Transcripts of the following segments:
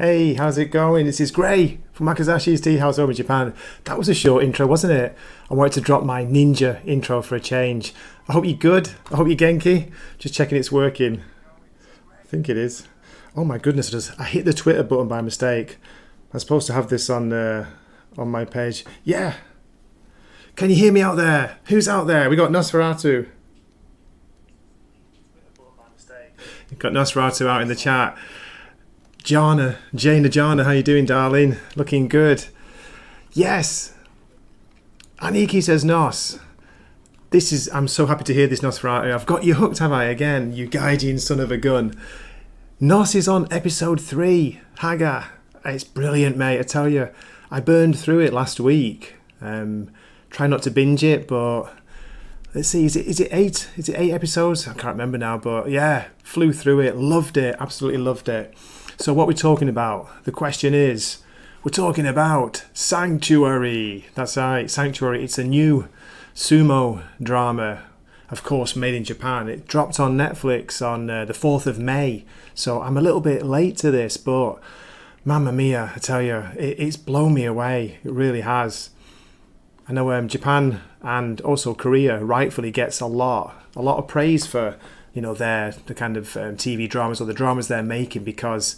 Hey, how's it going? This is Gray from Makazashi's Tea House over in Japan. That was a short intro, wasn't it? I wanted to drop my ninja intro for a change. I hope you're good. I hope you're Genki. Just checking it's working. I think it is. Oh my goodness, I hit the Twitter button by mistake. I'm supposed to have this on my page. Yeah. Can you hear me out there? Who's out there? We got Nosferatu. We've got Nosferatu out in the chat. Jana, how you doing, darling? Looking good. Yes. Aniki says Nos. I'm so happy to hear this, Nosferatu. I've got you hooked, have I, again, you gaijin son of a gun. Nos is on episode 3. Haga. It's brilliant, mate, I tell you. I burned through it last week. Try not to binge it, but let's see, is it 8? Is it 8 episodes? I can't remember now, but yeah, flew through it, loved it, absolutely loved it. So what we're talking about, the question is, we're talking about Sanctuary. That's right, Sanctuary. It's a new sumo drama, of course, made in Japan. It dropped on Netflix on the 4th of May. So I'm a little bit late to this, but mamma mia, I tell you, it's blown me away. It really has. I know Japan and also Korea rightfully gets a lot of praise for, the kind of TV dramas or the dramas they're making, because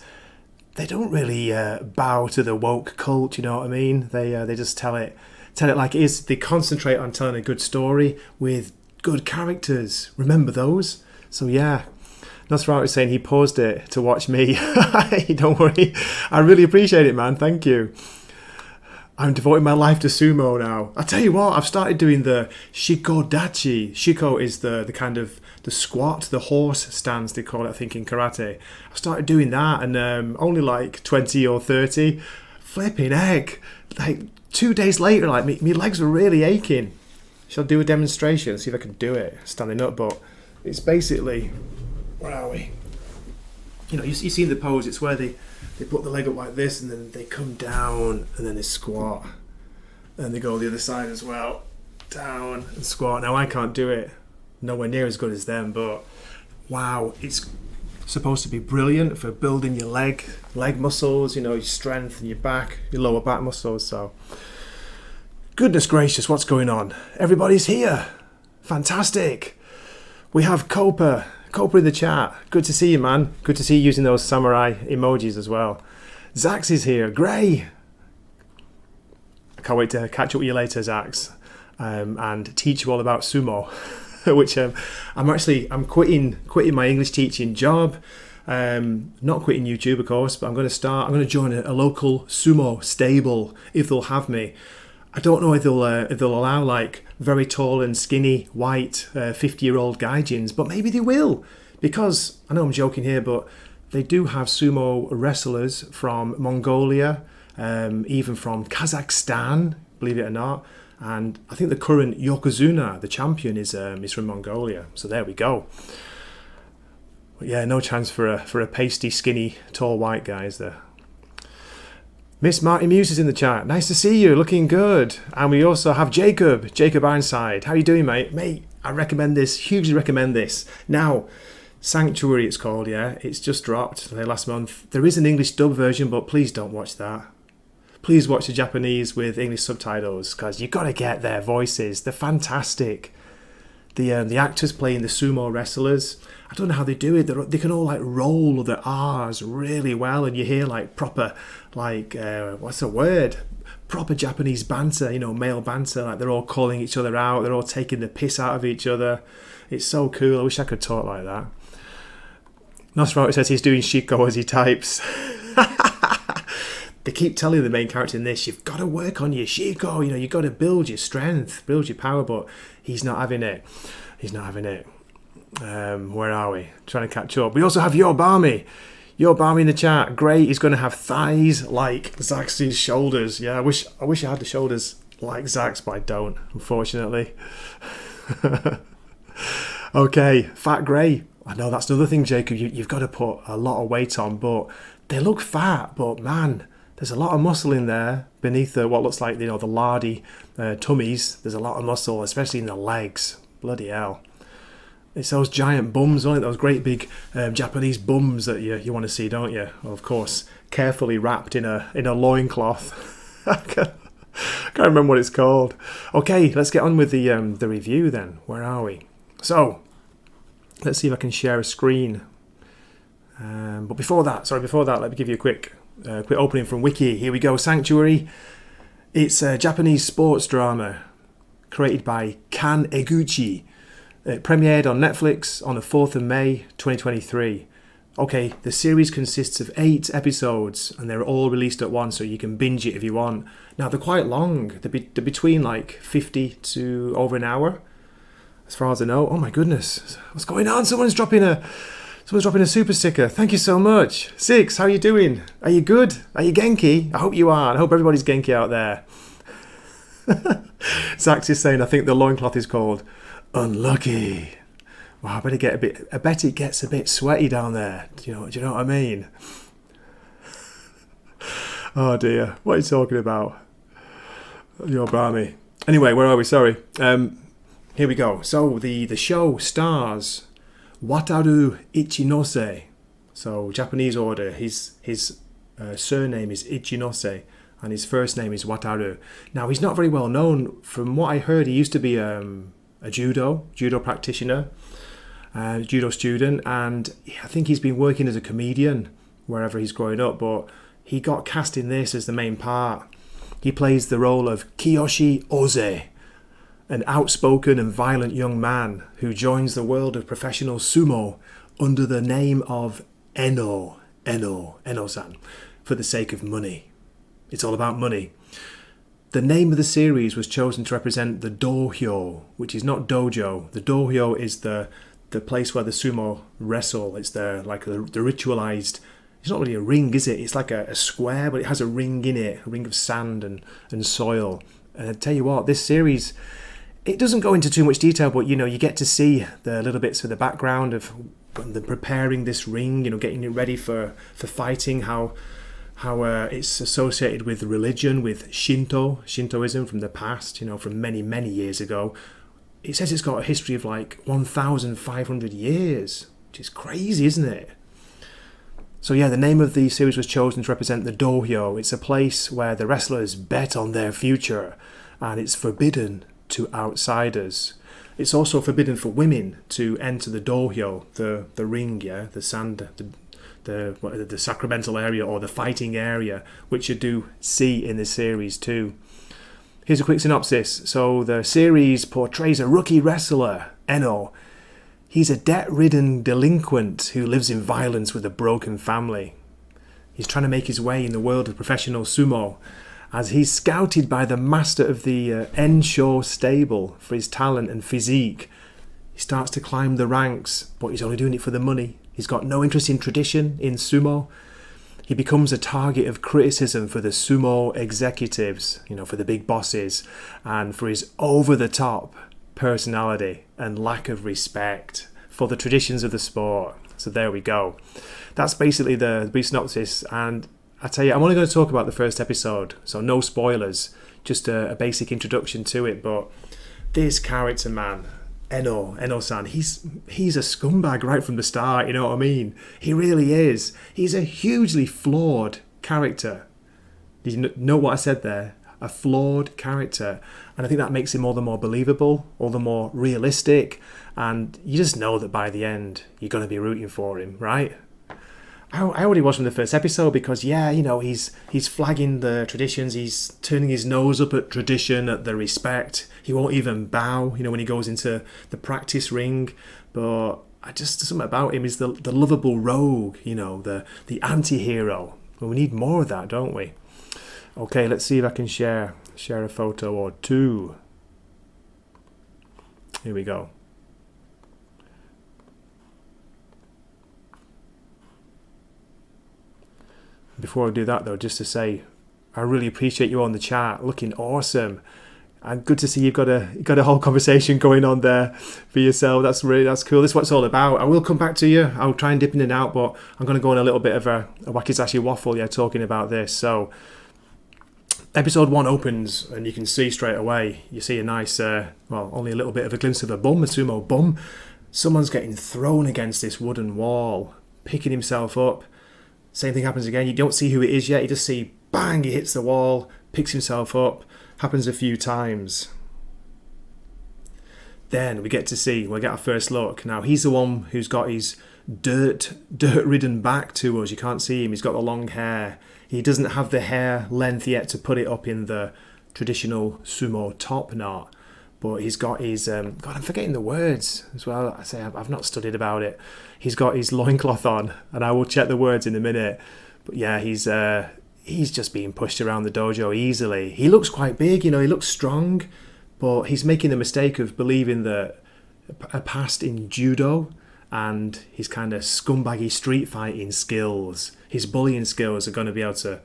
they don't really bow to the woke cult, you know what I mean? They just tell it like it is. They concentrate on telling a good story with good characters. Remember those? So yeah, Nosferatu was saying he paused it to watch me. Don't worry, I really appreciate it, man. Thank you. I'm devoting my life to sumo now. I tell you what, I've started doing the shikodachi. Shiko is the kind of the squat, the horse stance they call it, I think, in karate. I started doing that, and only like 20 or 30. Flipping heck. Like 2 days later, like me legs were really aching. Shall I do a demonstration? See if I can do it standing up, but it's basically, where are we? You see the pose, it's where they put the leg up like this, and then they come down, and then they squat, and they go the other side as well, down and squat. Now I can't do it, nowhere near as good as them, but wow, it's supposed to be brilliant for building your leg muscles, your strength and your back, your lower back muscles. So goodness gracious, what's going on? Everybody's here, fantastic. We have Copa in the chat. Good to see you, man. Good to see you using those samurai emojis as well. Zaxx is here. Gray. I can't wait to catch up with you later, Zaxx, and teach you all about sumo. Which I'm quitting my English teaching job. Not quitting YouTube, of course, but I'm going to join a local sumo stable if they'll have me. I don't know if they'll allow like very tall and skinny white 50-year-old gaijins, but maybe they will, because I know I'm joking here, but they do have sumo wrestlers from Mongolia, even from Kazakhstan, believe it or not, and I think the current Yokozuna, the champion, is from Mongolia. So there we go. But yeah, no chance for a pasty, skinny, tall white guy, is there? Miss Marty Muse is in the chat. Nice to see you, looking good. And we also have Jacob Ironside. How you doing, mate? Mate, I recommend this, hugely recommend this. Now, Sanctuary it's called, yeah? It's just dropped last month. There is an English dub version, but please don't watch that. Please watch the Japanese with English subtitles, because you've got to get their voices. They're fantastic. The actors playing the sumo wrestlers, I don't know how they do it. They can all like roll the R's really well, and you hear like proper, like what's the word? Proper Japanese banter, male banter. Like they're all calling each other out. They're all taking the piss out of each other. It's so cool. I wish I could talk like that. Nosferatu says he's doing shiko as he types. They keep telling the main character in this, you've got to work on your shiko, you've got to build your strength, build your power, but he's not having it. Where are we? Trying to catch up. We also have Yobami in the chat. Great, he's going to have thighs like Zaxx's shoulders. Yeah, I wish I had the shoulders like Zaxx, but I don't, unfortunately. Okay, Fat Grey. I know that's another thing, Jacob, you've got to put a lot of weight on, but they look fat, but man, there's a lot of muscle in there beneath what looks like the lardy tummies. There's a lot of muscle, especially in the legs. Bloody hell. It's those giant bums, aren't it? Those great big Japanese bums that you want to see, don't you? Well, of course, carefully wrapped in a loincloth. I can't remember what it's called. Okay, let's get on with the review then. Where are we? So, let's see if I can share a screen. But before that, let me give you a quick opening from Wiki. Here we go. Sanctuary. It's a Japanese sports drama created by Kan Eguchi. It premiered on Netflix on the 4th of May 2023. Okay, the series consists of 8 episodes and they're all released at once, so you can binge it if you want. Now, they're quite long. They're between like 50 to over an hour, as far as I know. Oh my goodness, what's going on? Someone's dropping a super sticker. Thank you so much. Six, how are you doing? Are you good? Are you Genki? I hope you are. I hope everybody's Genki out there. Zaxx is saying, I think the loincloth is called Unlucky. Wow, I bet it gets a bit sweaty down there. Do you know what I mean? Oh dear, what are you talking about? You're balmy. Anyway, where are we? Sorry. Here we go. So the show stars Wataru Ichinose. So Japanese order. His surname is Ichinose and his first name is Wataru. Now, he's not very well known. From what I heard, he used to be a judo practitioner, judo student, and I think he's been working as a comedian wherever he's growing up, but he got cast in this as the main part. He plays the role of Kiyoshi Oze, an outspoken and violent young man who joins the world of professional sumo under the name of Enno-san, for the sake of money. It's all about money. The name of the series was chosen to represent the dohyo, which is not dojo. The dohyo is the place where the sumo wrestle. It's the ritualized. It's not really a ring, is it? It's like a square, but it has a ring in it, a ring of sand and soil. And I tell you what, this series, it doesn't go into too much detail, but you get to see the little bits of the background of when they're preparing this ring, getting it ready for fighting, how it's associated with religion, with Shintoism from the past, from many, many years ago. It says it's got a history of like 1,500 years, which is crazy, isn't it? So yeah, the name of the series was chosen to represent the dohyo. It's a place where the wrestlers bet on their future, and it's forbidden to outsiders. It's also forbidden for women to enter the dohyo, the ring, the sand, the sacramental area or the fighting area, which you do see in the series too. Here's a quick synopsis. So the series portrays a rookie wrestler, Enno. He's a debt-ridden delinquent who lives in violence with a broken family. He's trying to make his way in the world of professional sumo as he's scouted by the master of the Enno stable for his talent and physique. He starts to climb the ranks, but he's only doing it for the money. He's got no interest in tradition, in sumo. He becomes a target of criticism for the sumo executives, for the big bosses, and for his over-the-top personality and lack of respect for the traditions of the sport. So there we go. That's basically the brief synopsis, and I tell you, I'm only going to talk about the first episode, so no spoilers, just a basic introduction to it. But this character, man, Enno-san, he's a scumbag right from the start, you know what I mean? He really is. He's a hugely flawed character. Did you know what I said there? A flawed character. And I think that makes him all the more believable, all the more realistic, and you just know that by the end, you're going to be rooting for him, right? I already was from the first episode because, he's flagging the traditions, he's turning his nose up at tradition, at the respect. He won't even bow, when he goes into the practice ring. But something about him is the lovable rogue, the anti-hero. Well, we need more of that, don't we? Okay, let's see if I can share a photo or two. Here we go. Before I do that though, just to say, I really appreciate you on the chat, looking awesome. And good to see you've got a whole conversation going on there for yourself. That's cool. That's what it's all about. I will come back to you. I'll try and dip in and out, but I'm going to go on a little bit of a wakizashi waffle, talking about this. So, episode 1 opens, and you can see straight away. You see a nice, only a little bit of a glimpse of a bum, a sumo bum. Someone's getting thrown against this wooden wall, picking himself up. Same thing happens again. You don't see who it is yet. You just see, bang, he hits the wall, picks himself up. Happens a few times. Then we get our first look. Now, he's the one who's got his dirt-ridden back to us. You can't see him. He's got the long hair. He doesn't have the hair length yet to put it up in the traditional sumo top knot. But he's got his... God, I'm forgetting the words as well. I've not studied about it. He's got his loincloth on, and I will check the words in a minute. But yeah, he's just being pushed around the dojo easily. He looks quite big, he looks strong, but he's making the mistake of believing that a past in judo and his kind of scumbaggy street fighting skills, his bullying skills are going to be able to,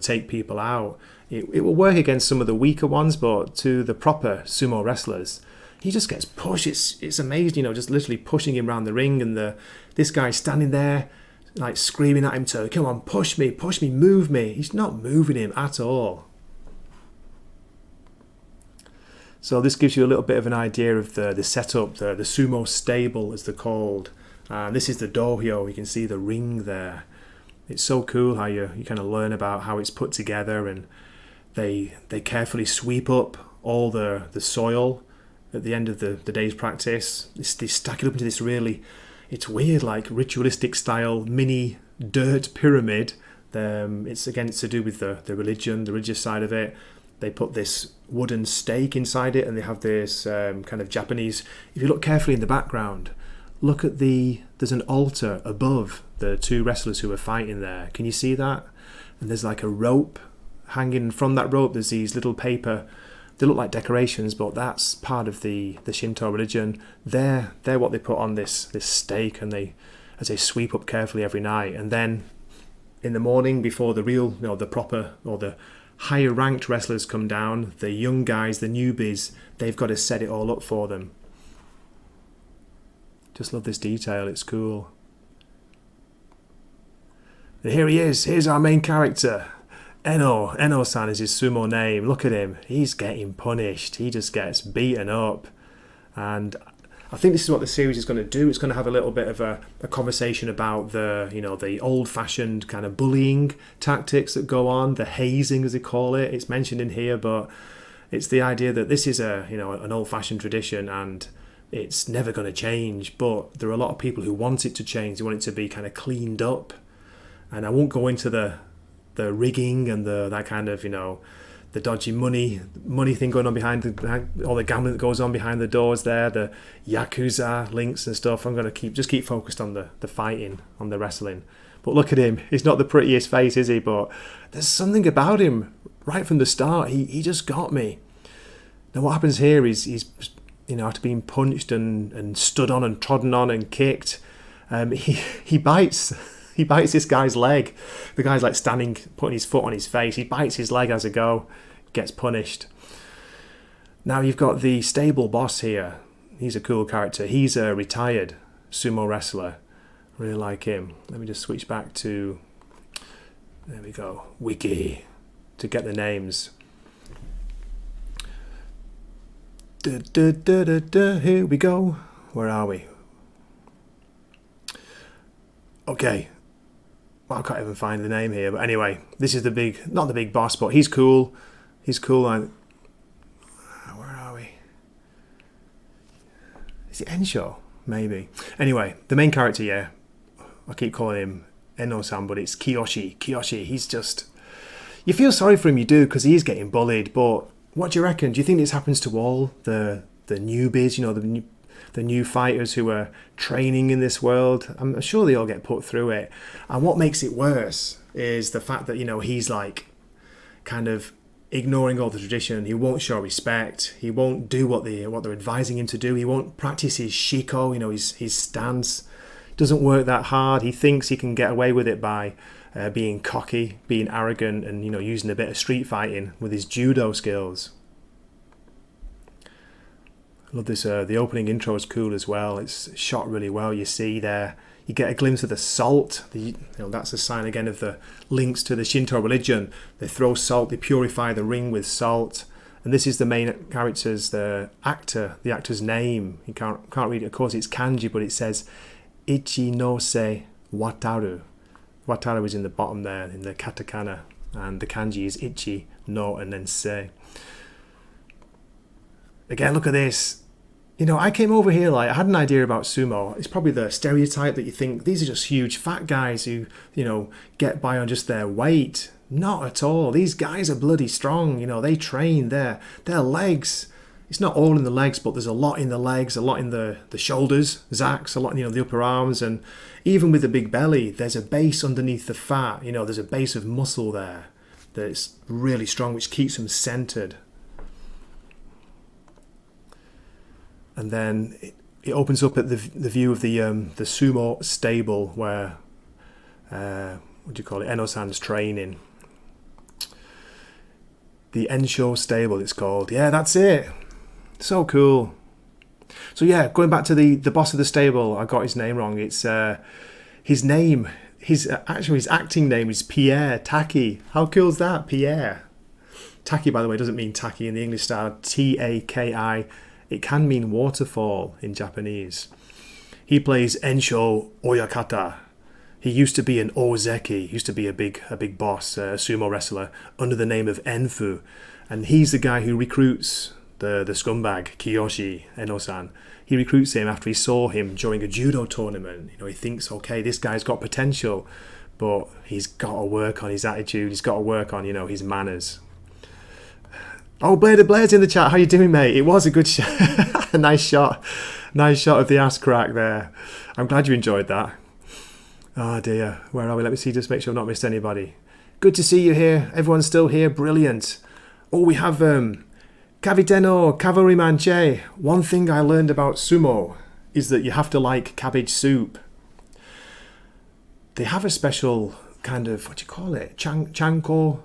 take people out. It will work against some of the weaker ones, but to the proper sumo wrestlers, he just gets pushed. It's amazing, just literally pushing him around the ring, and this guy's standing there, like screaming at him to, come on, push me, move me. He's not moving him at all. So this gives you a little bit of an idea of the setup, the sumo stable as they're called. This is the dohyo. You can see the ring there. It's so cool how you kind of learn about how it's put together, and they carefully sweep up all the soil at the end of the day's practice. They stack it up into this really, it's weird, like ritualistic style mini dirt pyramid. It's to do with the religious side of it. They put this wooden stake inside it, and they have this kind of Japanese. If you look carefully in the background, look at there's an altar above the two wrestlers who are fighting there. Can you see that? And there's like a rope hanging from that rope. There's these little paper. They look like decorations, but that's part of the Shinto religion. They're what they put on this stake, and as they sweep up carefully every night. And then in the morning, before the real, the proper or the higher ranked wrestlers come down, the young guys, the newbies, they've got to set it all up for them. Just love this detail. It's cool. And here he is. Here's our main character. Enno-san is his sumo name. Look at him. He's getting punished. He just gets beaten up. And I think this is what the series is going to do. It's going to have a little bit of a conversation about the old-fashioned kind of bullying tactics that go on, the hazing as they call it. It's mentioned in here, but it's the idea that this is an old-fashioned tradition, and it's never going to change. But there are a lot of people who want it to change. They want it to be kind of cleaned up. And I won't go into the rigging and that kind of the dodgy money thing going on behind all the gambling that goes on behind the doors there, the yakuza links and stuff. I'm going to keep focused on the fighting, on the wrestling. But look at him. He's not the prettiest face, is he? But there's something about him right from the start. He just got me. Now what happens here is he's after being punched and stood on and trodden on and kicked, he bites. He bites this guy's leg. The guy's like standing, putting his foot on his face. He bites his leg as a go, gets punished. Now you've got the stable boss here. He's a cool character. He's a retired sumo wrestler. Really like him. Let me just switch back to, there we go, Wiki, to get the names. Here we go. Where are we? Okay. Well, I can't even find the name here, but anyway, this is not the big boss, but he's cool. He's cool. Where are we? Is it Ensho? Maybe. Anyway, the main character, yeah. I keep calling him Enno-san, but it's Kiyoshi. Kiyoshi, he's just... You feel sorry for him, you do, because he is getting bullied, but what do you reckon? Do you think this happens to all the newbies, the new fighters who are training in this world? I'm sure they all get put through it. And what makes it worse is the fact that, he's like kind of ignoring all the tradition. He won't show respect. He won't do what they're advising him to do. He won't practice his shiko, his stance. Doesn't work that hard. He thinks he can get away with it by being cocky, being arrogant, and using a bit of street fighting with his judo skills. I love this. The opening intro is cool as well. It's shot really well. You see there, you get a glimpse of the salt. That's a sign again of the links to the Shinto religion. They throw salt. They purify the ring with salt. And this is the main character's, the actor's name. You can't read it. Of course, it's kanji, but it says Ichinose Wataru. Wataru is in the bottom there, in the katakana. And the kanji is ichi, no, and then se. Again, look at this. You know, I came over here, like, I had an idea about sumo. It's probably the stereotype that you think these are just huge fat guys who, you know, get by on just their weight. Not at all. These guys are bloody strong. You know, they train their legs. It's not all in the legs, but there's a lot in the legs, a lot in the shoulders, Zaxx, a lot in, you know, the upper arms, and even with the big belly, there's a base underneath the fat. You know, there's a base of muscle there that's really strong, which keeps them centered. And then it opens up at the view of the sumo stable where what do you call it? Enno-san's training. The Ensho stable, it's called. Yeah, that's it. So cool. So yeah, going back to the boss of the stable, I got his name wrong. It's his name. His acting name is Pierre Taki. How cool is that, Pierre? Taki, by the way, doesn't mean taki in the English style. T-A-K-I. It can mean waterfall in Japanese. He plays Ensho Oyakata. He used to be an ozeki. He used to be a big boss, a sumo wrestler under the name of Enfu, and he's the guy who recruits the scumbag Kiyoshi Eno-san. He recruits him after he saw him during a judo tournament. You know, he thinks, okay, this guy's got potential, but he's got to work on his attitude. He's got to work on, you know, his manners. Oh, Blair's in the chat. How you doing, mate? It was a good shot. Nice shot of the ass crack there. I'm glad you enjoyed that. Oh dear, where are we? Let me see, just make sure I've not missed anybody. Good to see you here. Everyone's still here. Brilliant. Oh, we have Kaviteno Cavalryman. One thing I learned about sumo is that you have to like cabbage soup. They have a special kind of, what do you call it? Chanko?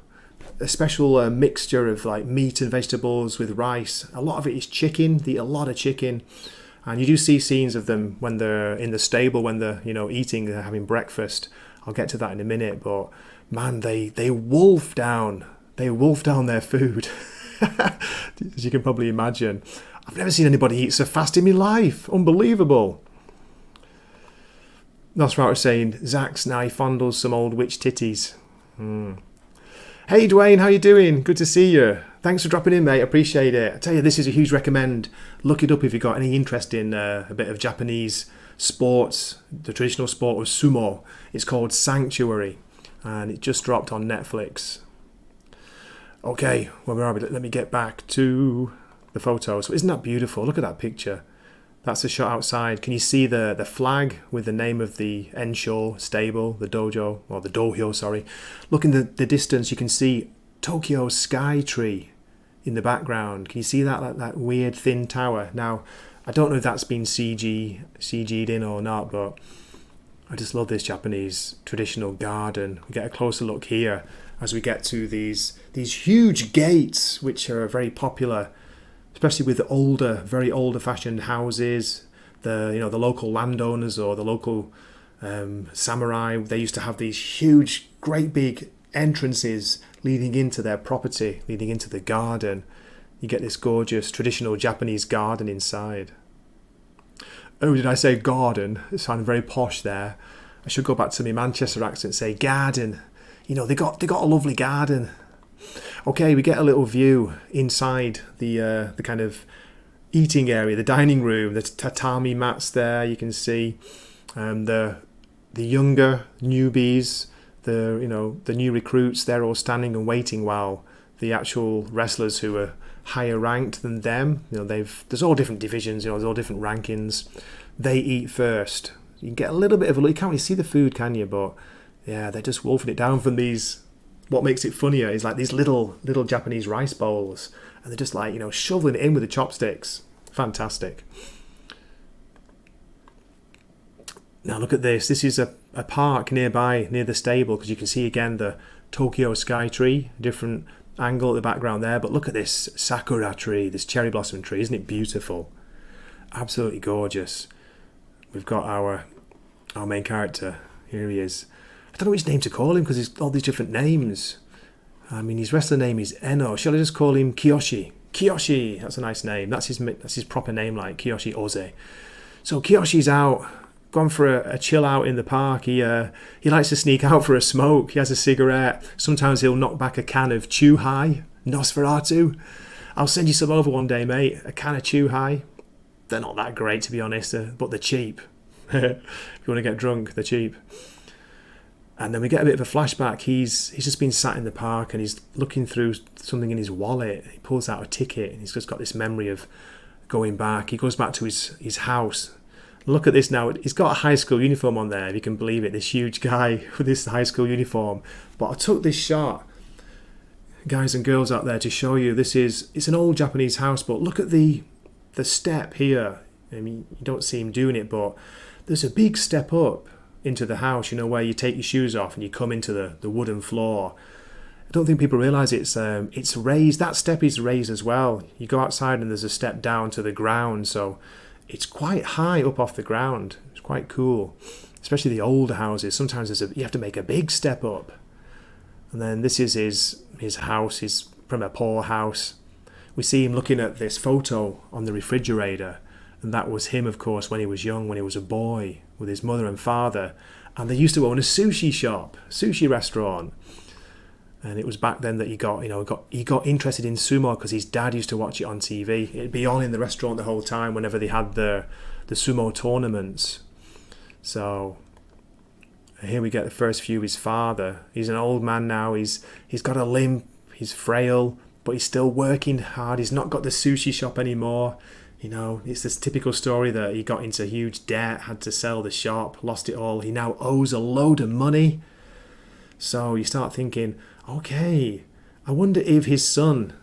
A special mixture of like meat and vegetables with rice. A lot of it is chicken. They eat a lot of chicken. And you do see scenes of them when they're in the stable, when they're, you know, eating, they're having breakfast. I'll get to that in a minute, but man, they wolf down their food. As you can probably imagine. I've never seen anybody eat so fast in my life. Unbelievable. Nosferatu was saying, Zaxx now he fondles some old witch titties. Hey Dwayne, how you doing? Good to see you. Thanks for dropping in, mate. Appreciate it. I tell you, this is a huge recommend. Look it up if you've got any interest in a bit of Japanese sports, the traditional sport of sumo. It's called Sanctuary, and it just dropped on Netflix. Okay, where are we? Let me get back to the photos. So isn't that beautiful? Look at that picture. That's a shot outside. Can you see the flag with the name of the Ensho stable, the dojo, or the dohyo, sorry. Look in the distance, you can see Tokyo Sky Tree in the background. Can you see that, that weird thin tower? Now, I don't know if that's been CG'd in or not, but I just love this Japanese traditional garden. We get a closer look here as we get to these huge gates, which are very popular, especially with the older, very older-fashioned houses. The local landowners or the local samurai, they used to have these huge, great big entrances leading into their property, leading into the garden. You get this gorgeous traditional Japanese garden inside. Oh, did I say garden? It sounded very posh there. I should go back to my Manchester accent and say garden. You know, they got a lovely garden. Okay, we get a little view inside the kind of eating area, the dining room, the tatami mats there. You can see the younger newbies, the new recruits. They're all standing and waiting while the actual wrestlers who are higher ranked than them, there's all different divisions. There's all different rankings. They eat first. You can get a little bit of a look. You can't really see the food, can you? But yeah, they're just wolfing it down from these. What makes it funnier is like these little Japanese rice bowls, and they're just like, shoveling it in with the chopsticks. Fantastic. Now look at this. This is a park nearby, near the stable, because you can see again the Tokyo Sky Tree, different angle at the background there. But look at this sakura tree, this cherry blossom tree. Isn't it beautiful? Absolutely gorgeous. We've got our main character. Here he is. I don't know which name to call him because he's all these different names. I mean, his wrestler name is Enno. Shall I just call him Kiyoshi? Kiyoshi, that's a nice name. That's his proper name, like Kiyoshi Oze. So Kiyoshi's out gone for a chill out in the park. He likes to sneak out for a smoke. He has a cigarette. Sometimes he'll knock back a can of Chew High. Nosferatu. I'll send you some over one day, mate. A can of Chew High. They're not that great, to be honest, but they're cheap. If you want to get drunk, they're cheap. And then we get a bit of a flashback. He's just been sat in the park and he's looking through something in his wallet. He pulls out a ticket and he's just got this memory of going back. He goes back to his house. Look at this now. He's got a high school uniform on there, if you can believe it. This huge guy with this high school uniform. But I took this shot, guys and girls out there, to show you it's an old Japanese house, but look at the step here. I mean, you don't see him doing it, but there's a big step up into the house, where you take your shoes off and you come into the wooden floor. I don't think people realise it's raised. That step is raised as well. You go outside and there's a step down to the ground, so it's quite high up off the ground. It's quite cool, especially the older houses. Sometimes you have to make a big step up. And then this is his house. He's from a poor house. We see him looking at this photo on the refrigerator, and that was him, of course, when he was young, when he was a boy, with his mother and father. And they used to own a sushi shop, sushi restaurant. And it was back then that he got interested in sumo because his dad used to watch it on TV. It'd be on in the restaurant the whole time whenever they had the sumo tournaments. So here we get the first view of his father. He's an old man now. He's got a limp. He's frail, but he's still working hard. He's not got the sushi shop anymore. It's this typical story that he got into huge debt, had to sell the shop, lost it all. He now owes a load of money. So you start thinking, okay, I wonder if his son,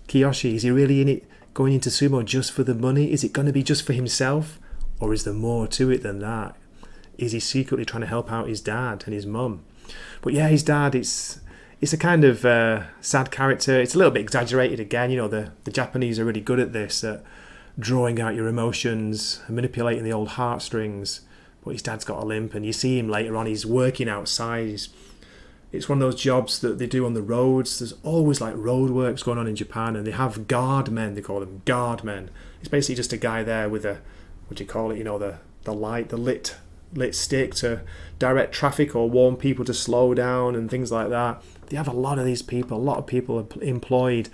Kiyoshi, is he really in it, going into sumo just for the money? Is it going to be just for himself? Or is there more to it than that? Is he secretly trying to help out his dad and his mum? But yeah, his dad, it's a kind of sad character. It's a little bit exaggerated again. The Japanese are really good at this, at drawing out your emotions and manipulating the old heartstrings. But his dad's got a limp, and you see him later on, he's working outside. It's one of those jobs that they do on the roads. There's always like road works going on in Japan, and they have guard men. They call them guard men. It's basically just a guy there with a, what do you call it? The light, the lit stick to direct traffic or warn people to slow down and things like that. They have a lot of these people. A lot of people are employed,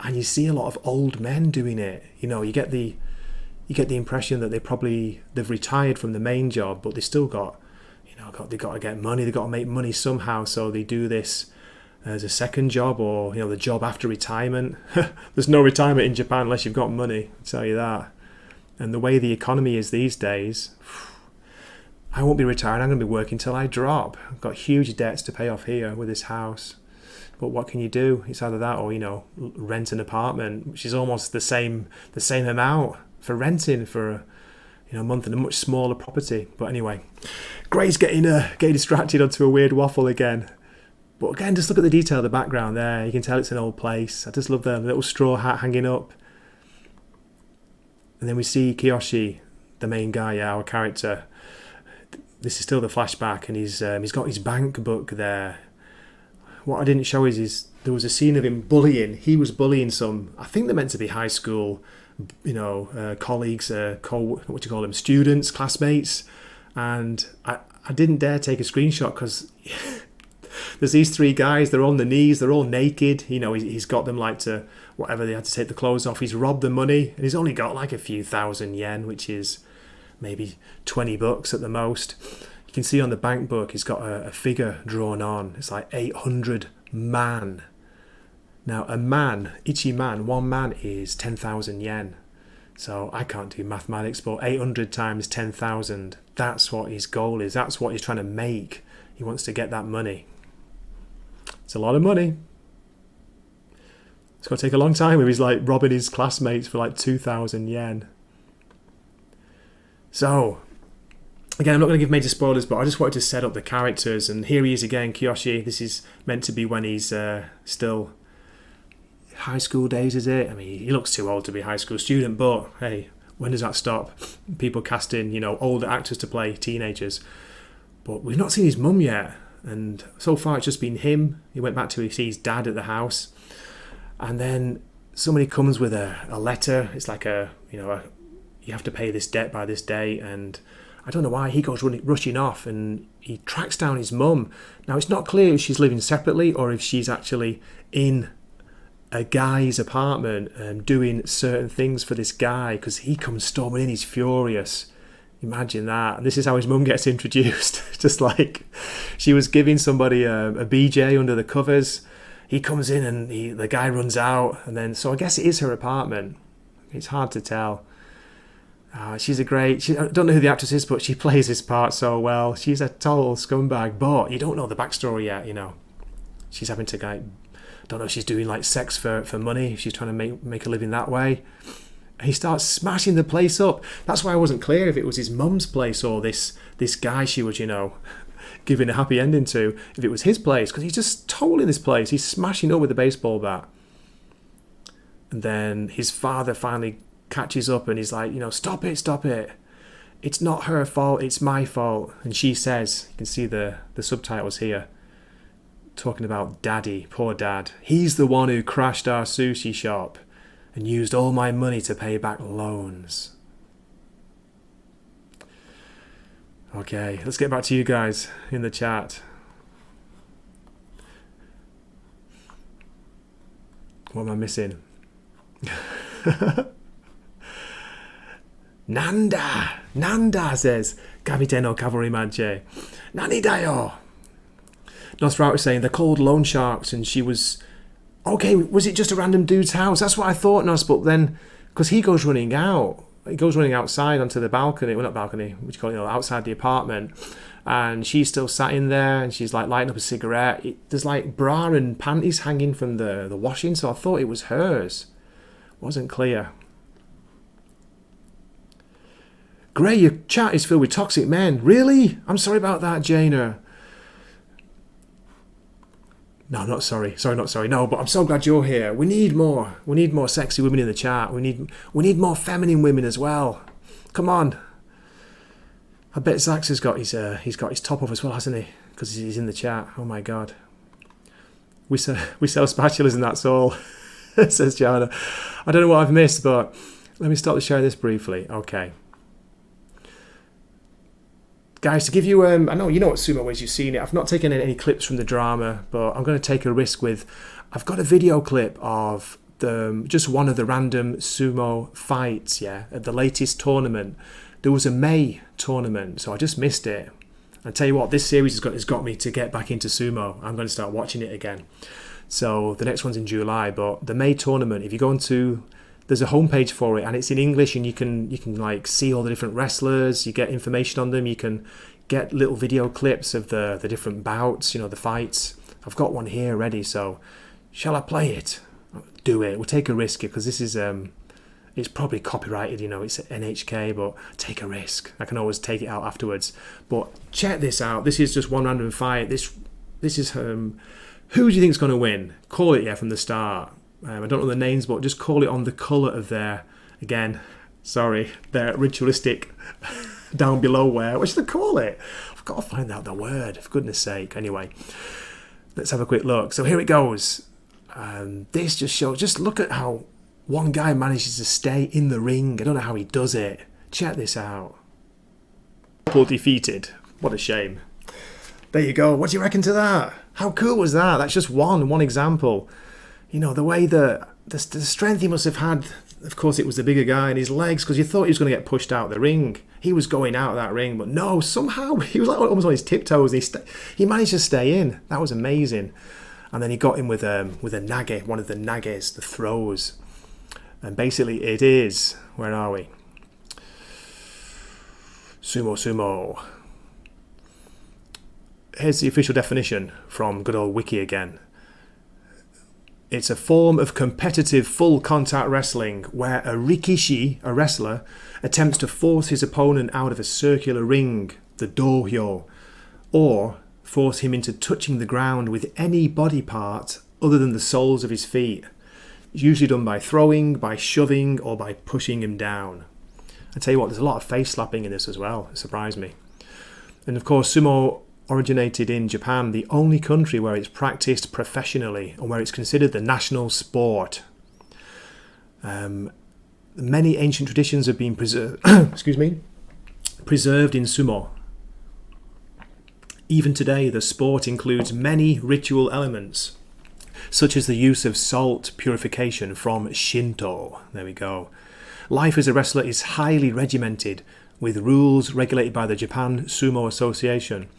and you see a lot of old men doing it. You get the impression that they've retired from the main job, but they still got. They've got to get money, they've got to make money somehow, so they do this as a second job, or the job after retirement. There's no retirement in Japan unless you've got money, I'll tell you that. And the way the economy is these days, I won't be retiring, I'm going to be working till I drop. I've got huge debts to pay off here with this house. But what can you do? It's either that or, rent an apartment, which is almost the same amount for renting for a month in a much smaller property. But anyway, Gray's getting distracted onto a weird waffle again. But again, just look at the detail of the background there. You can tell it's an old place. I just love the little straw hat hanging up. And then we see Kiyoshi, the main guy, our character. This is still the flashback, and he's got his bank book there. What I didn't show is there was a scene of him bullying. He was bullying some, I think they're meant to be high school, colleagues, students, classmates. And I didn't dare take a screenshot because there's these three guys, they're on the knees, they're all naked. He's got them like to, whatever, they had to take the clothes off. He's robbed the money, and he's only got like a few thousand yen, which is maybe $20 at the most. You can see on the bank book, he's got a figure drawn on. It's like 800 man. Now, a man, ichi man, one man is 10,000 yen. So I can't do mathematics, but 800 times 10,000, that's what his goal is. That's what he's trying to make. He wants to get that money. It's a lot of money. It's going to take a long time if he's like robbing his classmates for like 2,000 yen. So, again, I'm not going to give major spoilers, but I just wanted to set up the characters. And here he is again, Kiyoshi. This is meant to be when he's still high school days, is it? I mean, he looks too old to be a high school student, but hey, when does that stop? People casting, older actors to play teenagers. But we've not seen his mum yet, and so far it's just been him. He went back to see his dad at the house, and then somebody comes with a letter. It's like you have to pay this debt by this date, and I don't know why, he goes rushing off and he tracks down his mum. Now, it's not clear if she's living separately or if she's actually in a guy's apartment doing certain things for this guy, because he comes storming in, he's furious. Imagine that. And this is how his mum gets introduced. Just like she was giving somebody a BJ under the covers. He comes in and the guy runs out. And then, so I guess it is her apartment. It's hard to tell. She's I don't know who the actress is, but she plays this part so well. She's a total scumbag, but you don't know the backstory yet, you know. She's having to, don't know if she's doing like sex for money. She's trying to make a living that way. He starts smashing the place up. That's why I wasn't clear if it was his mum's place or this guy she was, you know, giving a happy ending to, if it was his place, because he's just totaling this place. He's smashing up with a baseball bat. And then his father finally catches up and he's like, you know, stop it. It's not her fault, it's my fault. And she says, you can see the subtitles here, talking about daddy, poor dad. He's the one who crashed our sushi shop and used all my money to pay back loans. Okay, let's get back to you guys in the chat. What am I missing? Nanda says, Gabite no Cavalry Manche. Nani dayo? Nosferatu is saying they're called loan sharks, and she was... Okay, was it just a random dude's house? That's what I thought, Nos, but then... Because he goes running out. He goes running outside onto the balcony. Well, not balcony, what do you call it? You know, outside the apartment. And she's still sat in there, and she's like lighting up a cigarette. There's like bra and panties hanging from the washing, so I thought it was hers. Wasn't clear. Gray, your chat is filled with toxic men. Really? I'm sorry about that, Jaina. No, not sorry. Not sorry. No, but I'm so glad you're here. We need more. We need more sexy women in the chat. We need more feminine women as well. Come on. I bet Zaxx has got his top off as well, hasn't he? Because he's in the chat. Oh my god. We sell spatulas and that's all. Says Jana. I don't know what I've missed, but let me start to share this briefly. Okay. Guys, to give you, I know you know what Sumo is, you've seen it. I've not taken any clips from the drama, but I'm going to take a risk with... I've got a video clip of just one of the random Sumo fights, yeah, at the latest tournament. There was a May tournament, so I just missed it. I tell you what, this series has got me to get back into Sumo. I'm going to start watching it again. So the next one's in July, but the May tournament, if you go into... There's a homepage for it, and it's in English, and you can like see all the different wrestlers. You get information on them. You can get little video clips of the different bouts, you know, the fights. I've got one here ready, so shall I play it? Do it. We'll take a risk because this is it's probably copyrighted, you know. It's NHK, but take a risk. I can always take it out afterwards. But check this out. This is just one random fight. This is who do you think is going to win? Call it, yeah, from the start. I don't know the names, but just call it on the colour of their ritualistic down below wear. What should I call it? I've got to find out the word, for goodness sake. Anyway, let's have a quick look. So here it goes. This just shows, just look at how one guy manages to stay in the ring. I don't know how he does it. Check this out. Couple defeated. What a shame. There you go. What do you reckon to that? How cool was that? That's just one example. You know, the way the strength he must have had, of course it was the bigger guy, and his legs, because you thought he was going to get pushed out of the ring. He was going out of that ring, but no, somehow he was like almost on his tiptoes. He managed to stay in. That was amazing. And then he got in with a nage, one of the nages, the throws. And basically it is, where are we? Sumo. Here's the official definition from good old Wiki again. It's a form of competitive full contact wrestling where a rikishi, a wrestler, attempts to force his opponent out of a circular ring, the dohyo, or force him into touching the ground with any body part other than the soles of his feet. It's usually done by throwing, by shoving, or by pushing him down. I tell you what, there's a lot of face slapping in this as well. It surprised me. And of course, sumo originated in Japan, the only country where it's practiced professionally and where it's considered the national sport. Many ancient traditions have been preserved preserved in sumo. Even today, the sport includes many ritual elements, such as the use of salt purification from Shinto. There we go. Life as a wrestler is highly regimented, with rules regulated by the Japan Sumo Association.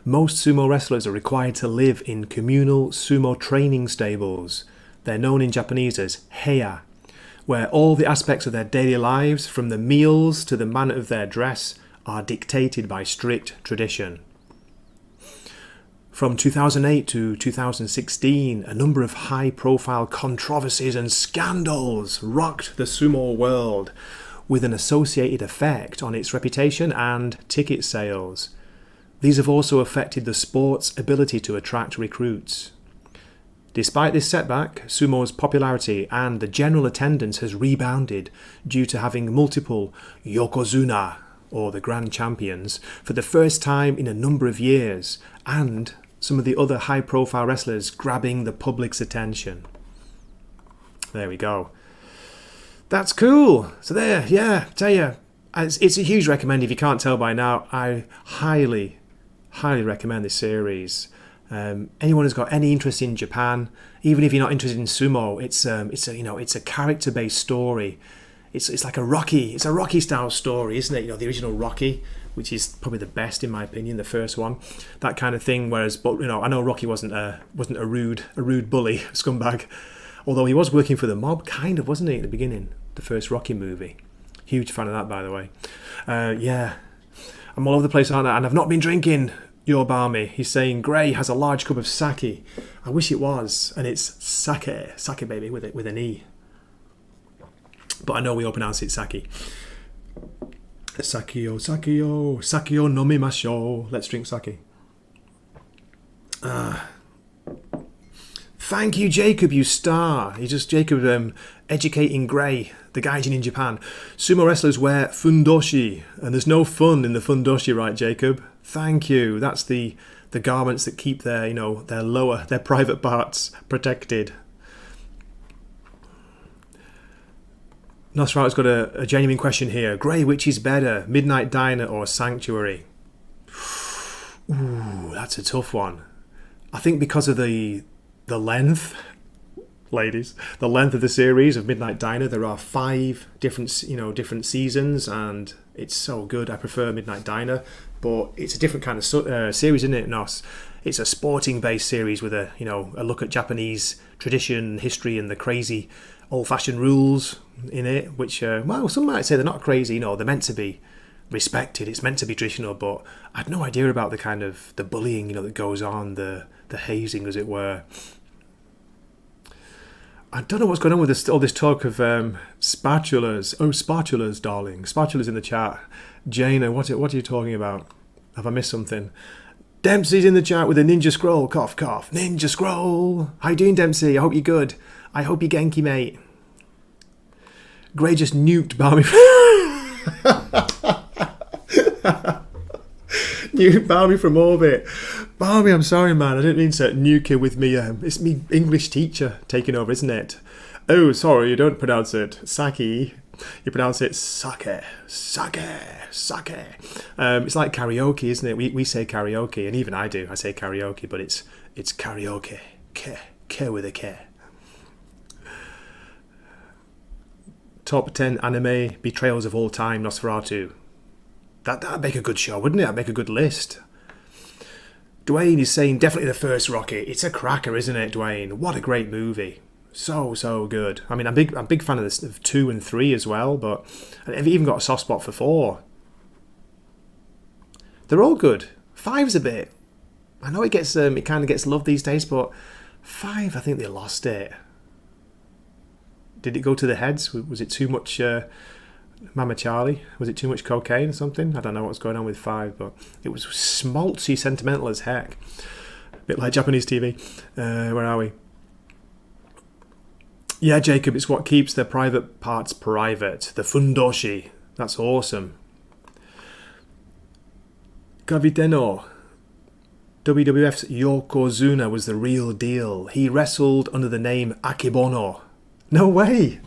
Most sumo wrestlers are required to live in communal sumo training stables. They're known in Japanese as heya, where all the aspects of their daily lives, from the meals to the manner of their dress, are dictated by strict tradition. From 2008 to 2016, a number of high-profile controversies and scandals rocked the sumo world, with an associated effect on its reputation and ticket sales. These have also affected the sport's ability to attract recruits. Despite this setback, sumo's popularity and the general attendance has rebounded due to having multiple yokozuna, or the grand champions, for the first time in a number of years, and some of the other high-profile wrestlers grabbing the public's attention. There we go. That's cool. So there, yeah, tell you, it's a huge recommend. If you can't tell by now, I highly recommend this series. Anyone who's got any interest in Japan, even if you're not interested in sumo, it's a character-based story. It's like a Rocky style story, isn't it? The original Rocky, which is probably the best in my opinion, the first one, that kind of thing. Whereas, I know Rocky wasn't a rude bully scumbag, although he was working for the mob, kind of, wasn't he, at the beginning, the first Rocky movie. Huge fan of that, by the way. Yeah, I'm all over the place, aren't I? And I've not been drinking your barmy. He's saying Gray has a large cup of sake. I wish it was, and it's sake baby with an E. But I know we all pronounce it sake. Sakio nomimashou. Let's drink sake. Thank you, Jacob, you star. Jacob educating Gray, the gaijin in Japan. Sumo wrestlers wear fundoshi, and there's no fun in the fundoshi, right, Jacob? Thank you. That's the garments that keep their private parts protected. Nosferatu's got a genuine question here. Gray, which is better, Midnight Diner or Sanctuary? Ooh, that's a tough one. I think because of the length, ladies, the length of the series of Midnight Diner, there are 5 different seasons, and it's so good. I prefer Midnight Diner, but it's a different kind of series, isn't it, Nos? It's a sporting-based series with a look at Japanese tradition, history, and the crazy old-fashioned rules in it, which, some might say they're not crazy, they're meant to be respected, it's meant to be traditional, but I had no idea about the kind of the bullying, that goes on, the hazing, as it were. I don't know what's going on with all this talk of spatulas. Oh, spatulas, darling. Spatulas in the chat. Jaina, what are you talking about? Have I missed something? Dempsey's in the chat with a ninja scroll. Cough, cough. Ninja scroll. How you doing, Dempsey? I hope you're good. I hope you're Genki, mate. Gray just nuked Barmy. Nuked Barmy from orbit. Barmy, I'm sorry, man. I didn't mean to nuke you with me. It's me English teacher taking over, isn't it? Oh, sorry, you don't pronounce it sake. You pronounce it sake. Sake. Sake. It's like karaoke, isn't it? We say karaoke, and even I do. I say karaoke, but it's karaoke. Ke with a K. Top 10 anime betrayals of all time, Nosferatu. That'd make a good show, wouldn't it? That'd make a good list. Dwayne is saying definitely the first Rocky. It's a cracker, isn't it, Dwayne? What a great movie. So good. I mean, I'm big fan of 2 and 3 as well, but I've even got a soft spot for 4. They're all good. 5's a bit. I know it kind of gets love these days, but 5, I think they lost it. Did it go to the heads? Was it too much Mama Charlie? Was it too much cocaine or something? I don't know what's going on with 5, but it was schmaltzy sentimental as heck. A bit like Japanese TV. Where are we? Yeah, Jacob, it's what keeps their private parts private. The fundoshi. That's awesome. Kaviteno. WWF's Yokozuna was the real deal. He wrestled under the name Akebono. No way!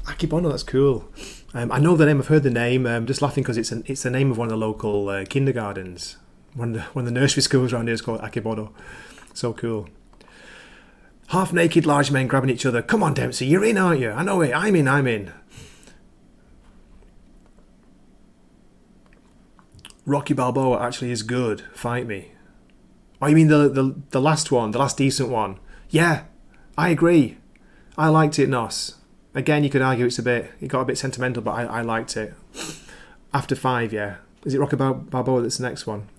Akebono, that's cool. I know the name. I've heard the name. Just laughing because it's the name of one of the local kindergartens. One of the nursery schools around here is called Akebono. So cool. Half-naked large men grabbing each other. Come on, Dempsey, you're in, aren't you? I know it. I'm in. Rocky Balboa actually is good. Fight me. Oh, you mean the last one? The last decent one? Yeah, I agree. I liked it, Nos. Again, you could argue it got a bit sentimental, but I liked it. After 5, yeah. Is it Rocky Balboa that's the next one?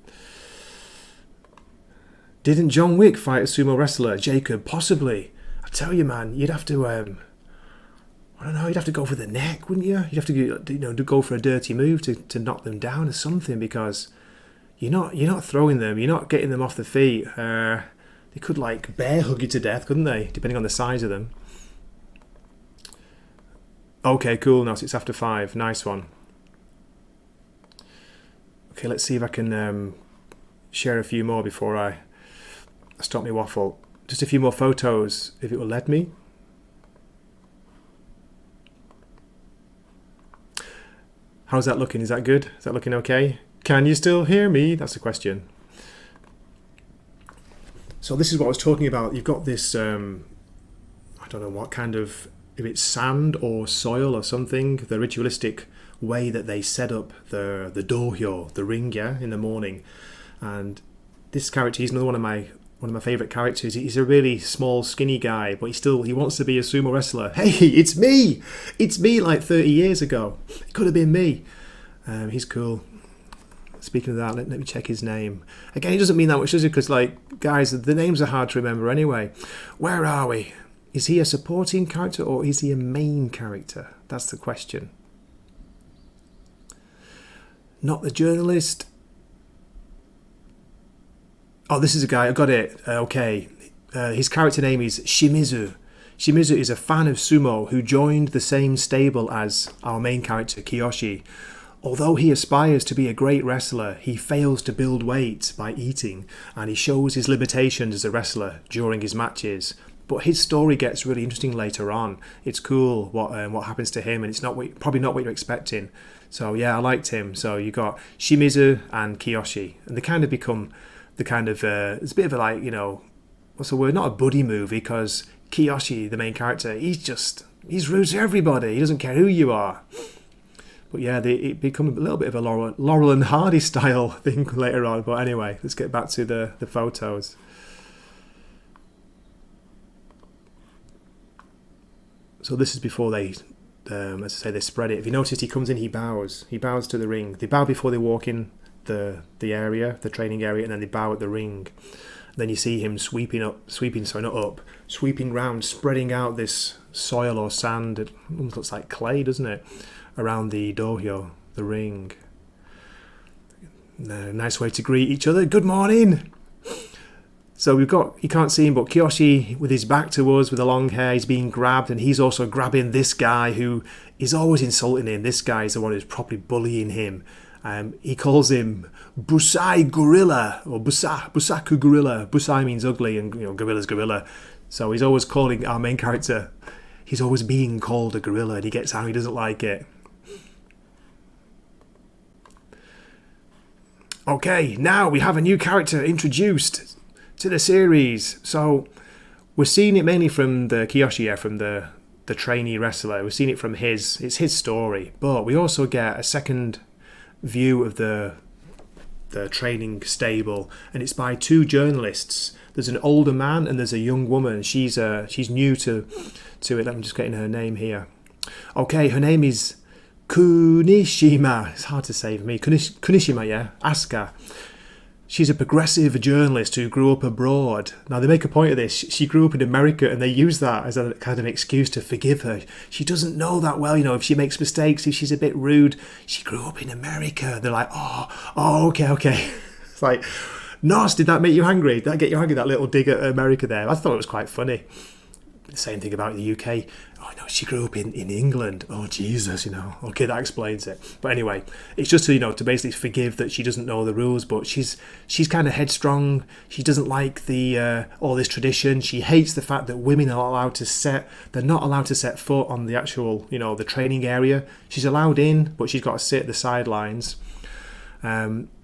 Didn't John Wick fight a sumo wrestler? Jacob, possibly. I tell you, man, you'd have to, I don't know, you'd have to go for the neck, wouldn't you? You'd have to, go for a dirty move to knock them down or something, because you're not throwing them, you're not getting them off the feet. They could, like, bear hug you to death, couldn't they? Depending on the size of them. Okay, cool, now it's after 5. Nice one. Okay, let's see if I can share a few more before I stop my waffle. Just a few more photos, if it will let me. How's that looking? Is that good? Is that looking okay? Can you still hear me? That's the question. So this is what I was talking about. You've got this, I don't know what kind of, if it's sand or soil or something, the ritualistic way that they set up the dohyo, the ring, yeah, in the morning. And this character, he's another one of my favourite characters. He's a really small, skinny guy, but he wants to be a sumo wrestler. Hey, it's me! It's me like 30 years ago. It could have been me. He's cool. Speaking of that, let me check his name. Again, he doesn't mean that much, does it? Because, like, guys, the names are hard to remember anyway. Where are we? Is he a supporting character or is he a main character? That's the question. Not the journalist. Oh, this is a guy. I got it. Okay. His character name is Shimizu. Shimizu is a fan of sumo who joined the same stable as our main character, Kiyoshi. Although he aspires to be a great wrestler, he fails to build weight by eating, and he shows his limitations as a wrestler during his matches. But his story gets really interesting later on. It's cool what happens to him, and it's probably not what you're expecting. So yeah, I liked him. So you got Shimizu and Kiyoshi, and they kind of become the kind of it's a bit of a, like, what's the word? Not a buddy movie, because Kiyoshi, the main character, he's rude to everybody. He doesn't care who you are. But yeah, it become a little bit of a Laurel and Hardy style thing later on. But anyway, let's get back to the photos. So this is before they, as I say, they spread it. If you notice, he comes in, he bows. He bows to the ring. They bow before they walk in the area, the training area, and then they bow at the ring. Then you see him sweeping round, spreading out this soil or sand. It almost looks like clay, doesn't it? Around the dohyo, the ring. Nice way to greet each other. Good morning. So you can't see him, but Kiyoshi, with his back to us, with the long hair, he's being grabbed, and he's also grabbing this guy who is always insulting him. This guy is the one who's probably bullying him. He calls him Busai Gorilla, or Busaku Gorilla. Busai means ugly, and gorilla's gorilla. So he's always calling our main character, he's always being called a gorilla, and he gets how he doesn't like it. Okay, now we have a new character introduced to the series. So we're seeing it mainly from the Kiyoshi, from the trainee wrestler. We're seeing it from it's his story, but we also get a second view of the training stable, and it's by 2 journalists. There's an older man and there's a young woman. She's new to it. I'm just getting her name here. Okay, her name is Kunishima. It's hard to say for me. Kunishima, yeah. Asuka. She's a progressive journalist who grew up abroad. Now, they make a point of this. She grew up in America, and they use that as a kind of excuse to forgive her. She doesn't know that well, if she makes mistakes, if she's a bit rude. She grew up in America. They're like, oh, okay. It's like, Nos, did that make you angry? Did that get you angry, that little dig at America there? I thought it was quite funny. the same thing about the UK. Oh no, she grew up in England. Oh Jesus, Okay, that explains it. But anyway, it's just to to basically forgive that she doesn't know the rules, but she's kind of headstrong. She doesn't like the all this tradition. She hates the fact that women are they're not allowed to set foot on the actual the training area. She's allowed in, but she's got to sit at the sidelines.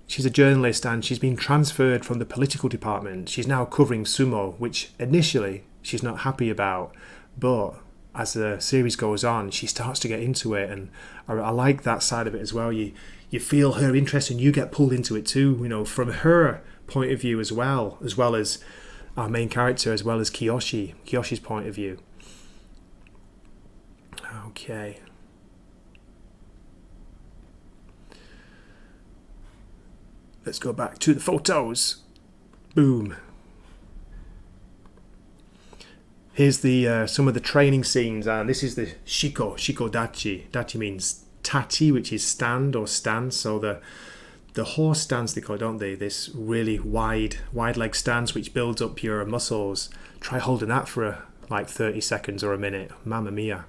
She's a journalist and she's been transferred from the political department. She's now covering sumo, which initially she's not happy about, but as the series goes on, she starts to get into it, and I like that side of it as well. You feel her interest and you get pulled into it too, from her point of view as well as our main character, as well as Kiyoshi's point of view. Okay. Let's go back to the photos. Boom. Here's the some of the training scenes, and this is the shiko dachi. Dachi means tachi, which is stand or stance. So the horse stance they call it, don't they? This really wide leg stance which builds up your muscles. Try holding that for like 30 seconds or a minute. Mamma mia.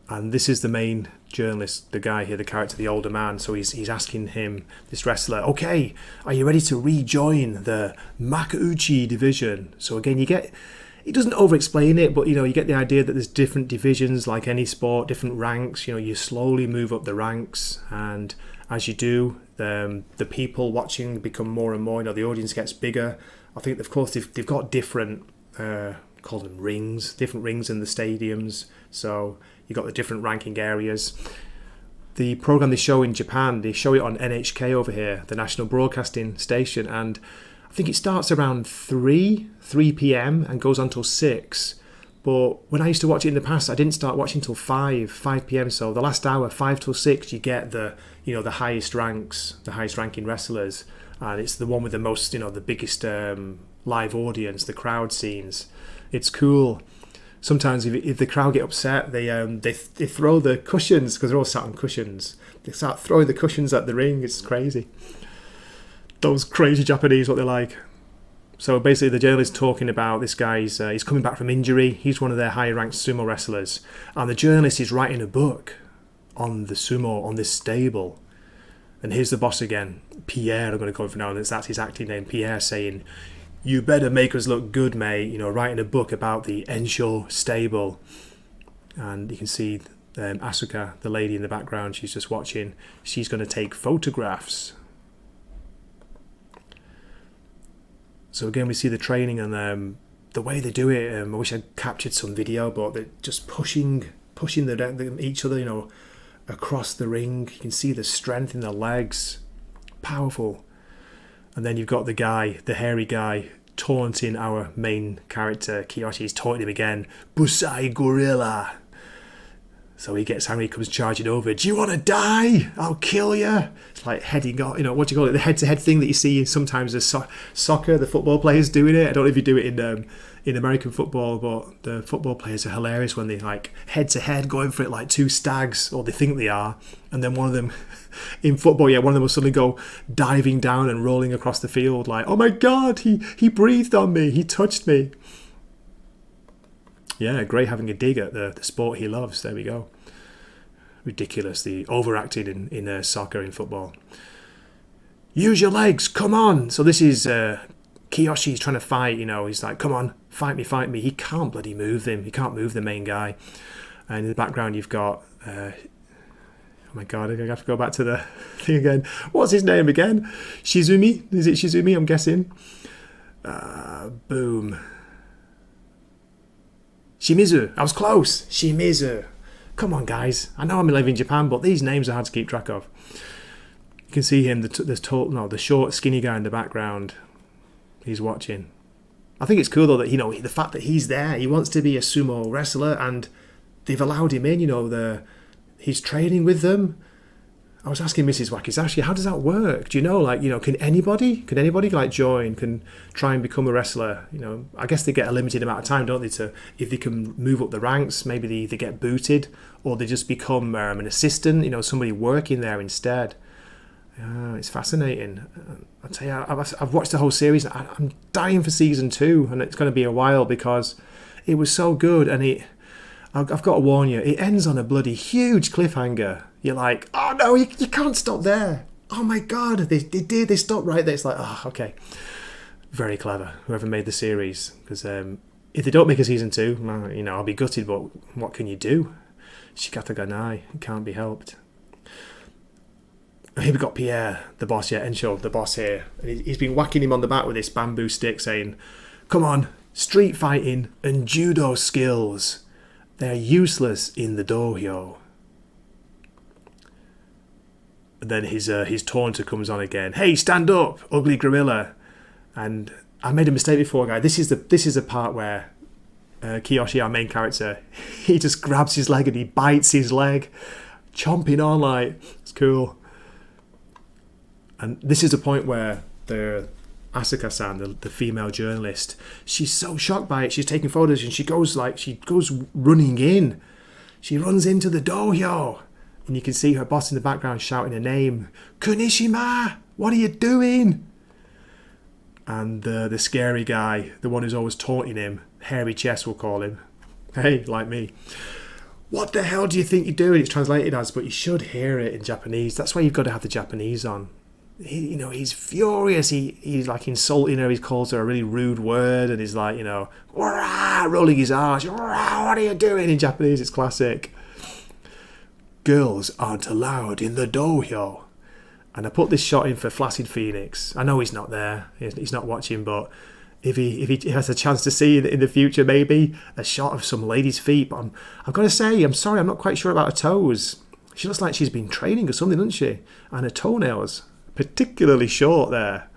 And this is the main journalist, the guy here, the character, the older man. So he's asking him, this wrestler, okay, are you ready to rejoin the Makauchi division? So again, he doesn't over-explain it, but you get the idea that there's different divisions, like any sport, different ranks. You slowly move up the ranks, and as you do, the people watching become more and more. The audience gets bigger. I think, of course, they've got different, call them rings, different rings in the stadiums. So you've got the different ranking areas. The program they show in Japan, they show it on NHK over here, the national broadcasting station, and I think it starts around 3 p.m. and goes on till 6. But when I used to watch it in the past, I didn't start watching till 5 p.m. So the last hour, 5 till 6, you get the highest ranking wrestlers, and it's the one with the most, the biggest live audience, the crowd scenes. It's cool. Sometimes if the crowd get upset, they throw the cushions, because they're all sat on cushions. They start throwing the cushions at the ring. It's crazy. Those crazy Japanese, what they're like. So basically the journalist talking about this guy's, he's coming back from injury. He's one of their higher ranked sumo wrestlers. And the journalist is writing a book on the sumo, on this stable. And here's the boss again, Pierre, I'm going to call him for now. That's his acting name, Pierre, saying, you better make us look good, mate. Writing a book about the Ensho stable. And you can see Asuka, the lady in the background, she's just watching. She's going to take photographs. So again, we see the training and the way they do it. I wish I'd captured some video, but they're just pushing each other, across the ring. You can see the strength in their legs. Powerful. And then you've got the guy, the hairy guy, taunting our main character, Kiyoshi. He's taunting him again. Busai gorilla. So he gets angry, comes charging over. Do you want to die? I'll kill you. It's like heading off, what do you call it? The head-to-head thing that you see sometimes as soccer, the football players doing it. I don't know if you do it in American football, but the football players are hilarious when they like head-to-head going for it like two stags, or they think they are. And then one of them, in football, one of them will suddenly go diving down and rolling across the field like, oh my God, he breathed on me, he touched me. Yeah, great having a dig at the sport he loves. There we go. Ridiculous, the overacted in soccer, in football. Use your legs, come on. So this is Kiyoshi's trying to fight, he's like, come on, fight me. He can't bloody move him. He can't move the main guy. And in the background you've got, oh my God, I have to go back to the thing again. What's his name again? Shizumi? Is it Shizumi, I'm guessing? Boom. Shimizu. I was close. Shimizu. Come on, guys. I know I'm living in Japan, but these names are hard to keep track of. You can see him, the short, skinny guy in the background. He's watching. I think it's cool, though, that, the fact that he's there, he wants to be a sumo wrestler, and they've allowed him in, he's training with them. I was asking Mrs. Wakizashi, how does that work? Do you know, can anybody join, can try and become a wrestler? I guess they get a limited amount of time, don't they, if they can move up the ranks, maybe they get booted, or they just become an assistant, somebody working there instead. It's fascinating. I tell you, I've watched the whole series. I'm dying for season 2, and it's going to be a while because it was so good. And I've got to warn you, it ends on a bloody huge cliffhanger. You're like, oh no, you can't stop there. Oh my god, they stopped right there. It's like, oh, okay, very clever. Whoever made the series, because if they don't make a season 2, I'll be gutted. But what can you do? Shikata ga nai. It can't be helped. Here we've got Pierre, the boss, Enno, the boss here. And he's been whacking him on the back with this bamboo stick saying, come on, street fighting and judo skills. They're useless in the dojo. And then his taunter comes on again. Hey, stand up, ugly gorilla. And I made a mistake before, guy. This is the part where Kiyoshi, our main character, he just grabs his leg and he bites his leg, chomping on like, it's cool. And this is the point where the Asuka-san, the female journalist, she's so shocked by it. She's taking photos and she goes running in. She runs into the dojo. And you can see her boss in the background shouting her name. Kunishima, what are you doing? And the scary guy, the one who's always taunting him, hairy chest we'll call him. Hey, like me. What the hell do you think you're doing? It's translated as, but you should hear it in Japanese. That's why you've got to have the Japanese on. He's furious. He's like insulting her. He calls her a really rude word, and he's like, rolling his arse. What are you doing? In Japanese, it's classic. Girls aren't allowed in the dojo. And I put this shot in for Flaccid Phoenix. I know he's not there. He's not watching, but if he has a chance to see in the future, maybe a shot of some lady's feet. But I've got to say, I'm sorry, I'm not quite sure about her toes. She looks like she's been training or something, doesn't she? And her toenails. Particularly short there.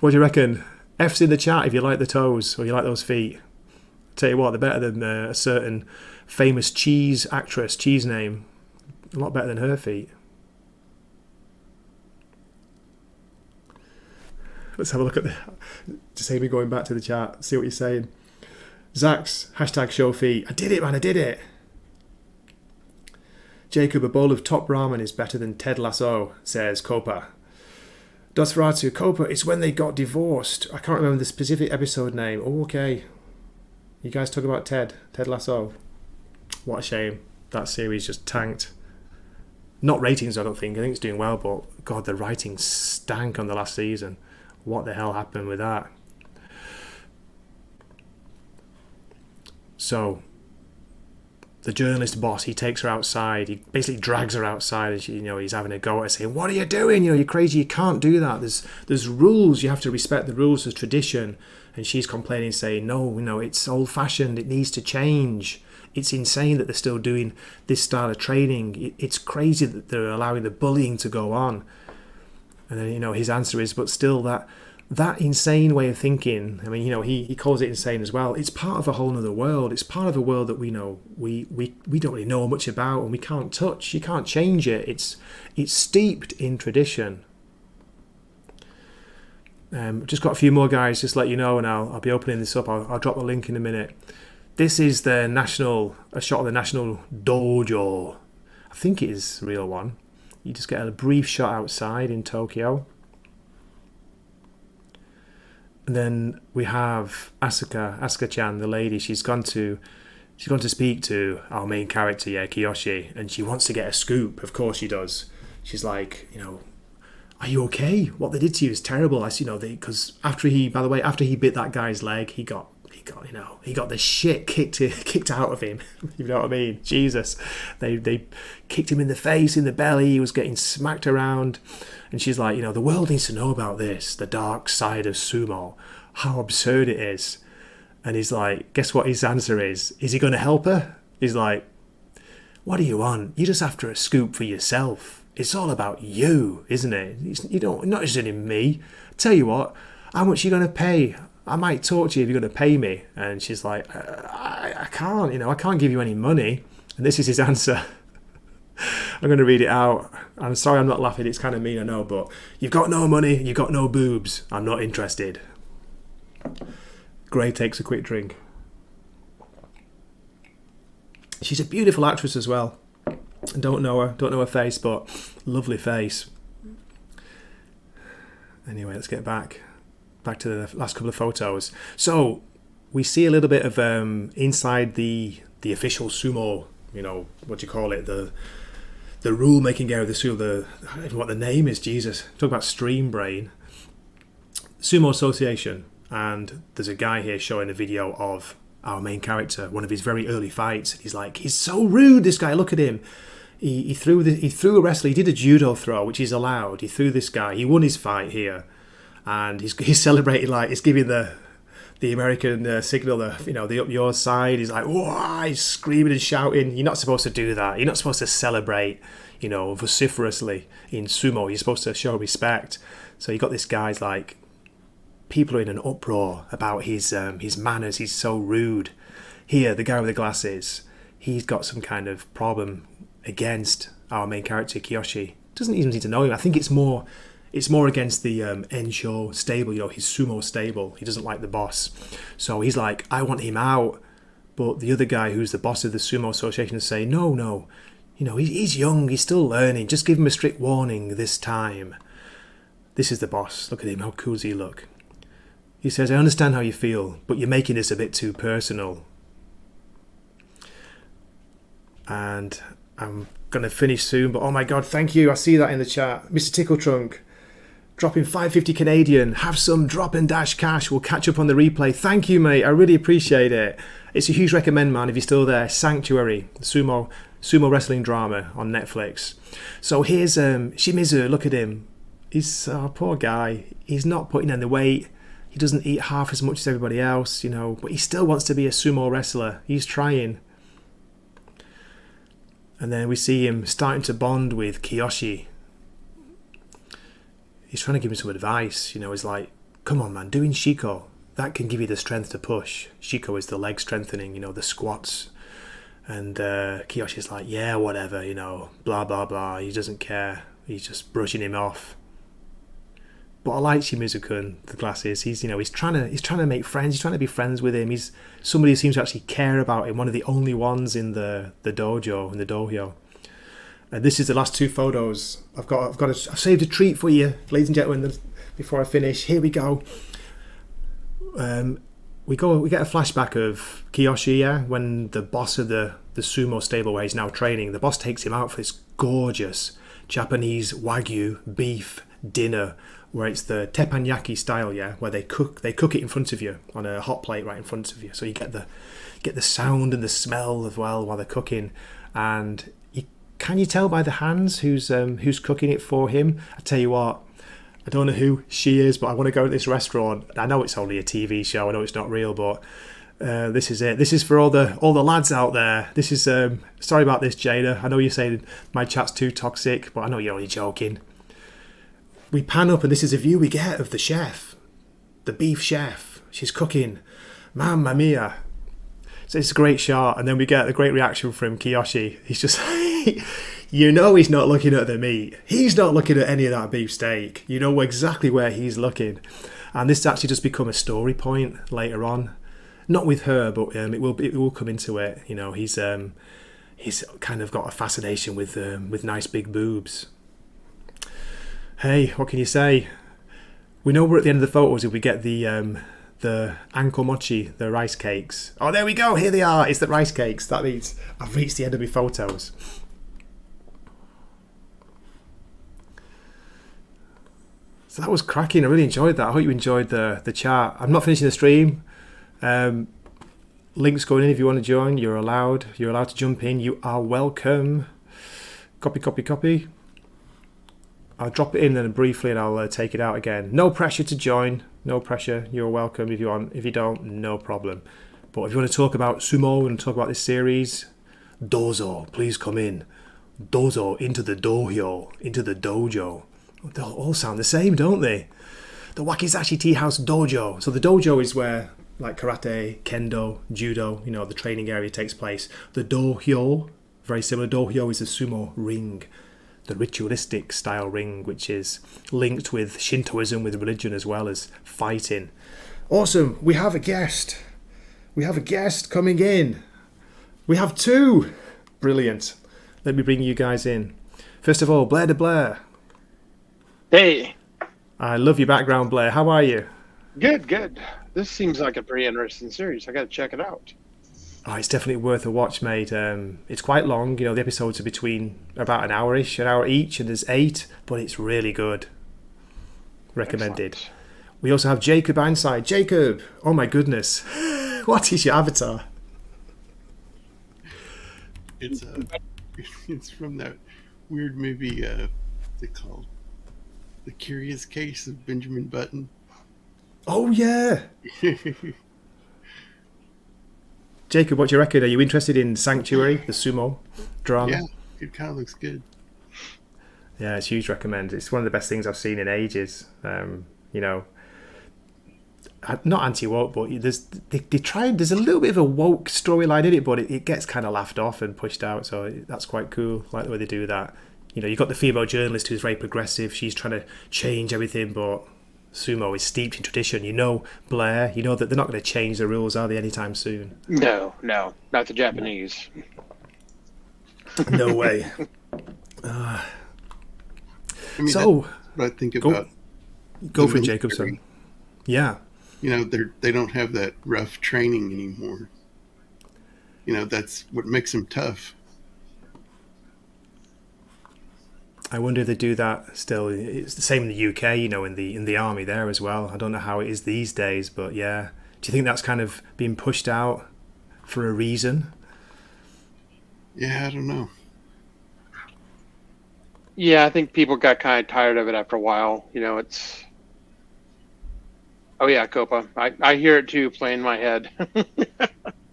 What do you reckon? F's in the chat if you like the toes or you like those feet. Tell you what, they're better than a certain famous cheese name. A lot better than her feet. Let's have a look at just Amy going back to the chat, see what you're saying. Zaxx, hashtag show feet. I did it, man, I did it. Jacob, a bowl of top ramen is better than Ted Lasso, says Copa. Dosferatu, Copa, it's when they got divorced. I can't remember the specific episode name. Oh, okay. You guys talk about Ted Lasso. What a shame. That series just tanked. Not ratings, I don't think. I think it's doing well, but God, the writing stank on the last season. What the hell happened with that? So, the journalist boss, he takes her outside. He basically drags her outside, and he's having a go at her, saying, "What are you doing? You're crazy. You can't do that. There's rules. You have to respect the rules. There's tradition." And she's complaining, saying, "No, it's old-fashioned. It needs to change. It's insane that they're still doing this style of training. It's crazy that they're allowing the bullying to go on." And then his answer is, "But still, that insane way of thinking, I mean, he calls it insane as well. It's part of a whole other world. It's part of a world that we don't really know much about, and we can't touch. You can't change it. It's steeped in tradition." Just got a few more, guys, just to let you know, and I'll be opening this up. I'll drop the link in a minute. This is a shot of the national dojo. I think it is a real one. You just get a brief shot outside in Tokyo. And then we have Asuka-chan, the lady. She's gone to speak to our main character, Kiyoshi, and she wants to get a scoop. Of course she does. She's like, "Are you okay? What they did to you is terrible." Because after he bit that guy's leg, he got the shit kicked out of him. You know what I mean? Jesus, they kicked him in the face, in the belly. He was getting smacked around, and she's like, "The world needs to know about this, the dark side of sumo, how absurd it is." And he's like, guess what his answer is? Is he going to help her? He's like, "What do you want? You're just after a scoop for yourself. It's all about you, isn't it? You're not interested in me. Tell you what, how much are you going to pay? I might talk to you if you're going to pay me." And she's like, I can't, I can't give you any money. And this is his answer. I'm going to read it out. I'm sorry I'm not laughing. It's kind of mean, I know, but "You've got no money, you've got no boobs. I'm not interested." Gray takes a quick drink. She's a beautiful actress as well. I don't know her face, but lovely face. Anyway, let's get back to the last couple of photos. So we see a little bit of inside the official sumo, what do you call it, the rule making area of the sumo, I don't know what the name is, Jesus. Talk about stream brain. Sumo Association, and there's a guy here showing a video of our main character, one of his very early fights. He's so rude, this guy, look at him. He threw a wrestler, he did a judo throw, which is allowed. He threw this guy, he won his fight here, and he's celebrating like he's giving the American signal, the up your side. He's like, whoa, he's screaming and shouting. You're not supposed to do that. You're not supposed to celebrate, vociferously in sumo. You're supposed to show respect. So you got this guy's like, people are in an uproar about his manners. He's so rude. Here, the guy with the glasses, he's got some kind of problem against our main character, Kiyoshi. Doesn't even need to know him. I think it's more against the Ensho stable, his sumo stable. He doesn't like the boss. So he's like, I want him out. But the other guy who's the boss of the Sumo Association is saying, no. He's young, he's still learning. Just give him a strict warning this time. This is the boss. Look at him, how cool does he look? He says, I understand how you feel, but you're making this a bit too personal. And I'm going to finish soon, but oh my God, thank you. I see that in the chat. Mr. Tickle Trunk, dropping 550 Canadian. Have some drop and dash cash. We'll catch up on the replay. Thank you, mate. I really appreciate it. It's a huge recommend, man, if you're still there. Sanctuary, sumo wrestling drama on Netflix. So here's Shimizu. Look at him. He's a poor guy. He's not putting in the weight. He doesn't eat half as much as everybody else, but he still wants to be a sumo wrestler. He's trying. And then we see him starting to bond with Kiyoshi. He's trying to give him some advice. He's like, come on, man, doing shiko, that can give you the strength to push. Shiko is the leg strengthening, the squats. And Kiyoshi's like, yeah, whatever, blah, blah, blah. He doesn't care. He's just brushing him off. But I like Shimizu-kun, the glasses. He's trying to make friends. He's trying to be friends with him. He's somebody who seems to actually care about him. One of the only ones in the dojo, in the dohyo. And this is the last two photos. I've saved a treat for you, ladies and gentlemen. Before I finish, here we go. We get a flashback of Kiyoshi, when the boss of the sumo stable where he's now training, the boss takes him out for this gorgeous Japanese wagyu beef dinner, where it's the teppanyaki style, where they cook it in front of you on a hot plate right in front of you, so you get the sound and the smell as well while they're cooking. And can you tell by the hands who's cooking it for him? I tell you what, I don't know who she is, but I want to go to this restaurant. I know it's only a TV show, I know it's not real, but this is it. This is for all the lads out there. This is sorry about this, Jada. I know you're saying my chat's too toxic, but I know you're only joking. We pan up and this is a view we get of the chef, the beef chef. She's cooking. Mamma mia. So it's a great shot. And then we get a great reaction from Kiyoshi. He's just, he's not looking at the meat. He's not looking at any of that beef steak. You know exactly where he's looking. And this actually just become a story point later on. Not with her, but it will come into it. He's kind of got a fascination with nice big boobs. Hey, what can you say? We know we're at the end of the photos if we get the anko mochi, the rice cakes. Oh, there we go. Here they are. It's the rice cakes. That means I've reached the end of my photos. So that was cracking. I really enjoyed that. I hope you enjoyed the chat. I'm not finishing the stream. Links going in if you want to join. You're allowed to jump in. You are welcome. Copy. I'll drop it in then briefly and I'll take it out again. No pressure to join. No pressure. You're welcome if you want. If you don't, no problem. But if you want to talk about sumo and talk about this series, dozo, please come in. Dozo, into the dohyo, into the dojo. They all sound the same, don't they? The Wakizashi Tea House Dojo. So the dojo is where like karate, kendo, judo, the training area takes place. The dohyo, very similar. Dohyo is a sumo ring. The ritualistic style ring, which is linked with Shintoism, with religion as well as fighting. Awesome. We have a guest. Coming in. We have two. Brilliant. Let me bring you guys in. First of all, Blair. Hey. I love your background, Blair. How are you? Good, good. This seems like a pretty interesting series. I got to check it out. Oh, it's definitely worth a watch, mate. It's quite long. You know, the episodes are between about an hour-ish, an hour each, and there's 8, but it's really good. Recommended. Excellent. We also have Jacob Ironside. Jacob, oh my goodness. What is your avatar? It's it's from that weird movie they called The Curious Case of Benjamin Button. Oh, yeah. Jacob, what do you reckon? Are you interested in Sanctuary, the sumo drama? Yeah, it kind of looks good. Yeah, it's huge recommend. It's one of the best things I've seen in ages. You know, not anti-woke, but they tried. There's a little bit of a woke storyline in it, but it gets kind of laughed off and pushed out. So that's quite cool. I like the way they do that. You know, you've got the female journalist who's very progressive. She's trying to change everything, but sumo is steeped in tradition. You know, Blair. You know that they're not going to change the rules, are they, anytime soon? No, not the Japanese. No way. I mean, So that's what I think about. Go the for it, military. Jacobson. Yeah. You know, they don't have that rough training anymore. You know, that's what makes them tough. I wonder if they do that still. It's the same in the UK, you know, in the army there as well. I don't know how it is these days, but yeah. Do you think that's kind of being pushed out for a reason? Yeah, I don't know. Yeah, I think people got kind of tired of it after a while. You know, it's. Oh yeah, Copa. I hear it too, playing in my head.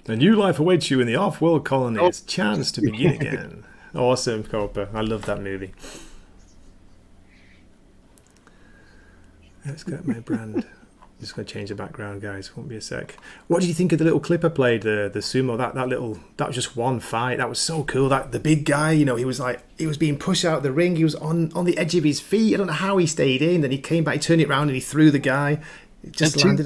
A new life awaits you in the off-world colony. It's a chance to begin again. Awesome, Copa. I love that movie. Let's get my brand. I'm just going to change the background, guys. Won't be a sec. What did you think of the little clip I played? The sumo. That was just one fight. That was so cool. That the big guy, you know, he was being pushed out of the ring. He was on the edge of his feet. I don't know how he stayed in. Then he came back. He turned it around and he threw the guy. It just landed.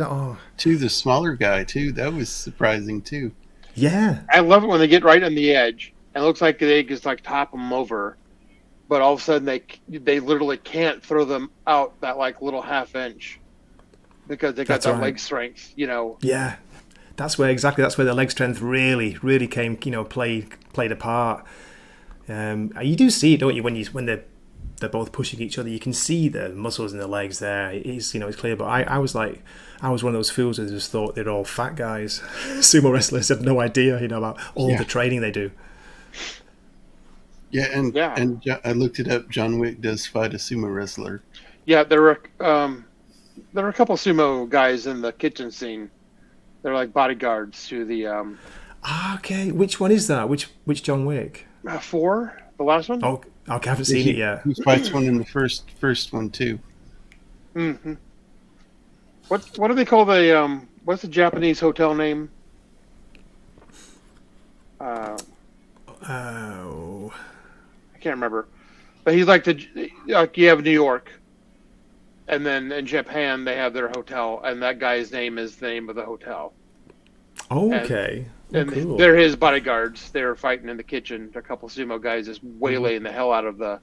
To the smaller guy too. That was surprising too. Yeah. I love it when they get right on the edge. It looks like they just like top them over, but all of a sudden they literally can't throw them out that like little half inch because they got That's that right. leg strength. You know. Yeah. That's where the leg strength really came, you know, played a part. You do see it, don't you, when they're both pushing each other. You can see the muscles in the legs there. It's clear. But I was one of those fools that just thought they're all fat guys. Sumo wrestlers have no idea, you know, about all the training they do. Yeah, and I looked it up. John Wick does fight a sumo wrestler. Yeah, there were a couple sumo guys in the kitchen scene. They're like bodyguards to the Okay, which one is that? Which John Wick? 4, the last one. Oh, okay, I haven't seen it yet. He fights one in the first one too. Mm-hmm. What do they call the what's the Japanese hotel name? Oh. I can't remember, but he's like you have New York, and then in Japan they have their hotel, and that guy's name is the name of the hotel. Okay. And Cool. they're his bodyguards. They were fighting in the kitchen. A couple sumo guys just waylaying the hell out of the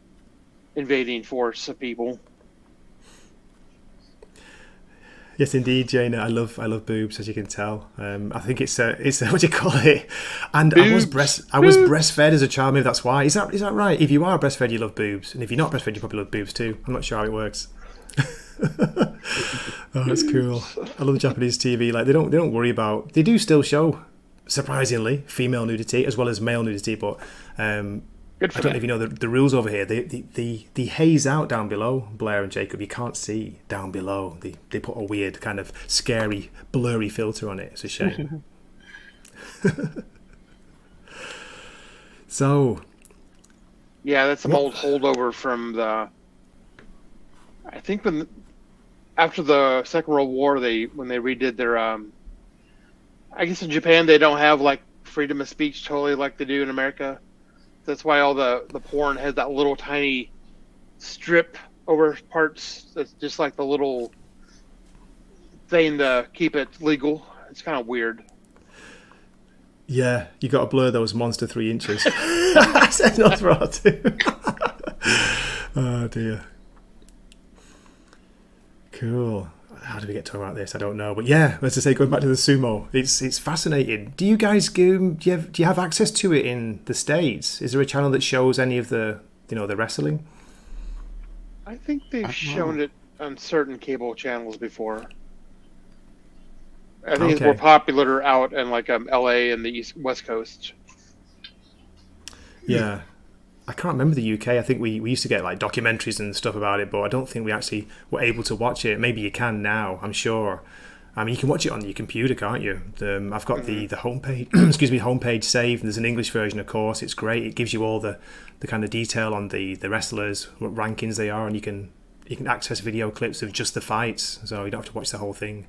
invading force of people. Yes, indeed, Jana. I love boobs, as you can tell. I think it's what do you call it? And Boobs. I was breastfed as a child. Maybe that's why. Is that right? If you are breastfed, you love boobs, and if you're not breastfed, you probably love boobs too. I'm not sure how it works. Oh, that's cool. I love Japanese TV. Like they don't worry about. They do still show, surprisingly, female nudity as well as male nudity, but I Good for don't know them. if you know the rules over here. They haze out down below, Blair and Jacob. You can't see down below. They put a weird kind of scary, blurry filter on it. It's a shame. So, Yeah, that's some old holdover from the. I think after the Second World War, when they redid their. I guess in Japan they don't have like freedom of speech totally like they do in America. That's why all the porn has that little tiny strip over parts. That's just like the little thing to keep it legal. It's kind of weird. yeah, you got to blur those monster 3 inches. I said not too. Oh dear. Cool. How did we get talking about this? I don't know, but yeah, as I say, going back to the sumo, it's fascinating. Do you guys do you have access to it in the States? Is there a channel that shows any of the the wrestling? I think they've shown it on certain cable channels before. I think it's more popular out in like LA and the West Coast. Yeah. I can't remember the UK. I think we used to get like documentaries and stuff about it, but I don't think we actually were able to watch it. Maybe you can now, I'm sure. I mean, you can watch it on your computer, can't you? I've got the homepage, homepage saved. And there's an English version, of course. It's great. It gives you all the kind of detail on the wrestlers, what rankings they are, and you can access video clips of just the fights, so you don't have to watch the whole thing.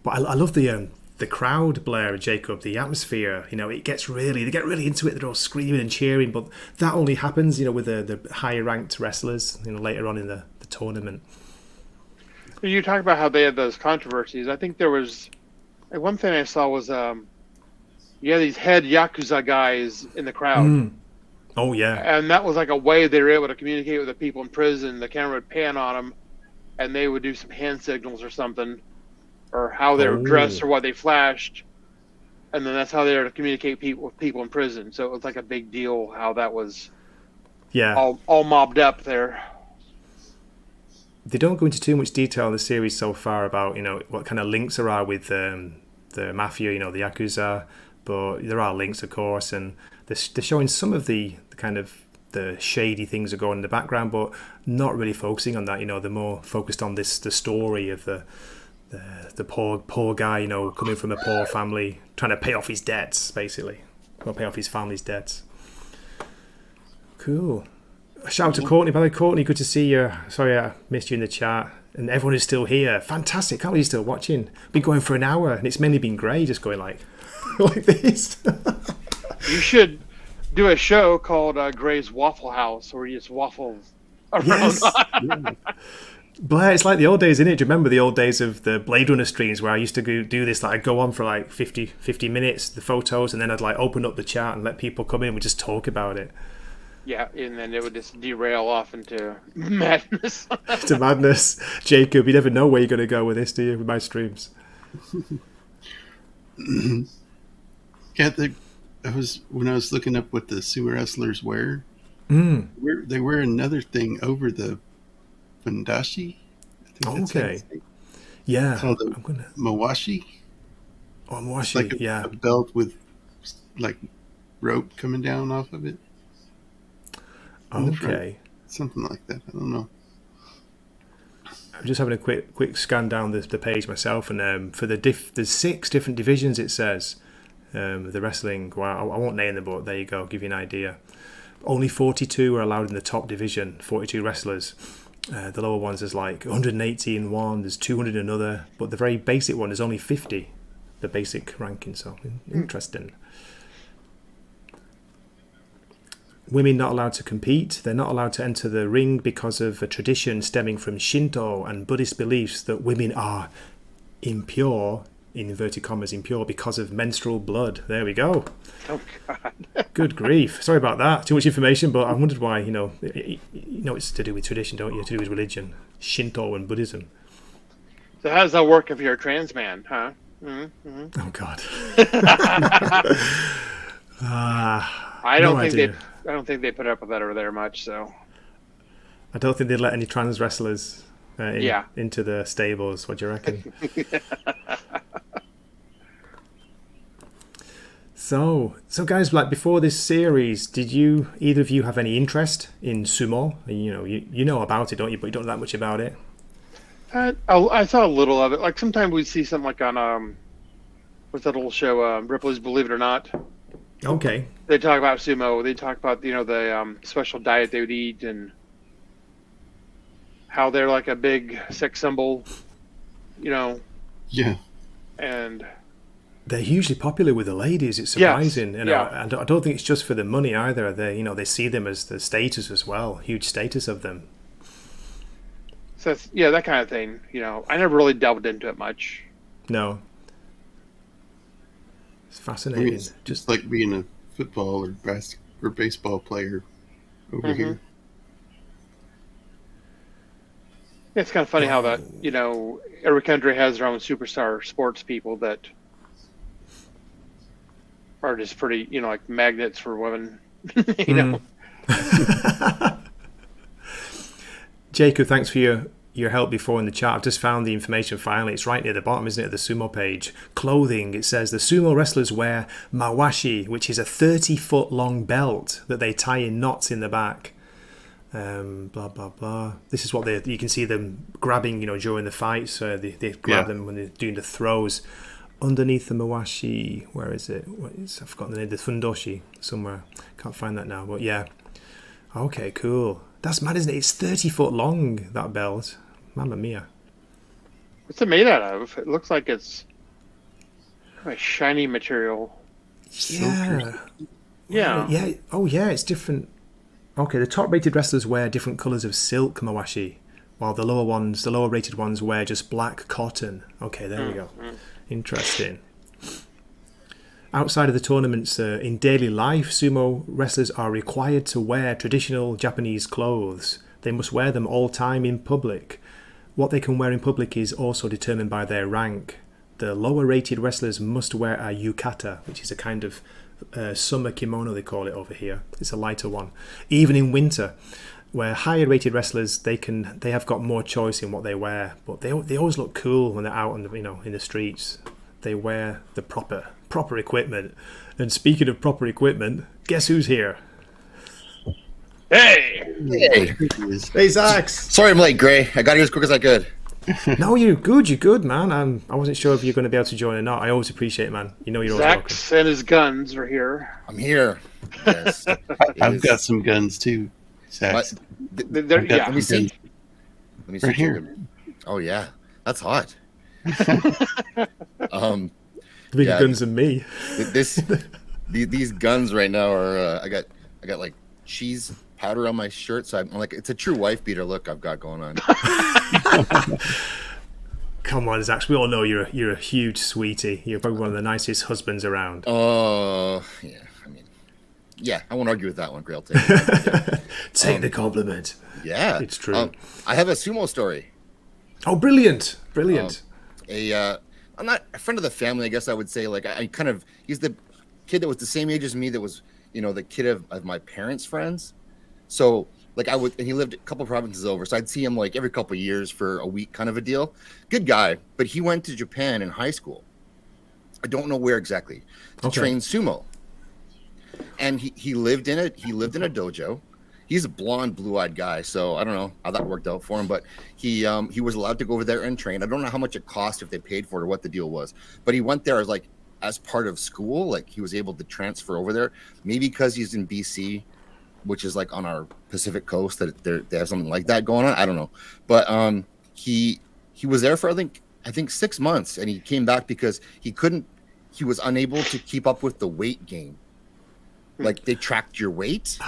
But I love the crowd, Blair and Jacob, the atmosphere. They get really into it. They're all screaming and cheering, but that only happens, with the higher ranked wrestlers, later on in the tournament. You talk about how they had those controversies. I think there was one thing I saw was you had these head Yakuza guys in the crowd. Oh yeah. And that was like a way they were able to communicate with the people in prison. The camera would pan on them, and they would do some hand signals or something, or how they were dressed or what they flashed, and then that's how they were to communicate with people in prison. So it was like a big deal how that was all mobbed up there. They don't go into too much detail in the series so far about what kind of links there are with the mafia, the Yakuza, but there are links, of course, and they're showing some of the kind of the shady things that go on in the background, but not really focusing on that. They're more focused on the story of the poor guy, coming from a poor family, trying to pay off his debts, basically, or pay off his family's debts. Cool. A shout out to Courtney. By the way, Courtney, good to see you. Sorry I missed you in the chat. And everyone is still here. Fantastic. Can't believe you're still watching. Been going for an hour, and it's mainly been Gray just going like this. You should do a show called Gray's Waffle House, where you just waffle around. Yes. Blair, it's like the old days, isn't it? Do you remember the old days of the Blade Runner streams where I used to do this? Like, I'd go on for like 50 minutes, the photos, and then I'd like open up the chat and let people come in. We'd just talk about it. Yeah, and then it would just derail off into madness. To madness. Jacob, you never know where you're going to go with this, do you, with my streams? Yeah, when I was looking up what the sumo wrestlers wear, they wear another thing over the fundashi. Okay. Yeah. It's called mawashi. Oh, mawashi, it's like a belt with like rope coming down off of it. Okay. Something like that. I don't know. I'm just having a quick scan down the page myself, and for there's 6 different divisions, it says. The wrestling, well, I won't name them, but there you go, give you an idea. Only 42 are allowed in the top division, 42 wrestlers. The lower ones is like 180 in one, there's 200 in another, but the very basic one is only 50, the basic ranking, so interesting. Women not allowed to compete. They're not allowed to enter the ring because of a tradition stemming from Shinto and Buddhist beliefs that women are impure, in inverted commas, impure because of menstrual blood. There we go. Oh, God. Good grief. Sorry about that. Too much information, but I wondered why, it's to do with tradition, don't you? To do with religion. Shinto and Buddhism. So how does that work if you're a trans man, huh? Mm-hmm. Oh, God. I don't think they put up with that over there much. So I don't think they'd let any trans wrestlers into the stables. What do you reckon? So guys, like before this series, did either of you have any interest in sumo? You know about it, don't you? But you don't know that much about it. I saw a little of it. Like sometimes we'd see something like on what's that old show, Ripley's Believe It or Not. Okay. They talk about sumo. They talk about the special diet they would eat and how they're like a big sex symbol, Yeah. And they're hugely popular with the ladies. It's surprising. Yes. I don't think it's just for the money either. They see them as the status as well. Huge status of them. So that kind of thing. I never really delved into it much. No. It's fascinating. It's just like being a football or baseball player over here. It's kind of funny how that, every country has their own superstar sports people that are just pretty, like magnets for women, Jacob, thanks for your help before in the chat. I've just found the information finally. It's right near the bottom, isn't it, of the Sumo page. Clothing, it says the Sumo wrestlers wear mawashi, which is a 30-foot long belt that they tie in knots in the back. Blah, blah, blah. This is what you can see them grabbing, during the fights. They grab them when they're doing the throws. Underneath the mawashi, where is it? I've forgotten the name. The fundoshi somewhere. Can't find that now. But yeah. Okay, cool. That's mad, isn't it? It's 30 foot long, that belt. Mamma mia. What's it made out of? It looks like it's a shiny material. Yeah. Yeah. Yeah. Oh, yeah, it's different. Okay, the top-rated wrestlers wear different colours of silk mawashi, while the lower-rated ones wear just black cotton. Okay, there we go. Interesting. Outside of the tournaments, in daily life, sumo wrestlers are required to wear traditional Japanese clothes. They must wear them all time in public. What they can wear in public is also determined by their rank. The lower-rated wrestlers must wear a yukata, which is a kind of summer kimono, they call it over here. It's a lighter one. Even in winter, where higher-rated wrestlers, they have got more choice in what they wear, but they always look cool when they're out on in the streets. They wear the proper equipment. And speaking of proper equipment, guess who's here? Hey, Zaxx. Sorry I'm late, Gray. I got here as quick as I could. No, you're good, man. I wasn't sure if you're going to be able to join or not. I always appreciate it, man. You're always welcome. Zaxx and his guns are here. I'm here. Yes. I've got some guns too. Zaxx. Let me see. Right here. Oh yeah, that's hot. Bigger guns than me. These guns right now are. I got like cheese powder on my shirt, so I'm like, it's a true wife beater look I've got going on. Come on, Zaxx. We all know you're a huge sweetie. You're probably one of the nicest husbands around. Oh yeah, I mean, yeah, I won't argue with that one, Grail. Take the compliment. Yeah, it's true. I have a sumo story. Oh, brilliant! I'm not a friend of the family, I guess I would say. Like, he's the kid that was the same age as me. That was, the kid of my parents' friends. So, like, and he lived a couple provinces over. So I'd see him like every couple of years for a week, kind of a deal. Good guy, but he went to Japan in high school. I don't know where exactly to train sumo. And he lived in it. He lived in a dojo. He's a blonde, blue-eyed guy, so I don't know how that worked out for him. But he was allowed to go over there and train. I don't know how much it cost, if they paid for it, or what the deal was. But he went there as part of school. Like, he was able to transfer over there. Maybe because he's in BC, which is like on our Pacific coast, that they have something like that going on. I don't know. But he was there for I think 6 months, and he came back because he was unable to keep up with the weight gain. Like, they tracked your weight.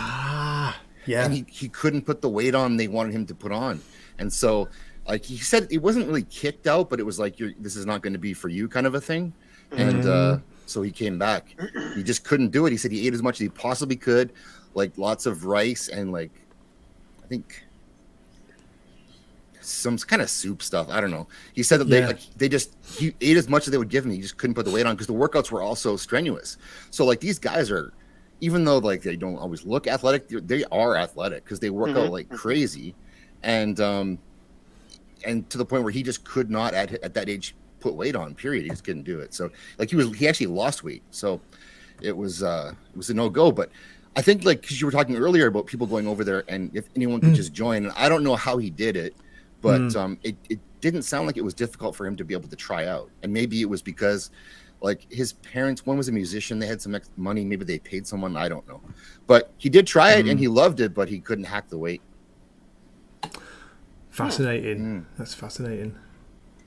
Yeah. And he couldn't put the weight on they wanted him to put on. And so, like, he said it wasn't really kicked out, but it was like, this is not going to be for you kind of a thing. And so he came back. He just couldn't do it. He said he ate as much as he possibly could, like lots of rice and like, I think some kind of soup stuff. I don't know. He said that he ate as much as they would give him. He just couldn't put the weight on because the workouts were also strenuous. So like, these guys are, even though like they don't always look athletic, they are athletic because they work out like crazy, and to the point where he just could not at that age put weight on. Period. He just couldn't do it. So like he actually lost weight. So it was a no-go. But I think, like, because you were talking earlier about people going over there and if anyone could just join, and I don't know how he did it, but it didn't sound like it was difficult for him to be able to try out. And maybe it was because, like, his parents, one was a musician, they had some extra money, maybe they paid someone, I don't know. But he did try it and he loved it, but he couldn't hack the weight. Fascinating. That's fascinating.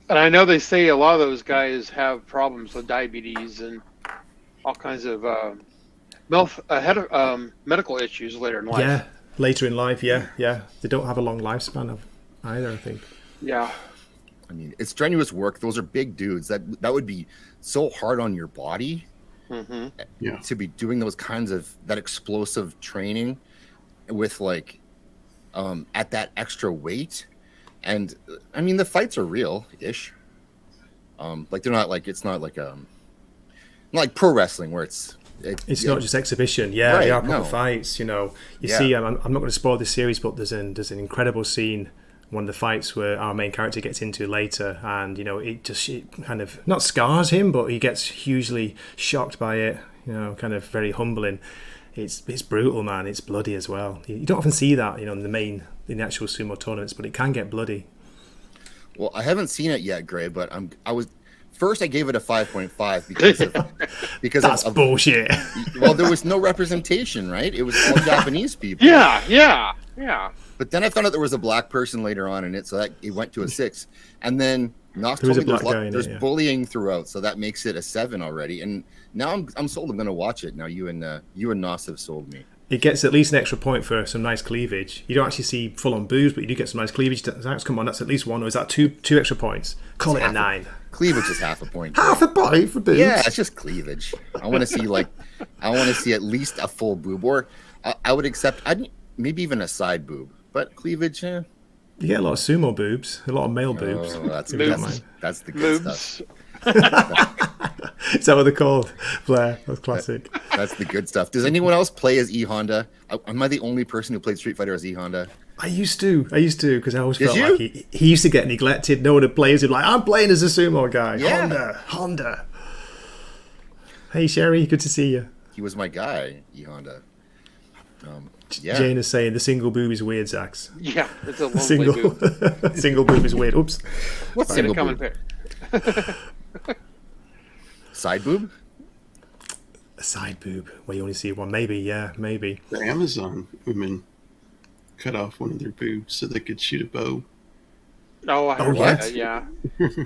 And I know they say a lot of those guys have problems with diabetes and all kinds of medical issues later in life. Yeah, later in life, yeah. They don't have a long lifespan either, I think. Yeah. I mean, it's strenuous work. Those are big dudes. That would be so hard on your body to be doing those kinds of that explosive training with like at that extra weight. And I mean, the fights are real-ish. Like they're not like it's not like not like pro wrestling where it's not just exhibition. Yeah, Right, they are proper no. fights. You know, you Yeah. see. I'm not going to spoil this series, but there's an incredible scene, one of the fights where our main character gets into later, and you know, it kind of not scars him, but he gets hugely shocked by it. You know, kind of very humbling. It's brutal, man. It's bloody as well. You don't often see that, you know, in the actual sumo tournaments, but it can get bloody. Well, I haven't seen it yet, Gray, but I gave it a 5.5 because That's of bullshit. well, there was no representation, right? It was all Japanese people. Yeah. But then I found out there was a black person later on in it, so that it went to a 6. And then Nos There was told me a black guy in there's it, yeah. bullying throughout, so that makes it a 7 already. And now I'm sold. I'm going to watch it. Now you and Nos have sold me. It gets at least an extra point for some nice cleavage. You don't actually see full-on boobs, but you do get some nice cleavage. Come on, that's at least one. Or is that two extra points? Call it a 9. Cleavage is half a point. Half a point for boobs? Yeah, it's just cleavage. I want to see at least a full boob, or I would accept maybe even a side boob, but cleavage. You get a lot of sumo boobs, a lot of male boobs. Oh, that's if you don't mind. that's the good Moves. stuff. Is that what they're called? Blair, that's classic. That's the good stuff. Does anyone else play as E Honda? Am I the only person who played Street Fighter as E Honda? I used to, because I always Did felt you? like he used to get neglected. No one would play as him. Like, I'm playing as a sumo guy. Yeah. Honda. Hey, Sherry, good to see you. He was my guy, E Honda. Yeah. Jane is saying the single boob is weird, Zaxx. Yeah, it's a lonely Single, boob. single boob is weird. Oops. What's Get single it coming boob? pair. Side boob? A side boob where you only see one. Maybe, yeah, maybe. The Amazon women cut off one of their boobs so they could shoot a bow. Oh, I heard what? that. Yeah.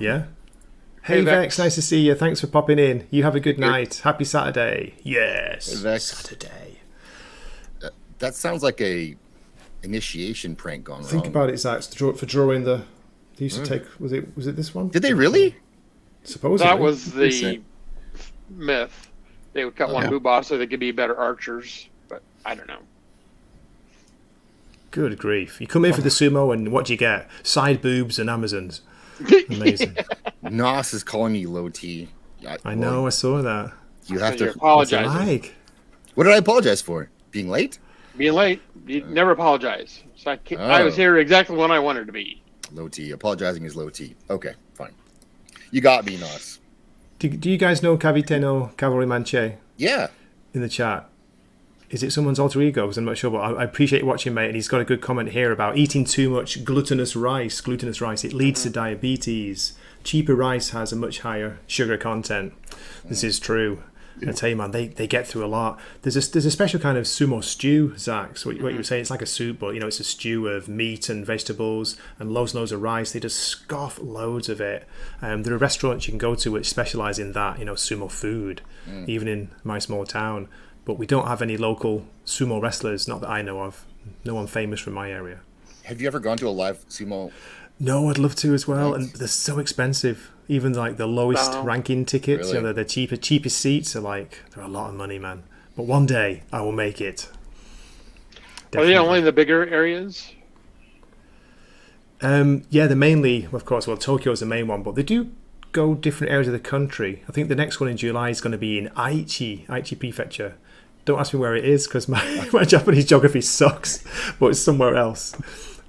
Yeah. Hey, Hey, Vex, Vex. nice to see you. Thanks for popping in. You have a good night. Happy Saturday. Yes. Hey, Vex. Saturday. That sounds like a initiation prank gone wrong. Think about it, Zaxx, for drawing the. They used to take. Was it this one? Did they really? Supposedly. That was the said- myth. They would cut one Yeah. boob off so they could be better archers, but I don't know. Good grief. You come in for the sumo and what do you get? Side boobs and Amazons. Amazing. Nos is calling me low T. I know, I saw that. You have You're to. What's it apologizing. like? What did I apologize for? Being late? Being late, you never apologize. So I was Oh. here exactly when I wanted to be. Low T. Apologizing is low T. Okay, fine. You got me, Nos. Do you guys know Caviteno Cavalry Manche Yeah. in the chat? Is it someone's alter ego? Because I'm not sure, but I appreciate watching, mate. And he's got a good comment here about eating too much glutinous rice. Glutinous rice, it leads to diabetes. Cheaper rice has a much higher sugar content. This is true. I tell you, man, they get through a lot. There's a special kind of sumo stew, Zaxx. What you were saying, it's like a soup, but you know, it's a stew of meat and vegetables and loads and loads of rice. They just scoff loads of it. There are restaurants you can go to which specialize in that, you know, sumo food, even in my small town. But we don't have any local sumo wrestlers, not that I know of. No one famous from my area. Have you ever gone to a live sumo? No, I'd love to as well, and they're so expensive. Even like the lowest Wow. ranking tickets, Really? you know, the cheapest seats are like they're a lot of money, man. But one day I will make it. Are they only in the bigger areas? Yeah, they're mainly, of course. Well, Tokyo's the main one, but they do go different areas of the country. I think the next one in July is going to be in Aichi Prefecture. Don't ask me where it is because my Japanese geography sucks, but it's somewhere else,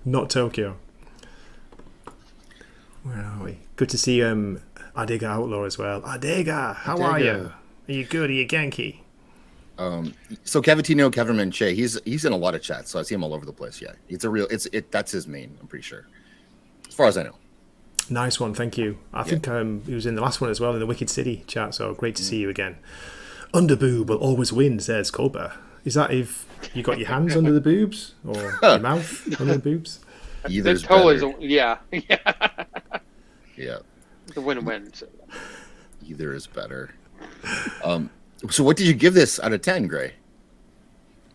not Tokyo. Where are we? Good to see Adega Outlaw as well. Adega, how are you? Adega. Are you good? Are you Genki? So Cavitino Kevin Manche, he's in a lot of chats, so I see him all over the place. Yeah, that's his main. I'm pretty sure, as far as I know. Nice one, thank you. I think he was in the last one as well in the Wicked City chat, so great to see you again. Underboob will always win, says Copa. Is that if you got your hands under the boobs or your mouth under the boobs? Either's That's totally, better. yeah. Yeah, It's a win-win. So. either is better. So what did you give this out of 10, Gray?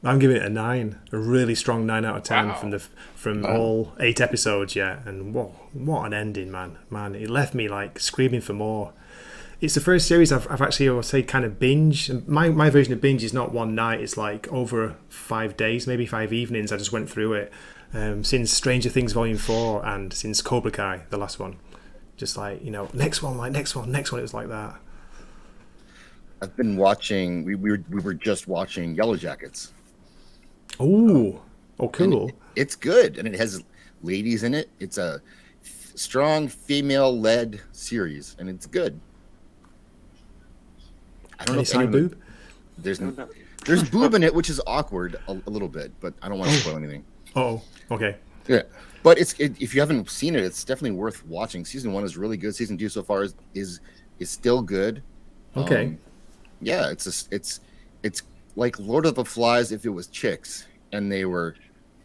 I'm giving it a 9, a really strong 9 out of 10 Wow. from all 8 episodes. Yeah, and what an ending, man! It left me like screaming for more. It's the first series I've actually, I would say, kind of binge. And my version of binge is not one night; it's like over 5 days, maybe 5 evenings. I just went through it. since Stranger Things Volume 4 and since Cobra Kai, the last one. Just like, next one. It was like that. I've been watching. We were just watching Yellow Jackets. Oh, cool. It's good, and it has ladies in it. It's a strong female-led series, and it's good. I don't know if anyone, boob? There's boob in it, which is awkward a little bit, but I don't want to spoil anything. Oh, okay. Yeah, but if you haven't seen it, it's definitely worth watching. Season 1 is really good. Season 2 so far is still good. Okay. Yeah, it's like Lord of the Flies if it was chicks and they were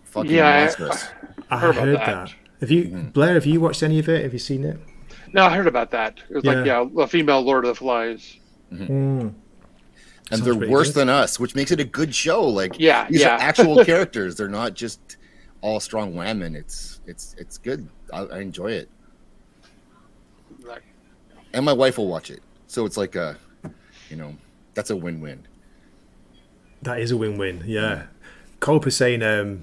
fucking monstrous. I heard that. Have you, Blair? Have you watched any of it? Have you seen it? No, I heard about that. It was a female Lord of the Flies. And they're worse than us, which makes it a good show. Like, these are actual characters. They're not just all strong women. It's good. I enjoy it. Right. And my wife will watch it, so it's like that's a win-win. That is a win-win. Yeah. Copa saying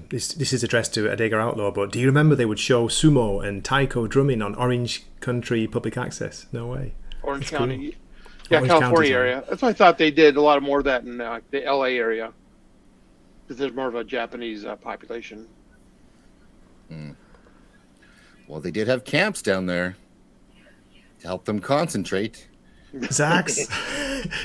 this is addressed to Adega Outlaw, but do you remember they would show sumo and taiko drumming on Orange Country Public Access? No way. Orange That's County. cool. Yeah, Orange California County's area. That's why I thought they did a lot more of that in the LA area. Because there's more of a Japanese population. Well, they did have camps down there to help them concentrate. Zaxx,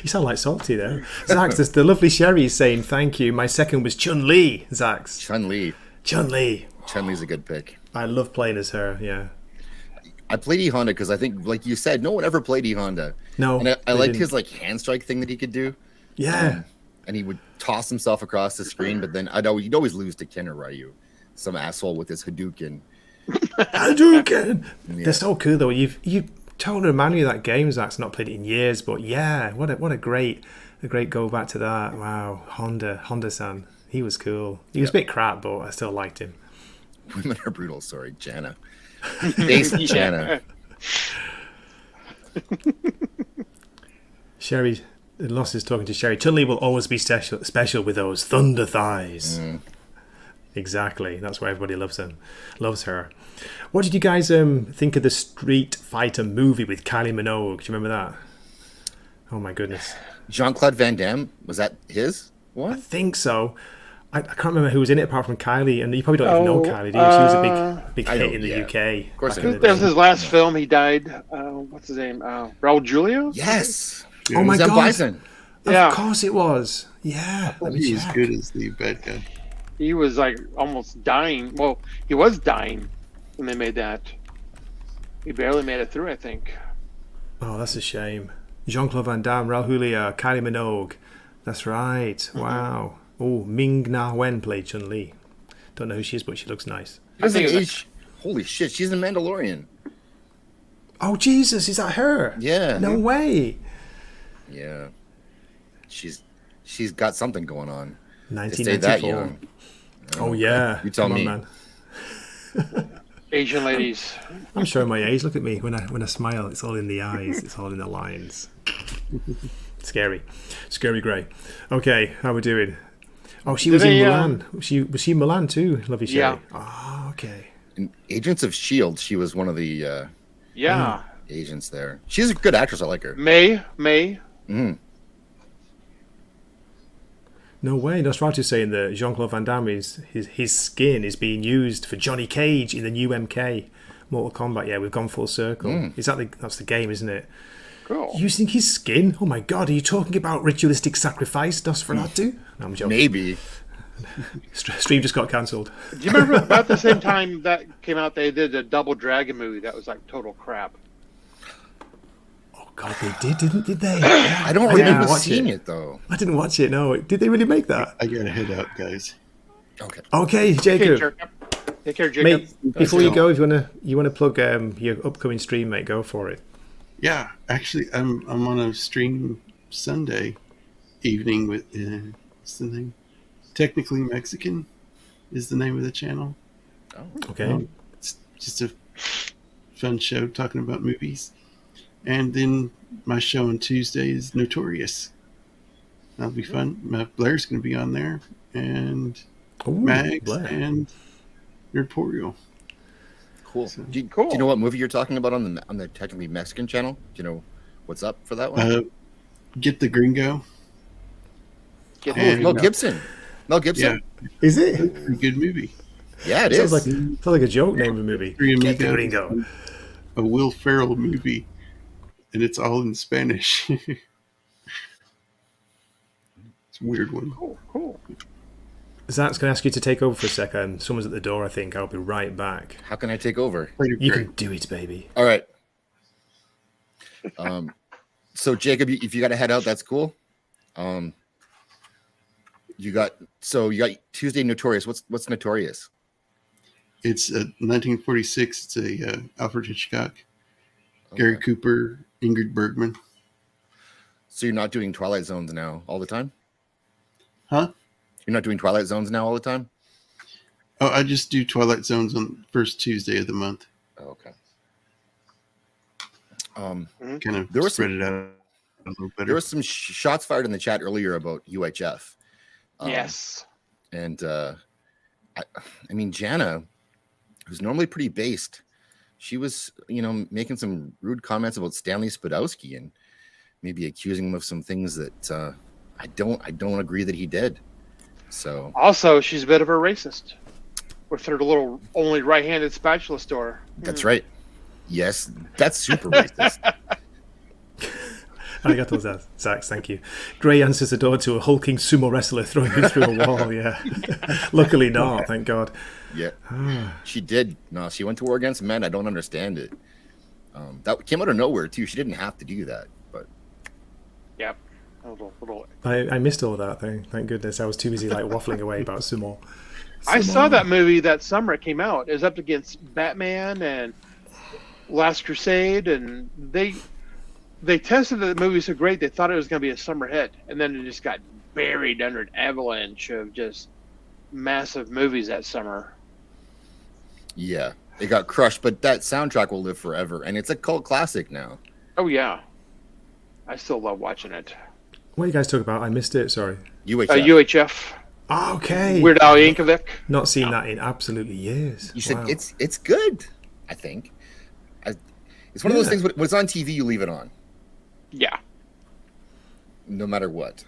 you sound like salty there. Zaxx, the lovely Sherry is saying thank you. My second was Chun-Li. Zaxx. Chun-Li. Chun-Li's a good pick. I love playing as her. Yeah. I played E Honda because I think, like you said, no one ever played E Honda. No, and I liked his hand strike thing that he could do. Yeah. And he would toss himself across the screen, but then you'd always lose to Ken or Ryu, some asshole with his Hadouken. Hadouken. Yeah. They're so cool though. You totally remind me of that game. Zach's not played it in years, but yeah, what a great go back to that. Wow, Honda-san, he was cool. He was a bit crap, but I still liked him. Women are brutal. Sorry, Jana. Thanks, Jana. Sherry, Loss is talking to Sherry. Chun-Li will always be special with those thunder thighs. Exactly. That's why everybody loves her. What did you guys think of the Street Fighter movie with Kylie Minogue? Do you remember that? Oh my goodness. Jean-Claude Van Damme, was that his one? I think so. I can't remember who was in it apart from Kylie, and you probably don't even know Kylie, do you? She was a big hit in the UK. Of course, I think that was his last film. He died. What's his name? Raul Julia? Yes. Oh my God. Bison. Of course it was. Yeah. He was good as the bad guy. He was almost dying. Well, he was dying when they made that. He barely made it through, I think. Oh, that's a shame. Jean-Claude Van Damme, Raul Julia, Kylie Minogue. That's right. Wow. Oh, Ming-Na Wen played Chun-Li. Don't know who she is, but she looks nice. Holy shit, she's in Mandalorian. Oh, Jesus, is that her? Yeah. No way. Yeah. She's got something going on. 1994. Oh, yeah. You tell me. Man. Asian ladies. I'm showing my age. Look at me. When I smile, it's all in the eyes. It's all in the lines. Scary grey. Okay, how we doing? Oh, she was in Milan. Was she in Milan too? Lovely Sherry. Yeah. Oh, okay. In Agents of S.H.I.E.L.D., she was one of the agents there. She's a good actress. I like her. May. No way. Nosferatu's saying that Jean-Claude Van Damme his skin is being used for Johnny Cage in the new MK Mortal Kombat. Yeah, we've gone full circle. That's the game, isn't it? Cool. Using his skin? Oh my God, are you talking about ritualistic sacrifice, Nosferatu? No, I'm joking. Maybe. Stream just got cancelled. Do you remember about the same time that came out, they did a Double Dragon movie that was total crap? Oh God, they did they? I don't remember seeing it though. I didn't watch it, no. Did they really make that? I gotta head out, guys. Okay, Jacob. Take care, Jacob. Mate, before you go, if you wanna plug your upcoming stream, mate, go for it. Yeah, actually, I'm on a stream Sunday evening with what's the name? Technically Mexican is the name of the channel. Oh, okay. It's just a fun show talking about movies. And then my show on Tuesday is Notorious. That'll be fun. Blair's going to be on there, and Mags Blair. and Nerdporial. Cool. So- Do you Cool. know what movie you're talking about on the technically Mexican channel? Do you know what's up for that one? Get the Gringo. Get And- the- Mel Gibson. Mel Gibson. Is it? Pretty good movie. Yeah, it Sounds is. like a joke name of a movie. Three Get the Amigos. Gringo. A Will Ferrell movie, and it's all in Spanish. It's a weird one. Cool. Zach's going to ask you to take over for a second. Someone's at the door, I think. I'll be right back. How can I take over? Later, You Greg. can do it, baby. All right. So Jacob, if you got to head out, that's cool. You got Tuesday Notorious. What's Notorious? It's 1946. It's a Alfred Hitchcock, Gary Okay. Cooper, Ingrid Bergman. So you're not doing Twilight Zones now all the time? Huh? You're not doing Twilight Zones now all the time? Oh, I just do Twilight Zones on first Tuesday of the month. Oh, okay. Kind of There was spread it out a little better. There was some shots fired in the chat earlier about UHF. Yes. And I mean, Jana, who's normally pretty based, she was, making some rude comments about Stanley Spadowski and maybe accusing him of some things that I don't agree that he did. So Also, she's a bit of a racist with her little only right-handed spatula store. that's right. Yes, that's super racist. Arigato, Zaxx, thank you. Gray answers the door to a hulking sumo wrestler throwing him through a wall, yeah. Luckily not, thank God. Yeah, she did. No, she went to war against men. I don't understand it. That came out of nowhere too. She didn't have to do that, but Yep. A little. I missed all that, thank goodness. I was too busy waffling away about sumo. I saw that movie that summer it came out. It was up against Batman and Last Crusade, and they tested the movie so great they thought it was going to be a summer hit, and then it just got buried under an avalanche of just massive movies that summer. yeah, it got crushed. But that soundtrack will live forever, and it's a cult classic now. Oh yeah, I still love watching it. What are you guys talking about? I missed it, sorry. UHF. UHF, Okay. Weird Al Yankovic. Not seen that in absolutely years. You said Wow. it's good. I think it's one of those Yeah. things. When it's on TV, you leave it on, Yeah. no matter what.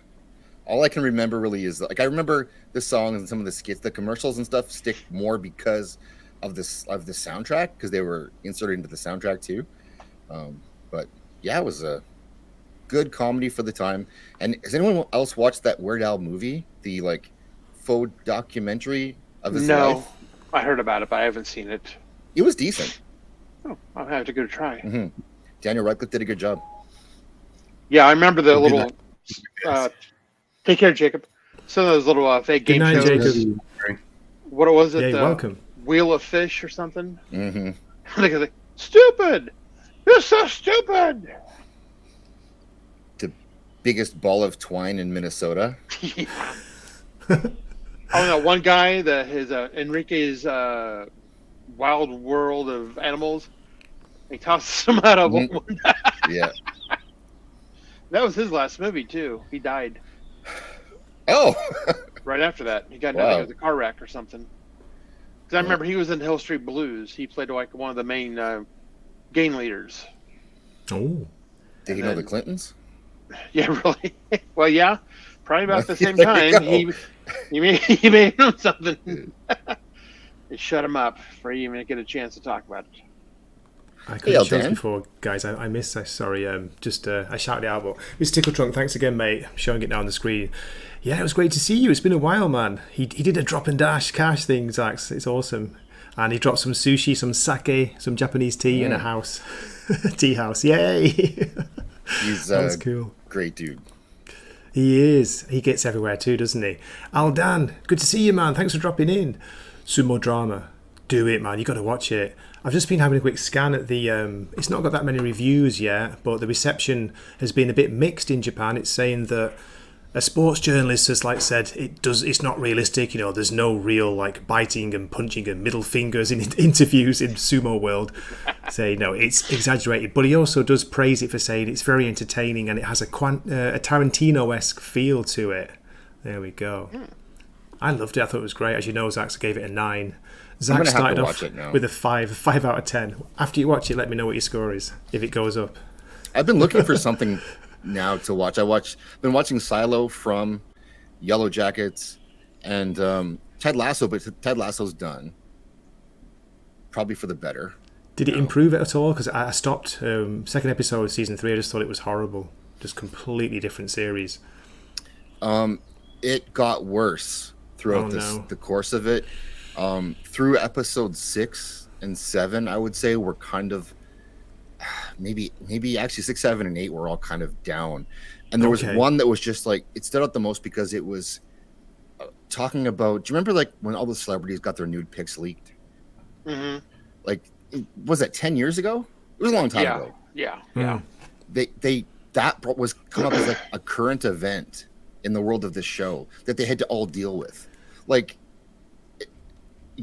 All I can remember really is I remember the songs and some of the skits, the commercials and stuff stick more because of the soundtrack, because they were inserted into the soundtrack too. But yeah, it was a good comedy for the time. And has anyone else watched that Weird Al movie, the faux documentary of his No, life? I heard about it, but I haven't seen it. It was decent. Oh, I'll have to give it a try. Hmm. Daniel Radcliffe did a good job. Yeah, I remember the Good little. night. Take care, Jacob. Some of those little fake game night, shows. Jacob. What was it? Yeah, you're welcome. Wheel of Fish or something. Mm-hmm. They're like, stupid. You're so stupid. Biggest ball of twine in Minnesota. Yeah. Oh no, one guy his Enrique's Wild World of Animals. He tosses him out of Mhm. one. Yeah. That was his last movie too. He died Oh. right after that. He got Wow. into a car wreck or something. Because I remember he was in Hill Street Blues. He played one of the main gang leaders. Oh. Did he And know then- the Clintons? Yeah, really. Well, yeah, probably about the same There you time. go. He made him something. It shut him up before he even get a chance to talk about it. I couldn't show Dan. before, guys. I missed. Sorry. I shouted it out, but Mr. Tickle Trunk, thanks again, mate. I'm showing it now on the screen. Yeah, it was great to see you. It's been a while, man. He did a drop and dash cash thing, Zaxx. It's awesome. And he dropped some sushi, some sake, some Japanese tea in a house, tea house. Yay! He's That was cool. great dude. He is. He gets everywhere too, doesn't he? Aldan, good to see you, man. Thanks for dropping in. Sumo drama. Do it, man. You got to watch it. I've just been having a quick scan at the... it's not got that many reviews yet, but the reception has been a bit mixed in Japan. It's saying that a sports journalist has said it's not realistic. There's no real biting and punching and middle fingers in interviews in sumo world. Say no, it's exaggerated. But he also does praise it for saying it's very entertaining and it has a Tarantino-esque feel to it. There we go. I loved it. I thought it was great. As you know, Zaxx gave it a 9. Zaxx have started to off watch it now. with a 5 out of 10. After you watch it, let me know what your score is, if it goes up. I've been looking for something now to watch. Been watching Silo from Yellow Jackets and Ted Lasso, but Ted Lasso's done. Probably for the better. Did it improve it at all? Because I stopped second episode of season 3. I just thought it was horrible. Just completely different series. It got worse throughout the course of it. Through episode 6 and 7, I would say we're kind of maybe actually 6, 7, and 8 were all kind of down. And there was one that was just like, it stood out the most because it was talking about, do you remember like when all the celebrities got their nude pics leaked? Mm-hmm. Like, was that 10 years ago? It was a long time ago. Yeah. That was come up as like a current event in the world of this show that they had to all deal with. Like,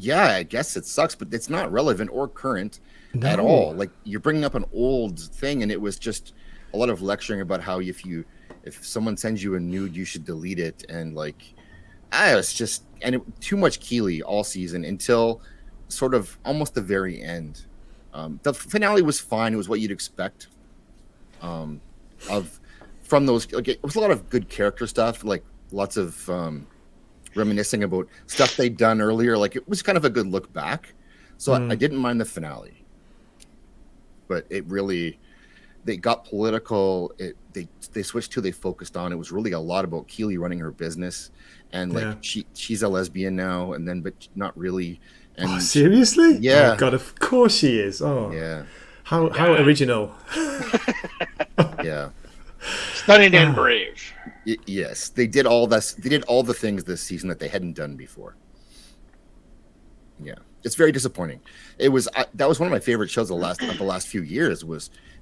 I guess it sucks, but it's not relevant or current at all. Like, you're bringing up an old thing, and it was just a lot of lecturing about how if someone sends you a nude, you should delete it, and like, it's just too much Keeley all season until sort of almost the very end. The finale was fine; it was what you'd expect. From those, like, it was a lot of good character stuff, like lots of reminiscing about stuff they'd done earlier. Like, it was kind of a good look back. So I didn't mind the finale, but they got political. They switched to, they focused on, it was really a lot about Keeley running her business, and like she's a lesbian now, and then but not really. And seriously? Yeah. Oh God, of course she is. Oh yeah. How original. Yeah. Stunning and brave. Yes, they did all this. They did all the things this season that they hadn't done before. Yeah, it's very disappointing. It was that was one of my favorite shows of the last few years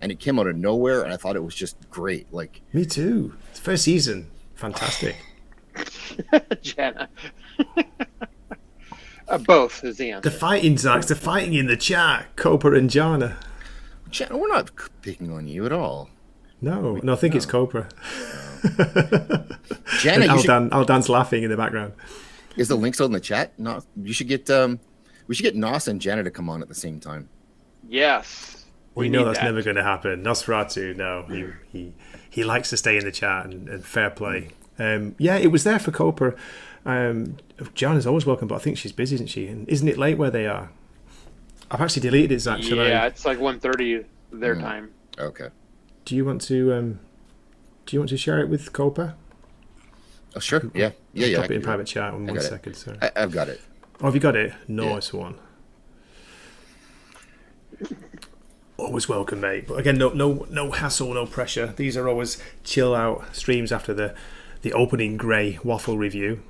and it came out of nowhere, and I thought it was just great. Like, me too. First season, fantastic. Jana. Both is the answer. The fighting, Zaxx. The fighting in the chat. Copa and Jana. Jana, we're not picking on you at all. No, I think it's Copa. Jana, Aldan's laughing in the background. Is the link still in the chat? No, you should get we should get Nos and Jana to come on at the same time. Yes, we know that's never going to happen. Nosferatu, no, he likes to stay in the chat and fair play. It was there for Copa. Jana's always welcome, but I think she's busy, isn't she? And isn't it late where they are? I've actually deleted it, Zaxx. Yeah, it's like 1:30 their time. Okay. Do you want to share it with Copa? Oh, sure. Yeah. I'll pop it in private chat in 1 second. So. I've got it. Oh, have you got it? Nice one. Always welcome, mate. But again, no hassle, no pressure. These are always chill out streams after the opening grey waffle review.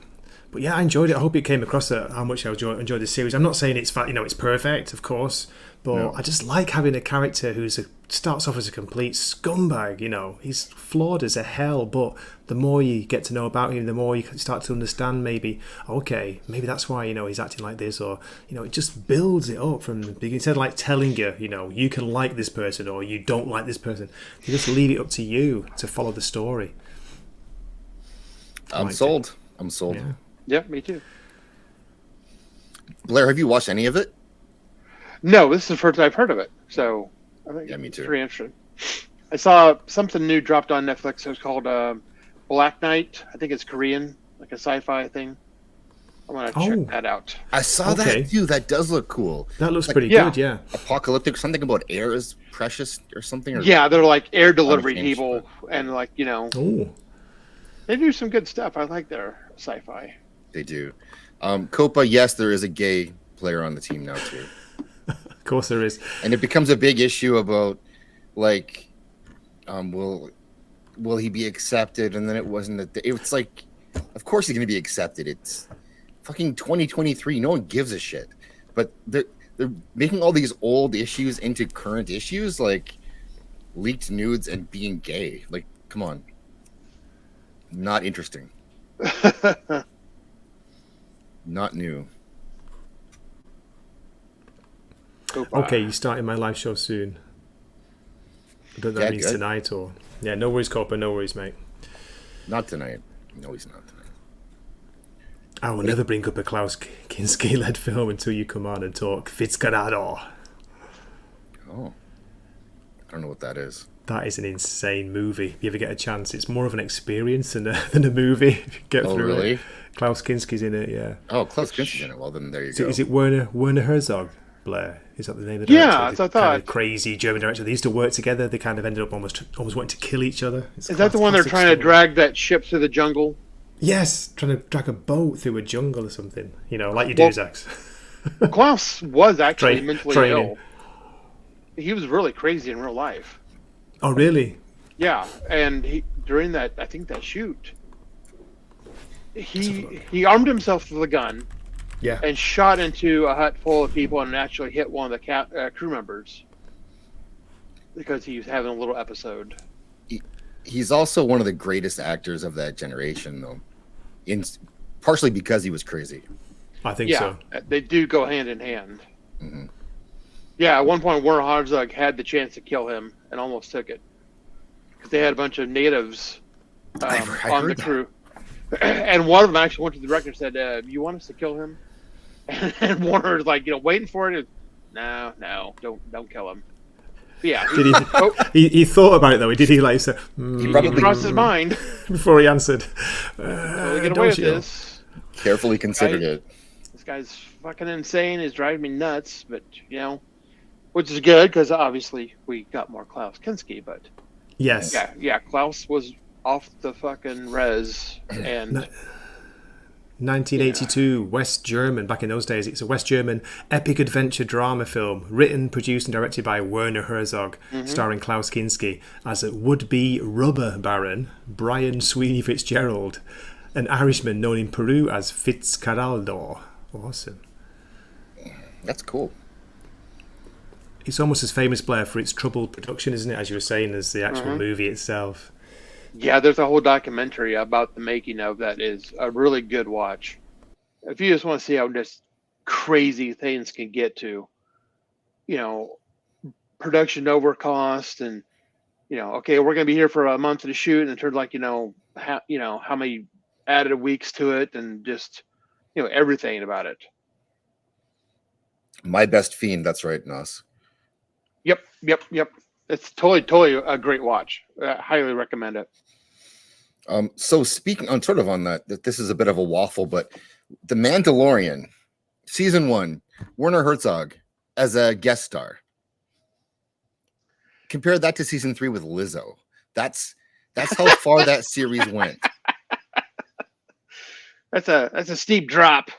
But yeah, I enjoyed it. I hope it came across how much I enjoyed this series. I'm not saying it's it's perfect, of course, but I just like having a character who starts off as a complete scumbag. He's flawed as a hell, but the more you get to know about him, the more you start to understand. Maybe that's why he's acting like this, or it just builds it up from the beginning. Instead of like telling you, you can like this person or you don't like this person, you just leave it up to you to follow the story. I'm sold. Yeah, me too. Blair, have you watched any of it? No, this is the first I've heard of it. So I think me too. It's pretty interesting. I saw something new dropped on Netflix. It's called Black Knight. I think it's Korean, like a sci-fi thing. I want to check that out. I saw that too. That does look cool. That looks pretty good, yeah. Apocalyptic, something about air is precious or something. Yeah, they're like air delivery people, and like Oh. They do some good stuff. I like their sci-fi. They do. Copa, yes, there is a gay player on the team now too. Of course there is. And it becomes a big issue about like, will he be accepted? And then it wasn't it's like, of course he's going to be accepted. It's fucking 2023. No one gives a shit. But they're making all these old issues into current issues, like leaked nudes and being gay. Like, come on. Not interesting. Not new. Okay, you're starting my live show soon. I don't know if that means tonight or... Yeah, no worries, Copa. No worries, mate. Not tonight. No, he's not tonight. I will never bring up a Klaus Kinski-led film until you come on and talk Fitzcarrado. Oh, I don't know what that is. That is an insane movie. If you ever get a chance, it's more of an experience than a movie. If you get through really? it. Klaus Kinski's in it, yeah. Oh, Klaus Kinski's in it. Well, then there you go. Is it Werner Herzog? Blair, is that the name of the director? Yeah, that's what I kind thought. of crazy German director. They used to work together. They kind of ended up almost wanting to kill each other. It's Is that the one they're trying to drag that ship through the jungle? Yes, trying to drag a boat through a jungle or something. You know, like you do, Zaxx. Klaus was actually mentally training. ill. He was really crazy in real life. Oh, really? Yeah, and during that, I think that shoot, he armed himself with a gun, Yeah. and shot into a hut full of people and actually hit one of the crew members because he was having a little episode. He's also one of the greatest actors of that generation, though, partially because he was crazy. I think so. They do go hand in hand. Mm-hmm. Yeah, at one point, Werner Herzog had the chance to kill him and almost took it because they had a bunch of natives on the crew, and one of them actually went to the director and said, "You want us to kill him?" And Warner's like, waiting for it. No, don't kill him. But yeah, he thought about it though. Did he like say? He probably crossed his mind before he answered. get away with this. Carefully considered it. This guy's fucking insane. He's driving me nuts. But which is good because obviously we got more Klaus Kinski. But Yes. yeah, Klaus was off the fucking res and. 1982, West German. Back in those days, it's a West German epic adventure drama film written, produced, and directed by Werner Herzog, starring Klaus Kinski as a would-be rubber baron, Brian Sweeney Fitzgerald, an Irishman known in Peru as Fitzcarraldo. Awesome. That's cool. It's almost as famous, Blair, for its troubled production, isn't it? As you were saying, as the actual movie itself. Yeah, there's a whole documentary about the making of that is a really good watch. If you just want to see how just crazy things can get to, production over cost and, okay, we're going to be here for a month to shoot and it turned like, how many added weeks to it and just, everything about it. My Best Fiend, that's right, Nos. Yep. It's totally a great watch. I highly recommend it. So speaking on sort of on that this is a bit of a waffle, but The Mandalorian, season 1, Werner Herzog as a guest star. Compare that to season 3 with Lizzo. That's how far that series went. That's a steep drop.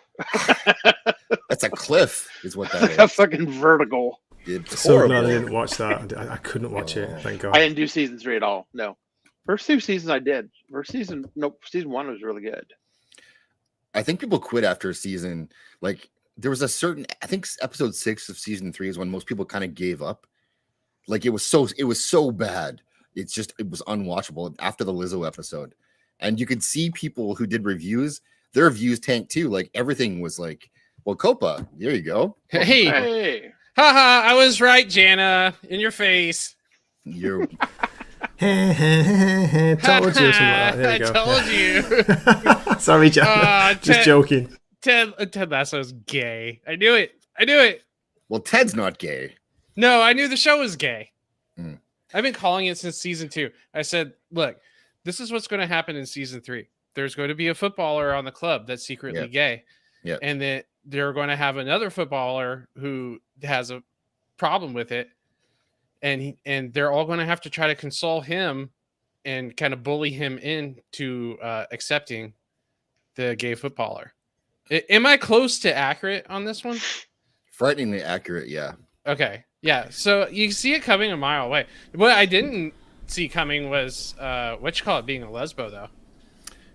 That's a cliff, is what that is. A fucking vertical. It's So horrible. glad I didn't watch that. I couldn't watch it. Thank God. I didn't do season 3 at all. No. First 2 seasons I did. Season 1 was really good. I think people quit after a season. Like there was a certain, I think episode 6 of season 3 is when most people kind of gave up. Like it was so bad. It was unwatchable after the Lizzo episode. And you could see people who did reviews, their views tanked too. Like everything was like, well, Copa, there you go. Hey. Haha, I was right, Jana. In your face. Told you. There you go. I told you. Sorry, Jan. Just joking. Ted Lasso's gay. I knew it. Well, Ted's not gay. No, I knew the show was gay. Mm. I've been calling it since season 2. I said, look, this is what's going to happen in season 3. There's going to be a footballer on the club that's secretly gay. Yeah. And that they're going to have another footballer who has a problem with it. And they're all going to have to try to console him and kind of bully him into accepting the gay footballer. Am I close to accurate on this one? Frighteningly accurate, yeah. Okay. Yeah. So you see it coming a mile away. What I didn't see coming was what you call it, being a lesbo, though.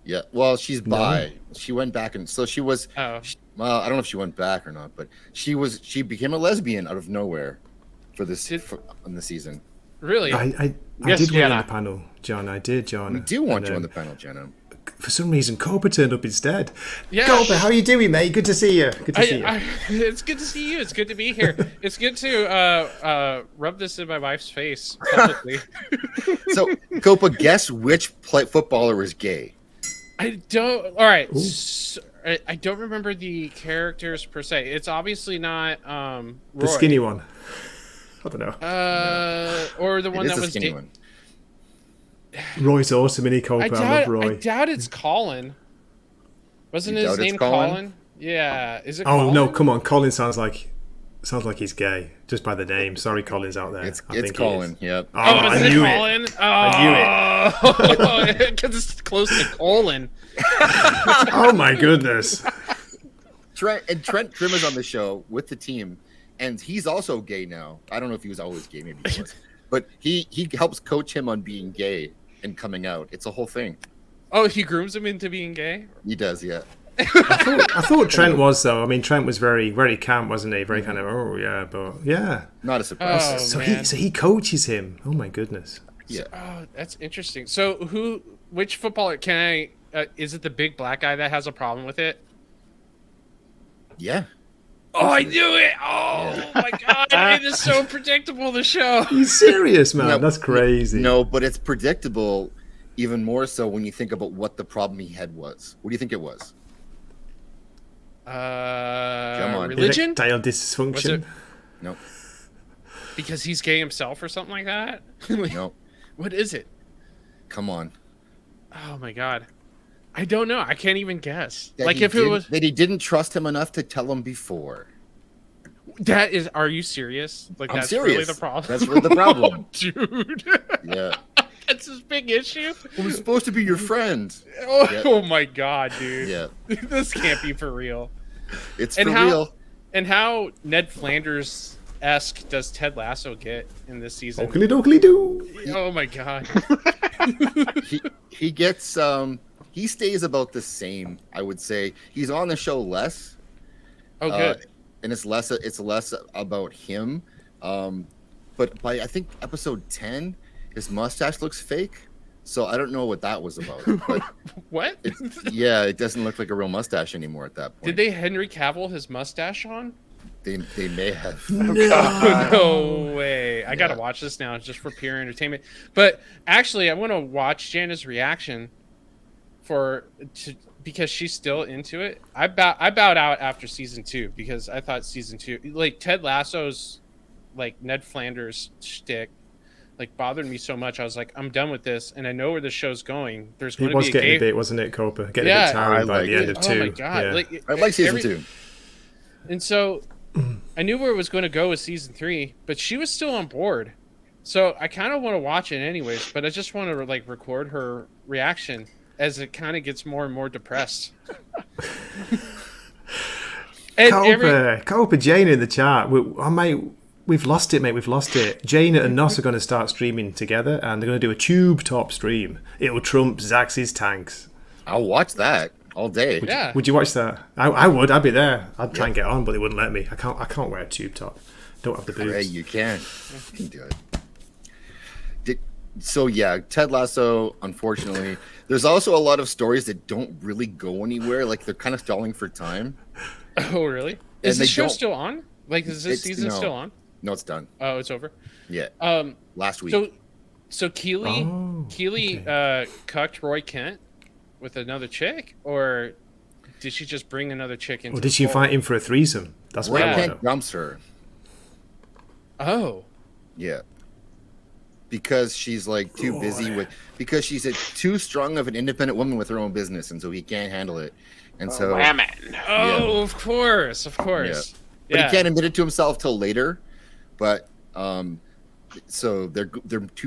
Yeah. Well, she's bi. She went back, and so she was. Oh. Well, I don't know if she went back or not, but she became a lesbian out of nowhere for this on the season. Really? I Yes, did win Jenna. on the panel, John. I did, John. We do want And, you on the panel, Jenna. For some reason, Copa turned up instead. Yeah. Copa, how you doing, mate? Good to see you. Good to see you. It's good to see you. It's good to be here. It's good to rub this in my wife's face publicly. So, Copa, guess which footballer is gay? I don't. All right. I don't remember the characters per se. It's obviously not Roy. The skinny one. I don't know. Or the one It is that the was skinny one. Roy's awesome, isn't he, Copa? I love Roy. I doubt it's Colin. Wasn't You his doubt it's name Colin? Colin? Yeah. Is it Oh Colin? no, come on. Colin sounds like he's gay just by the name. Sorry, Colin's out there. It's I think he Colin. is. Yep. Oh, Oh, I is it knew Colin? it. I knew it. Because it's close to colon. Oh my goodness. Trent Trimmer's on the show with the team, and he's also gay now. I don't know if he was always gay, maybe he was, but he helps coach him on being gay and coming out. It's a whole thing. Oh, he grooms him into being gay? He does, yeah. I thought Trent was though. I mean, Trent was very, very camp, wasn't he? Very kind of but yeah. Not a surprise. Oh, So man. he coaches him. Oh my goodness. Yeah. Oh, that's interesting. So which footballer is it the big black guy that has a problem with it? Yeah. Oh, I knew it! Oh my god, it is so predictable, the show. He's serious, man. No, That's crazy. No, but it's predictable even more so when you think about what the problem he had was. What do you think it was? on. Religion? Erectile Was dysfunction. it No. because he's gay himself or something like that? No. What is it? Come on. Oh my god. I don't know. I can't even guess. That Like he if it didn't- was that he didn't trust him enough to tell him before. that is are you serious? Like I'm that's serious. really the problem. That's really the problem. Dude. Yeah. That's his big issue. I was supposed to be your friend. Oh, Yeah. oh my god, dude. Yeah. This can't be for real. It's And for how- real. And how Ned Flanders-esque does Ted Lasso get in this season? Oakley dokley doo. Oh my god. He gets he stays about the same, I would say. He's on the show less. Oh good. And it's less about him. But by I think episode 10, his mustache looks fake. So I don't know what that was about. But What? it doesn't look like a real mustache anymore at that point. Did they Henry Cavill his mustache on? They may have. No way. I gotta Yeah. watch this now just for pure entertainment. But actually I want to watch Jana's reaction because she's still into it. I bowed out after season 2 because I thought season 2, like Ted Lasso's like Ned Flanders shtick, like bothered me so much. I was like, I'm done with this, and I know where the show's going. There's It going to was be a getting gay. a bit, wasn't it, Copa? Getting a Yeah. bit tiring by I the end like of Oh 2. my god! Yeah. Like, I like season every- 2. And so I knew where it was going to go with season 3, but she was still on board. So I kind of want to watch it anyways, but I just want to like record her reaction as it kind of gets more and more depressed. Copa, Jane in the chat. We've lost it, mate. We've lost it. Jane and Nos are going to start streaming together, and they're going to do a tube top stream. It'll trump Zaxx's tanks. I'll watch that all day. Yeah. Would you watch that? I would. I'd be there. I'd try and get on, but they wouldn't let me. I can't wear a tube top. Don't have the boobs. Hey, you can. You can do it. So yeah, Ted Lasso, unfortunately. There's also a lot of stories that don't really go anywhere. Like they're kind of stalling for time. Oh really? Is And the they show don't- still on? Like is this season no. still on? No, it's done. Oh, it's over. Yeah. Last week. So Keely okay. cucked Roy Kent with another chick, or did she just bring another chick into? Or did she invite him for a threesome? That's what Roy I want to Kent know. dumps her. Oh. Yeah. Because she's like too busy because she's too strong of an independent woman with her own business, and so he can't handle it. And so Women. Oh, of course. but Yeah. he can't admit it to himself till later. But so they're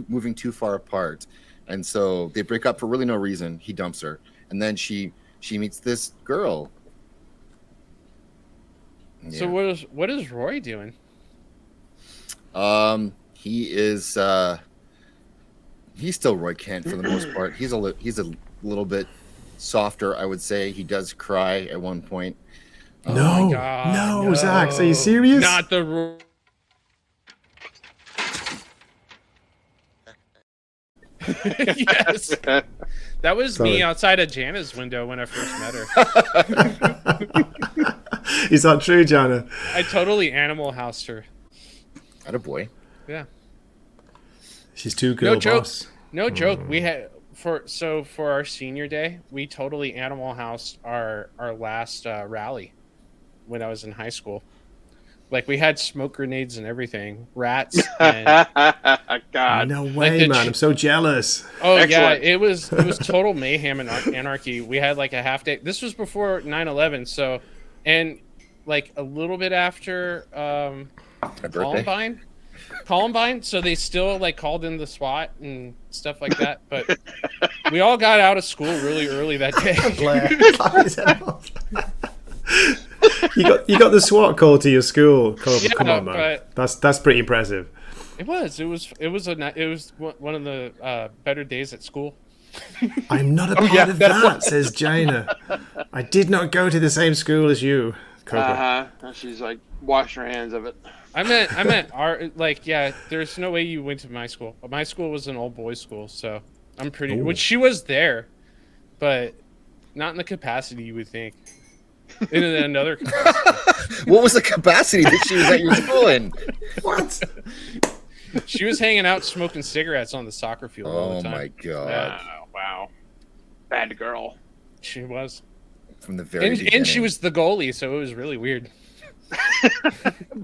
moving too far apart, and so they break up for really no reason. He dumps her, and then she meets this girl. Yeah. So what is Roy doing? He is he's still Roy Kent for the most part. He's a little bit softer, I would say. He does cry at one point. No, God, no, Zaxx, are you serious? Not the Roy. Yes. That was me Sorry. outside of Jana's window when I first met her. Is that true, Jana? I totally Animal Housed her. Attaboy. Yeah. She's too girl No joke. boss. No joke. We had for our senior day, we totally Animal Housed our last rally when I was in high school. Like we had smoke grenades and everything, rats. And, God. No way, man! I'm so jealous. oh Excellent. yeah, it was total mayhem and anarchy. We had like a half day. This was before 9/11, so and like a little bit after My birthday. Columbine, so they still like called in the SWAT and stuff like that. But we all got out of school really early that day. Blair. You got the SWAT call to your school. Come on, man. That's pretty impressive. It was one of the better days at school. I'm not a part of that, says Jaina. I did not go to the same school as you, Copa. She's like washing her hands of it. I meant our there's no way you went to my school. My school was an all boys school, so I'm pretty. Which she was there, but not in the capacity you would think. In another capacity. What was the capacity that she was at your school in? What? She was hanging out smoking cigarettes on the soccer field all the time. Oh my god! Wow, bad girl. She was. From the very beginning. And she was the goalie, so it was really weird.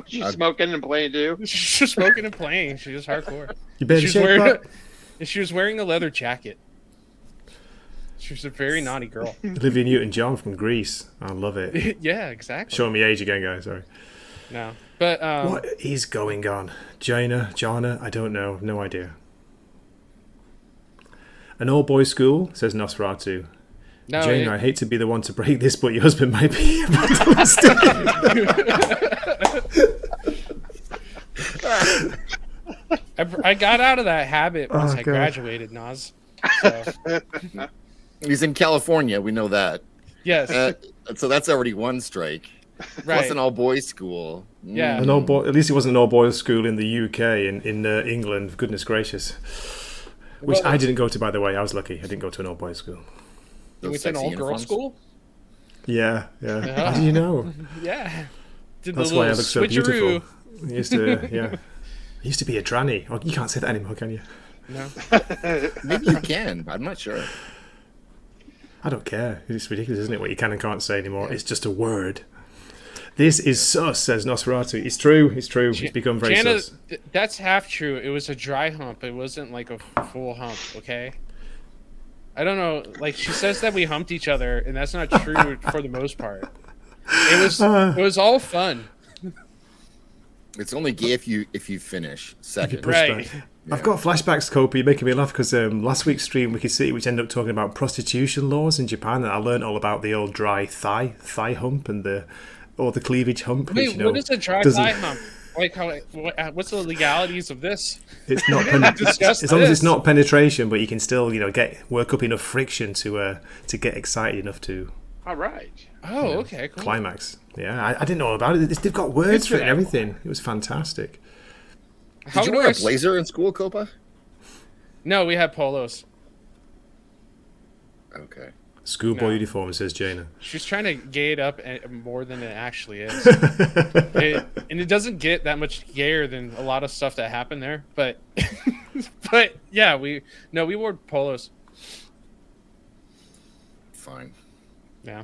She's smoking and playing too. She was smoking and playing. She was hardcore. You better She was wearing a leather jacket. She was a very naughty girl. Olivia Newton-John from Greece. I love it. Yeah, exactly. Showing me age again, guys. Sorry. No, but what is going on? Jana, I don't know. No idea. An all-boys school, says Nosferatu. no, Jana, I hate to be the one to break this, but your husband might be about to listen. I got out of that habit once I graduated, Nas. So, He's in California. We know that. yes, So that's already one strike. right. Plus an all-boys school. Yeah. An all-boy, at least it wasn't an all-boys school in the UK, in England. Goodness gracious. Which I didn't go to, by the way. I was lucky. I didn't go to an all-boys school. You went to an all-girl school? Yeah. How do you know? Yeah. Did That's the why I little look so switcheroo. beautiful. I used to be a tranny. Oh, you can't say that anymore, can you? No. Maybe you can. I'm not sure. I don't care. It's ridiculous, isn't it? What you can and can't say anymore. It's just a word. This is sus, says Nosferatu. It's true. It's become very Jana, sus. that's half true. It was a dry hump. It wasn't like a full hump, okay? I don't know. Like, she says that we humped each other, and that's not true for the most part. It was all fun. It's only gay if you finish second. Right. I've got flashbacks, Copa. You're making me laugh because last week's stream, we could see which ended up talking about prostitution laws in Japan, and I learned all about the old dry thigh hump and the cleavage hump. Wait, which, what is a dry thigh hump? Like, what's the legalities of this? It's not Discuss as long as this. it's not penetration, but you can still work up enough friction to get excited enough to All right. Oh, okay, cool. climax. Yeah, I didn't know all about it. They've got words for it and everything. It was fantastic. Did you wear a blazer in school, Copa? No, we had polos. Okay. Schoolboy uniform, says Jana. She's trying to gay it up more than it actually is. And it doesn't get that much gayer than a lot of stuff that happened there. But yeah, we wore polos. Fine. Yeah.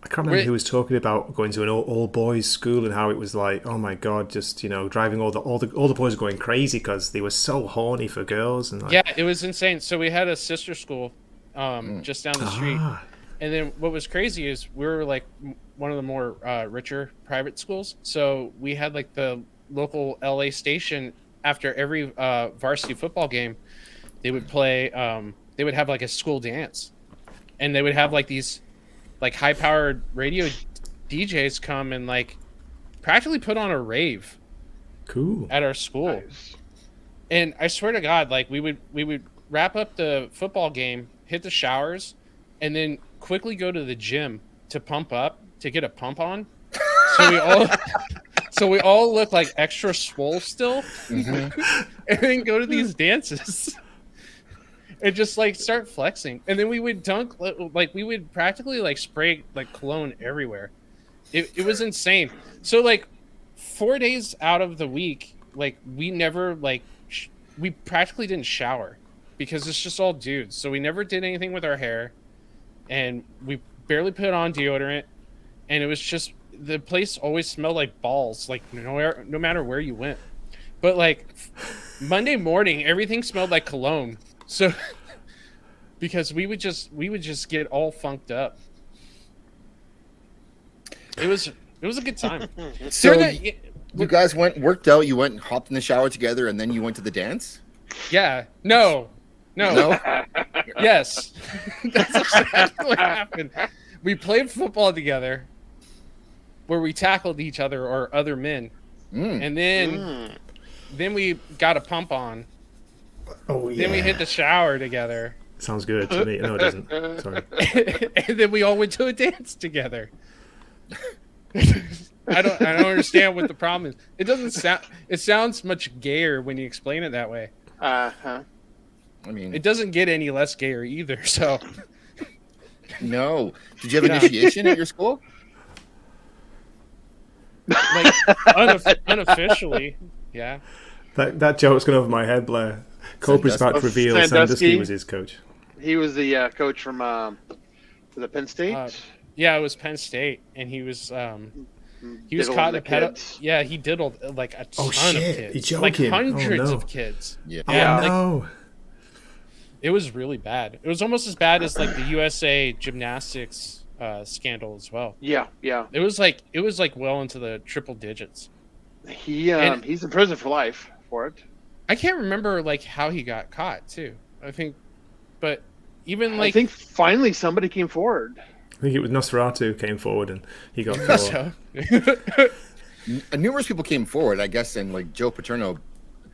I can't remember who was talking about going to an all boys school and how it was like, oh my god, just driving all the boys were going crazy because they were so horny for girls and yeah, it was insane. So we had a sister school just down the street, and then what was crazy is we were like one of the more richer private schools. So we had like the local LA station after every varsity football game, they would play. They would have like a school dance, and they would have like these like high-powered radio DJs come and like practically put on a rave. Cool. At our school. Nice. And I swear to God, like we would wrap up the football game, hit the showers, and then quickly go to the gym to pump up, to get a pump on. So we all look like extra swole still, and then go to these dances. And just like start flexing, and then we would dunk, like we would practically like spray like cologne everywhere. It was insane. So like 4 days out of the week, like we never like we practically didn't shower. because it's just all dudes. So we never did anything with our hair, and we barely put on deodorant, and it was just the place always smelled like balls, like no matter where you went. But like Monday morning, everything smelled like cologne. So because we would just get all funked up. It was a good time. So you guys worked out. You went and hopped in the shower together, and then you went to the dance. Yeah. No. Yes. That's exactly what happened. We played football together where we tackled each other or other men. And then we got a pump on. Oh, yeah. Then we hit the shower together. Sounds good to me. No, it doesn't. Sorry. And then we all went to a dance together. I don't understand what the problem is. It doesn't sound. It sounds much gayer when you explain it that way. Uh-huh. I mean, It doesn't get any less gayer either. So no. Did you have initiation at your school? like unofficially, yeah. That joke's gone over my head, Blair. Copa's about to reveal Sandusky Sandusky was his coach. He was the coach from was it Penn State? Yeah, it was Penn State, and he was Diddled caught the in a pedo. kids. Yeah, he diddled like a ton of shit. kids, You're like joking. hundreds Oh, no. of kids. Yeah. Yeah, Oh, like, no. it was really bad. It was almost as bad as like the USA gymnastics scandal as well. Yeah. It was like well into the triple digits. He's in prison for life for it. I can't remember like how he got caught too. I think, but even like I think finally somebody came forward. I think it was Nosferatu came forward and he got caught. so. Numerous people came forward, I guess, and like Joe Paterno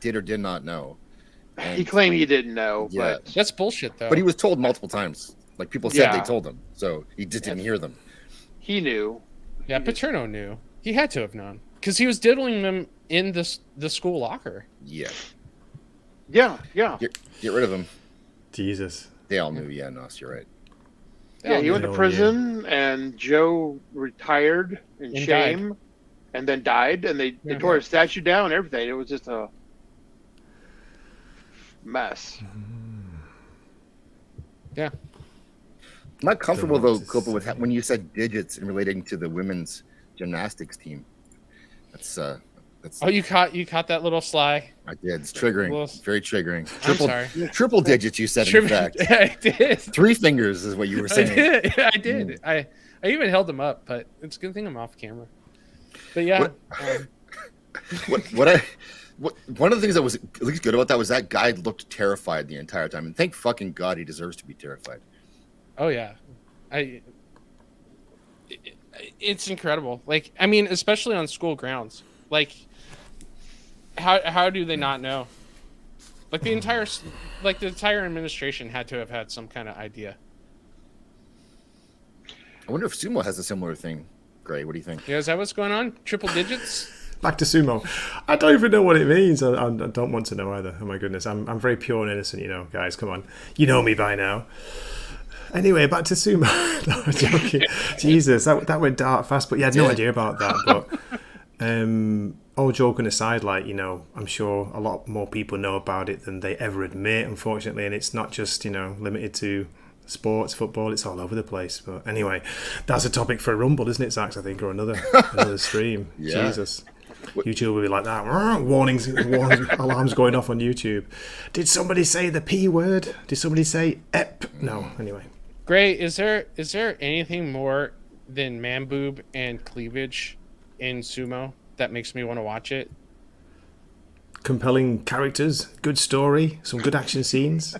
did or did not know. He claimed he didn't know, Yeah. but That's bullshit though. But he was told multiple times. Like people said Yeah. they told him, so he just didn't hear them. he knew. Yeah, Paterno knew. He had to have known because he was diddling them in the school locker. Yeah. Yeah. Get rid of him. Jesus. They all knew. Yeah, no, you're right. Yeah, he went to no, prison, and Joe retired in And shame, and then died, and they tore his statue down and everything. It was just a mess. Yeah. I'm not comfortable Don't know though, what to Copa, with say. when you said digits and relating to the women's gymnastics team. That's Oh, you caught that little sly. I did. It's triggering. Well, Very triggering. I'm sorry. Triple digits. You said in fact. I did. 3 fingers is what you were I saying. did. I did. I even held them up, but it's a good thing I'm off camera. But yeah. One of the things that was at least good about that was that guy looked terrified the entire time, and thank fucking God he deserves to be terrified. Oh yeah. It's incredible. Like, I mean, especially on school grounds. Like, how do they not know? Like the entire administration had to have had some kind of idea. I wonder if Sumo has a similar thing. Gray, what do you think? Yeah, is that what's going on? Triple digits? Back to sumo. I don't even know what it means. I don't want to know either. Oh my goodness. I'm very pure and innocent, guys. Come on. You know me by now. Anyway, back to sumo. No, I'm joking. Jesus, that went dark fast. But yeah, I had no idea about that. But all joking aside, I'm sure a lot more people know about it than they ever admit, unfortunately. And it's not just, limited to sports, football, it's all over the place. But anyway, that's a topic for a Rumble, isn't it, Zaxx, I think, or another stream. Yeah. Jesus. YouTube will be like that. Warnings, alarms going off on YouTube. Did somebody say the P word? Did somebody say ep? No, anyway. Gray, is there anything more than man boob and cleavage in sumo that makes me want to watch it? Compelling characters, good story, some good action scenes.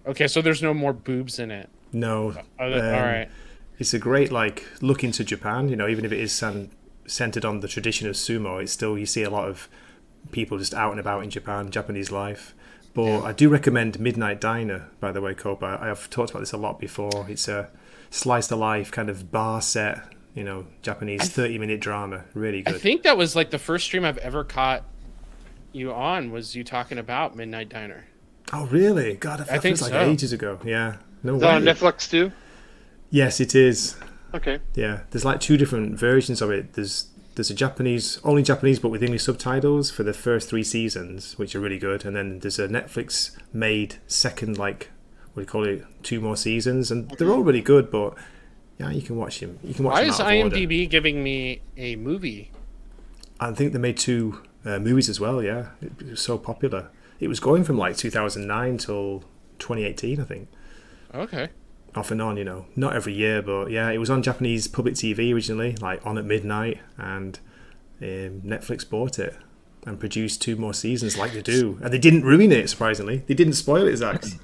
Okay, so there's no more boobs in it. No. All right. It's a great look into Japan, even if it is centered on the tradition of sumo, it's still, you see a lot of people just out and about in Japan, Japanese life. But I do recommend Midnight Diner, by the way, Copa. I have talked about this a lot before. It's a slice of life kind of bar set, Japanese 30-minute drama. Really good. I think that was like the first stream I've ever caught you on, was you talking about Midnight Diner. Oh, really? God, I think it's like so. ages ago. Yeah. No Is way. that on Netflix too? Yes, it is. Okay. Yeah. There's 2 different versions of it. There's there's a Japanese, only Japanese, but with English subtitles for the first 3 seasons, which are really good. And then there's a Netflix made second, like, what do you call it, 2 more seasons, and they're all really good. But yeah, you can watch them. You can watch. Why them is out of order. IMDb giving me a movie? I think they made 2 movies as well. Yeah, it was so popular. It was going from like 2009 till 2018, I think. Okay. Off and on, not every year, but yeah, it was on Japanese public TV originally, like on at midnight, and Netflix bought it and produced 2 more seasons, like they do, and they didn't ruin it. Surprisingly, they didn't spoil it, Zaxx.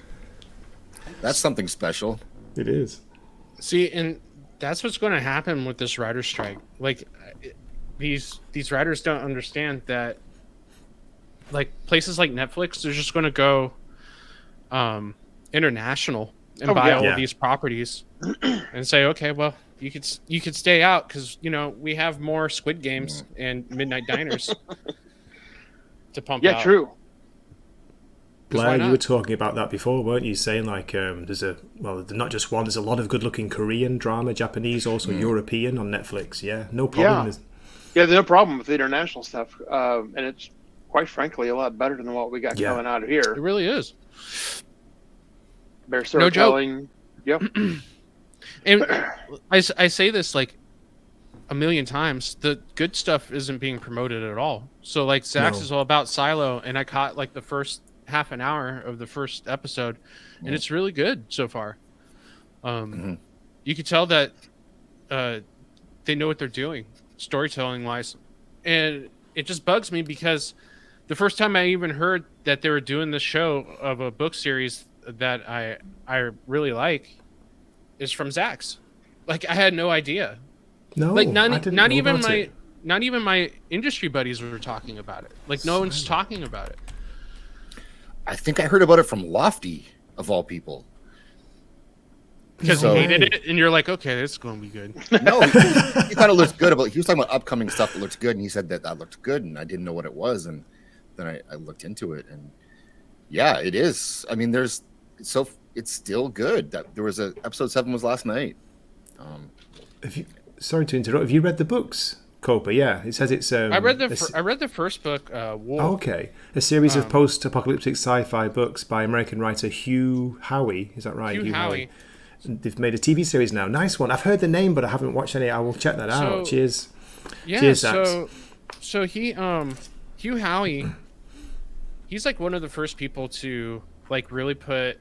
That's something special. It is. See, and that's what's going to happen with this writer's strike. Like, these writers don't understand that, like, places like Netflix, they're just going to go international and buy all of these properties and say, okay, well, you could stay out because we have more Squid Games and Midnight Diners to pump out. Yeah, true. Blair, you were talking about that before, weren't you? Saying like there's not just one. There's a lot of good-looking Korean drama, Japanese, also European on Netflix. Yeah, no problem. Yeah, there's no problem with the international stuff, and it's quite frankly a lot better than what we got coming out of here. It really is. Better storytelling. No joke. Yep. And I say this like a million times. The good stuff isn't being promoted at all. So like Zaxx is all about Silo, and I caught like the first half an hour of the first episode, and it's really good so far. You could tell that they know what they're doing storytelling wise, and it just bugs me because the first time I even heard that they were doing this show of a book series that I really like is from Zaxx. Like, I had no idea. No, like I didn't not know even about it. not even my industry buddies were talking about it. Like, no one's talking about it. I think I heard about it from Lofty, of all people. Because he hated it, and you're like, okay, this is going to be good. No, he thought it looked good. He was talking about upcoming stuff that looks good, and he said that looked good, and I didn't know what it was, and then I looked into it, and yeah, it is. I mean, it's still good. There was episode 7 was last night. Sorry to interrupt. Have you read the books, Copa? Yeah, it says it's. I read the first book, War. Oh, okay, a series of post-apocalyptic sci-fi books by American writer Hugh Howey. Is that right? Hugh Howey. They've made a TV series now. Nice one. I've heard the name, but I haven't watched any. I will check that out. Cheers. Yeah. Cheers, Zaxx. So he Hugh Howey, he's like one of the first people to like really put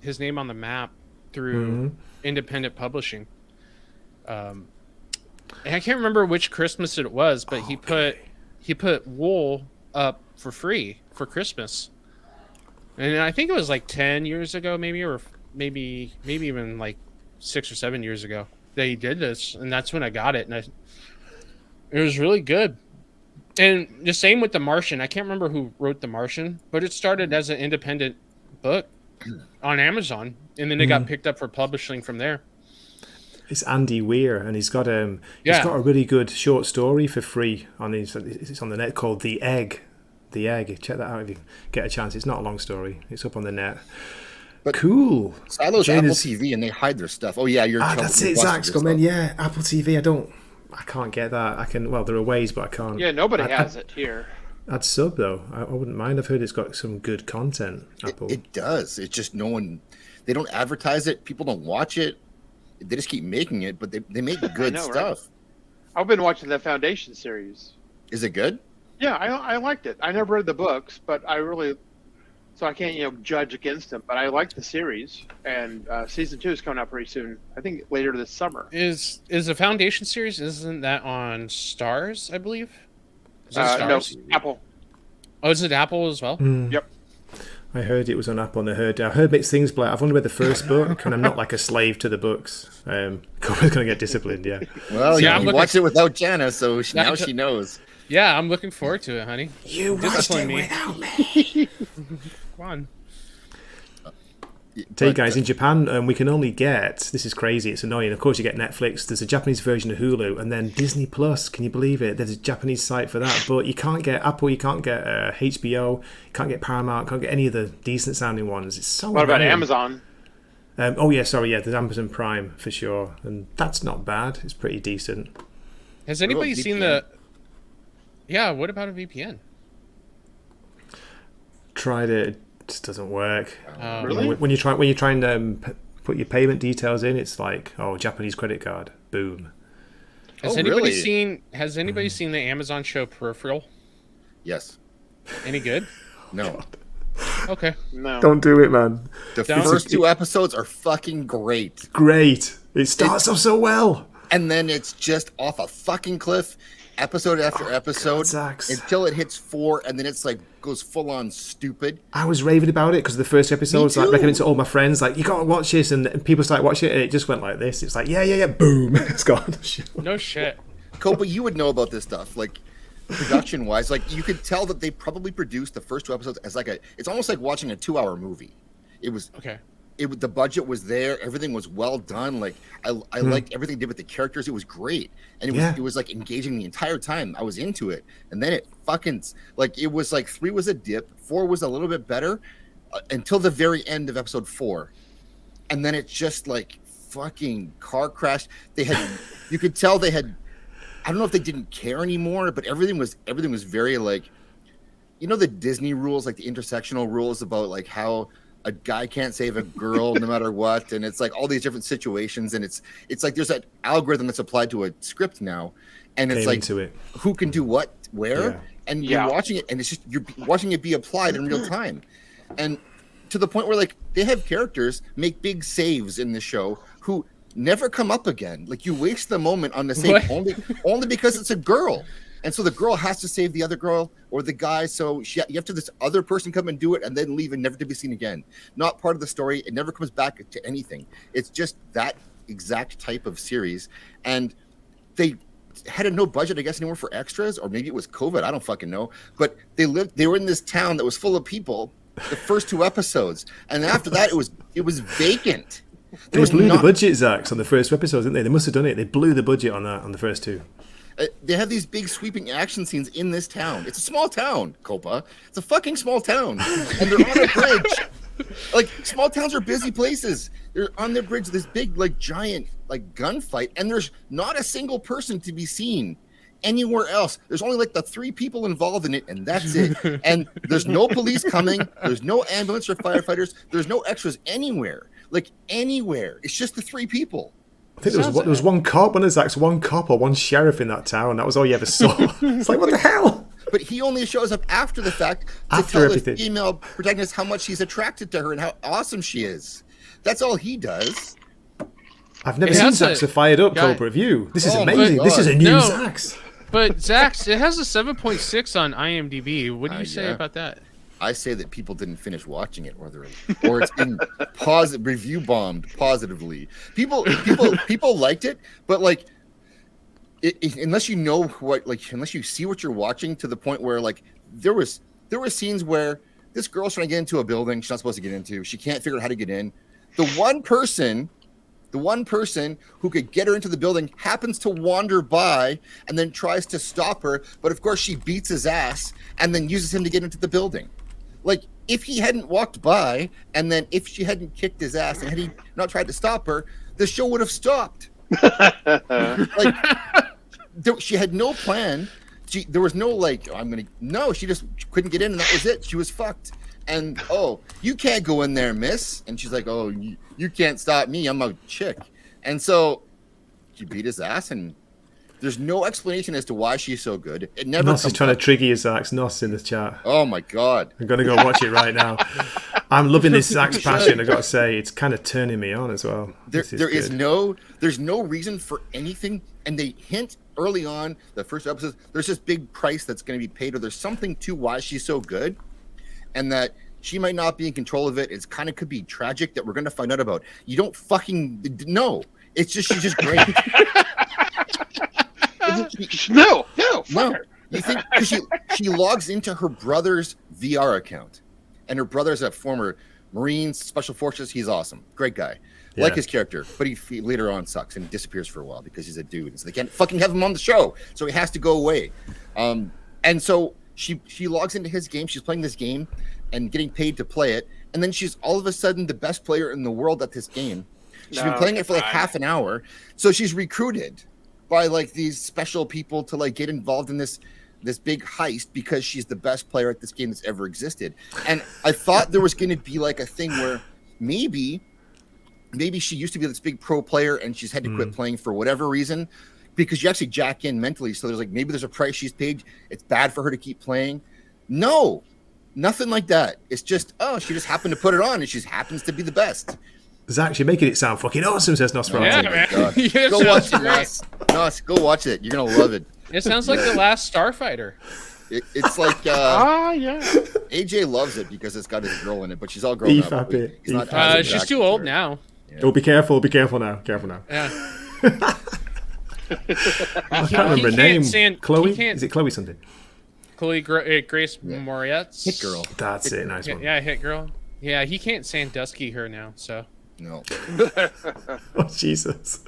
his name on the map through independent publishing. And I can't remember which Christmas it was, but he put Wool up for free for Christmas, and I think it was like 10 years ago, maybe even like 6 or 7 years ago that he did this, and that's when I got it, and it was really good. And the same with The Martian. I can't remember who wrote The Martian, but it started as an independent book on Amazon, and then it got picked up for publishing from there. It's Andy Weir, and he's got a really good short story for free it's on the net called The Egg. The Egg. Check that out if you get a chance. It's not a long story. It's up on the net. But cool. Silo's Apple TV, and they hide their stuff. Oh yeah, that's it, Zaxx. Come in, yeah. Apple TV. I can't get that. I can. Well, there are ways, but I can't. Yeah, nobody has it here. I'd sub though. I wouldn't mind. I've heard it's got some good content. Apple. It does. It's just no one. They don't advertise it. People don't watch it. They just keep making it, but they make good stuff. Right? I've been watching the Foundation series. Is it good? Yeah, I liked it. I never read the books, but so I can't judge against them. But I like the series, and season 2 is coming out pretty soon. I think later this summer. Is the Foundation series? Isn't that on Stars? I believe. No, Apple. Oh, is it Apple as well? Yep. I heard it was on Apple, and I heard mixed things, Blair. I've only read the first book, and I'm not like a slave to the books. Copa's going to get disciplined, yeah. Well, you watched it without Jana, so now she knows. Yeah, I'm looking forward to it, honey. You watched it without me. Come on. Tell you guys, in Japan, we can only get, this is crazy, it's annoying, of course you get Netflix, there's a Japanese version of Hulu, and then Disney Plus, can you believe it? There's a Japanese site for that, but you can't get Apple, you can't get HBO, you can't get Paramount, can't get any of the decent sounding ones. It's so What about annoying. Amazon? There's Amazon Prime for sure, and that's not bad, it's pretty decent. Has anybody about seen VPN? the? Yeah. What about a VPN? Tried it. It just doesn't work. Really? When you try and put your payment details in, it's like, oh, Japanese credit card. Boom. Has Oh, anybody really? seen? Has anybody seen the Amazon show Peripheral? Yes. Any good? No. Okay. No. Don't do it, man. The Don't- first 2 episodes are fucking great. Great. It starts off so well. And then it's just off a fucking cliff, episode after episode, Zaxx. until it hits 4, and then it's like goes full on stupid. I was raving about it because the first episodes, like too. recommending to all my friends, like, you gotta watch this, and people started watching it, and it just went like this. It's like, yeah, boom, it's gone. No shit. Copa, you would know about this stuff, like production wise. Like you could tell that they probably produced the first 2 episodes as like it's almost like watching a 2-hour movie. It was Okay. the budget was there, everything was well done. Like I liked everything they did with the characters. It was great, and it was like engaging the entire time. I was into it, and then it fucking like it was like 3 was a dip, 4 was a little bit better, until the very end of episode 4, and then it's just like fucking car crash. They had you could tell they had. I don't know if they didn't care anymore, but everything was very like, you know, the Disney rules, like the intersectional rules about like how a guy can't save a girl no matter what, and it's like all these different situations, and it's like there's that algorithm that's applied to a script now, and it's Came like into it. who can do what where, Yeah. and Yeah. you're watching it, and it's just you're watching it be applied in real time, and to the point where like they have characters make big saves in the show who never come up again. Like you waste the moment on the save What? only because it's a girl. And so the girl has to save the other girl or the guy. So you have to this other person come and do it and then leave and never to be seen again. Not part of the story. It never comes back to anything. It's just that exact type of series. And they had no budget, I guess, anymore for extras, or maybe it was COVID. I don't fucking know. But they were in this town that was full of people the first 2 episodes. And after that, it was vacant. They blew the budget, Zaxx, on the first 2 episodes, didn't they? They must have done it. They blew the budget on that on the first 2. They have these big sweeping action scenes in this town. It's a small town, Copa. It's a fucking small town, and they're on a bridge. Like small towns are busy places. They're on their bridge. This big, like giant, like gunfight, and there's not a single person to be seen anywhere else. There's only like the 3 people involved in it, and that's it. And there's no police coming. There's no ambulance or firefighters. There's no extras anywhere. Like anywhere. It's just the 3 people. I think there was one cop, one Zaxx, one cop or one sheriff in that town. That was all you ever saw. It's like, what the hell? But he only shows up after the fact to After tell everything. the female protagonist how much he's attracted to her and how awesome she is. That's all he does. I've never It seen has Zaxx a- fired up, Guy- Cobra. Have you? This is Oh my amazing. This is a God. new No. Zaxx. But Zaxx, it has a 7.6 on IMDb. What do you say Yeah. about that? I say that people didn't finish watching it, or it's been review bombed positively. People liked it, but like, unless you know unless you see what you're watching to the point where like there were scenes where this girl's trying to get into a building she's not supposed to get into. She can't figure out how to get in. The one person who could get her into the building happens to wander by and then tries to stop her, but of course she beats his ass and then uses him to get into the building. Like, if he hadn't walked by, and then if she hadn't kicked his ass, and had he not tried to stop her, the show would have stopped. Like, she had no plan. There was no, like, she just couldn't get in, and that was it. She was fucked. And, oh, you can't go in there, miss. And she's like, oh, you can't stop me. I'm a chick. And so she beat his ass, and there's no explanation as to why she's so good. It never Nos is comes trying up. to trigger you, Zaxx. Nos in the chat. Oh, my God. I'm going to go watch it right now. I'm loving this Zaxx passion. I've got to say, it's kind of turning me on as well. There's no reason for anything, and they hint early on the first episode. There's this big price that's going to be paid, or there's something to why she's so good, and that she might not be in control of it. It's kind of could be tragic that we're going to find out about. You don't fucking know. It's just she's just great. No. No, you think because she logs into her brother's VR account, and her brother's a former Marines, Special Forces. He's awesome, great guy. Like his character, but he later on sucks and he disappears for a while because he's a dude, so they can't fucking have him on the show, so he has to go away. And so she logs into his game. She's playing this game and getting paid to play it, and then she's all of a sudden the best player in the world at this game. She's been playing it for like half an hour, so she's recruited by like these special people to like get involved in this big heist because she's the best player at this game that's ever existed. And I thought there was going to be like a thing where maybe she used to be this big pro player and she's had to quit playing for whatever reason, because you actually jack in mentally. So there's like, maybe there's a price she's paid. It's bad for her to keep playing. No, nothing like that. It's just, she just happened to put it on and she happens to be the best. Zaxx, you're making it sound fucking awesome, says Nosferatu. Yeah, man. Yes, go watch it, Nos. Go watch it. You're going to love it. It sounds like The Last Starfighter. It's like yeah. AJ loves it because it's got his girl in it, but she's all grown up. He's not as she's too old now. Yeah. Oh, be careful now. Yeah. I can't remember her name. Chloe? Is it Chloe something? Chloe Grace Moretz. Hit Girl. That's it. Nice one. Yeah, Hit Girl. Yeah, he can't Sandusky her now, so. No. Oh, Jesus.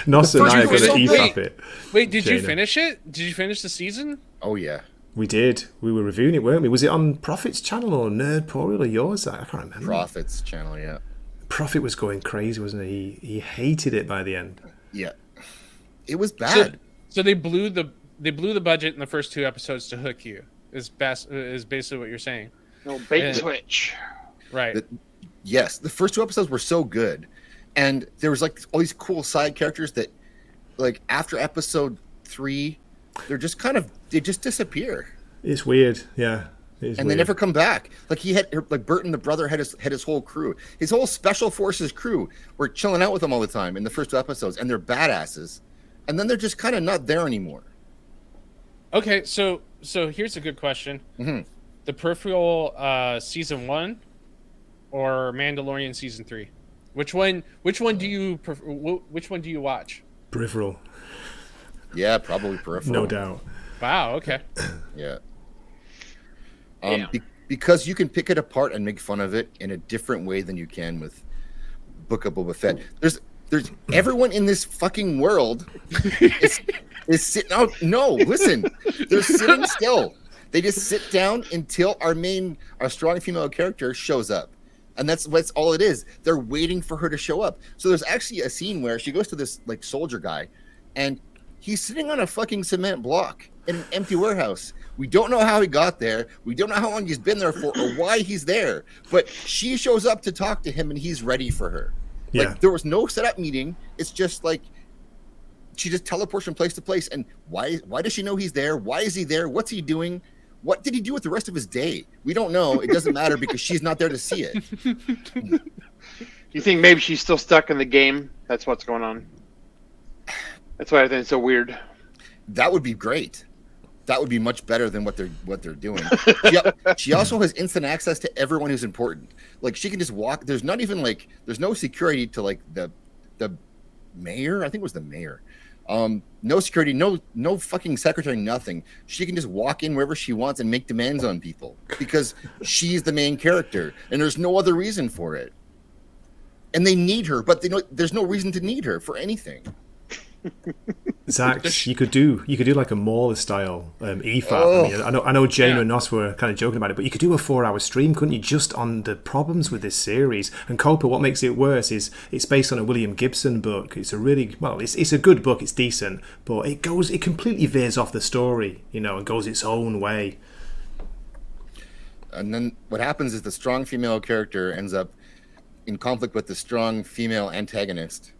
Nos and I are going to EFAP it. Wait, did you finish it? Did you finish the season? Oh, yeah. We did. We were reviewing it, weren't we? Was it on Prophet's channel or Nerdporial or yours? I can't remember. Prophet's channel, yeah. Prophet was going crazy, wasn't he? He hated it by the end. Yeah. It was bad. So they blew the budget in the first 2 episodes to hook you. Is basically what you're saying. No bait and switch. Right. Yes, the first 2 episodes were so good, and there was like all these cool side characters that, like after episode 3, they just disappear. It's weird, yeah. And they never come back. Like Burton, the brother, had his whole crew. His whole special forces crew were chilling out with him all the time in the first 2 episodes, and they're badasses. And then they're just kind of not there anymore. Okay, so here's a good question: The Peripheral season 1 or Mandalorian season 3? Which one do you prefer? Which one do you watch? Peripheral. Yeah, probably Peripheral. No doubt. Wow. Okay. Yeah. Because you can pick it apart and make fun of it in a different way than you can with Book of Boba Fett. There's everyone in this fucking world is sitting out. No, listen, they're sitting still. They just sit down until our strong female character shows up. And that's all it is. They're waiting for her to show up. So there's actually a scene where she goes to this like soldier guy, and he's sitting on a fucking cement block in an empty warehouse. We don't know how he got there. We don't know how long he's been there for or why he's there. But she shows up to talk to him, and he's ready for her. Like, there was no setup meeting. It's just like she just teleports from place to place. And why does she know he's there? Why is he there? What's he doing? What did he do with the rest of his day? We don't know. It doesn't matter because she's not there to see it. You think maybe she's still stuck in the game? That's what's going on. That's why I think it's so weird. That would be great. That would be much better than what they're doing. She also has instant access to everyone who's important. Like, she can just walk. There's not even like, there's no security to like the mayor. I think it was the mayor. No security, no fucking secretary, nothing. She can just walk in wherever she wants and make demands on people because she's the main character, and there's no other reason for it. And they need her, but there's no reason to need her for anything. Zaxx, you could do like a Mauler style EFAP. I mean, I know Jane and Nos were kind of joking about it, but you could do a 4-hour stream, couldn't you, just on the problems with this series? And Copa, what makes it worse is it's based on a William Gibson book. It's it's a good book, it's decent, but it completely veers off the story, and goes its own way. And then what happens is the strong female character ends up in conflict with the strong female antagonist,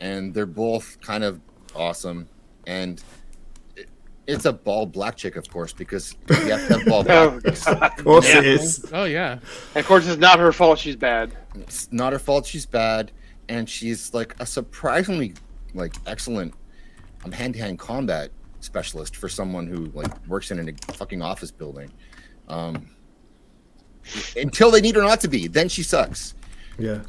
and they're both kind of awesome. And it's a bald black chick, of course, because you have to have bald black chicks. Of course it is. Oh yeah. And of course, it's not her fault she's bad. It's not her fault she's bad, and she's like a surprisingly excellent hand-to-hand combat specialist for someone who works in a fucking office building. Until they need her not to be, then she sucks. Yeah.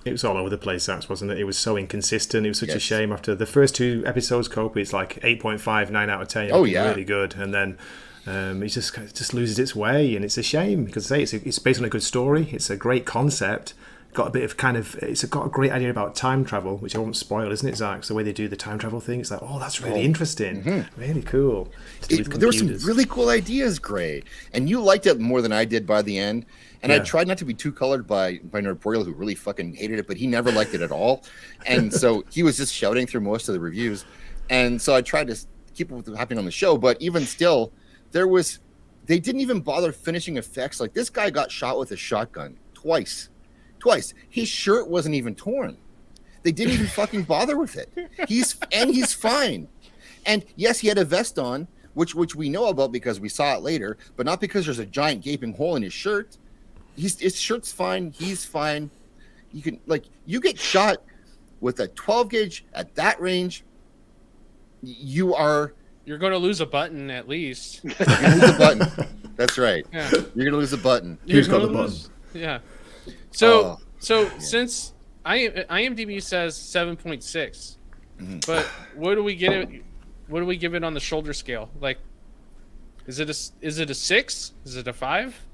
It was all over the place, Zaxx, wasn't it? It was so inconsistent. It was such a shame. After the first 2 episodes, Copa, it's like 8.5, 9 out of 10. Oh, yeah. Really good. And then it just loses its way. And it's a shame because, it's based on a good story. It's a great concept. got a bit of kind of, it's got a great idea about time travel, which I won't spoil, isn't it, Zaxx? The way they do the time travel thing, it's like, oh, that's really interesting, really cool. There were some really cool ideas, Gray, and you liked it more than I did by the end. And I tried not to be too colored by Nerdporial, who really fucking hated it, but he never liked it at all. And so he was just shouting through most of the reviews. And so I tried to keep up with what happening on the show, but even still, they didn't even bother finishing effects. Like, this guy got shot with a shotgun twice. His shirt wasn't even torn. They didn't even fucking bother with it. He's fine. And yes, he had a vest on, which we know about because we saw it later, but not because there's a giant gaping hole in his shirt. His shirt's fine. He's fine. You get shot with a 12 gauge at that range. You're going to lose a button at least. You're going to lose a button. That's right. Yeah. You're going to lose a button. Who's got the button? Yeah. So since IMDb says 7.6, but what do we give it on the shoulder scale? Like, is it a 6? Is it a 5?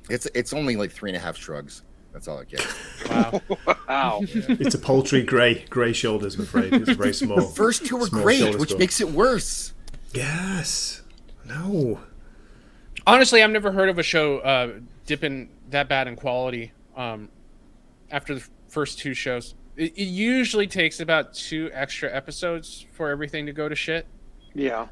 It's only like 3.5 shrugs. That's all it gets. Wow. Wow. It's a paltry grey shoulders, I'm afraid. It's very small. The first two were great, which makes it worse. Yes. No. Honestly, I've never heard of a show dipping that bad in quality after the first 2 shows. It usually takes about 2 extra episodes for everything to go to shit. Yeah.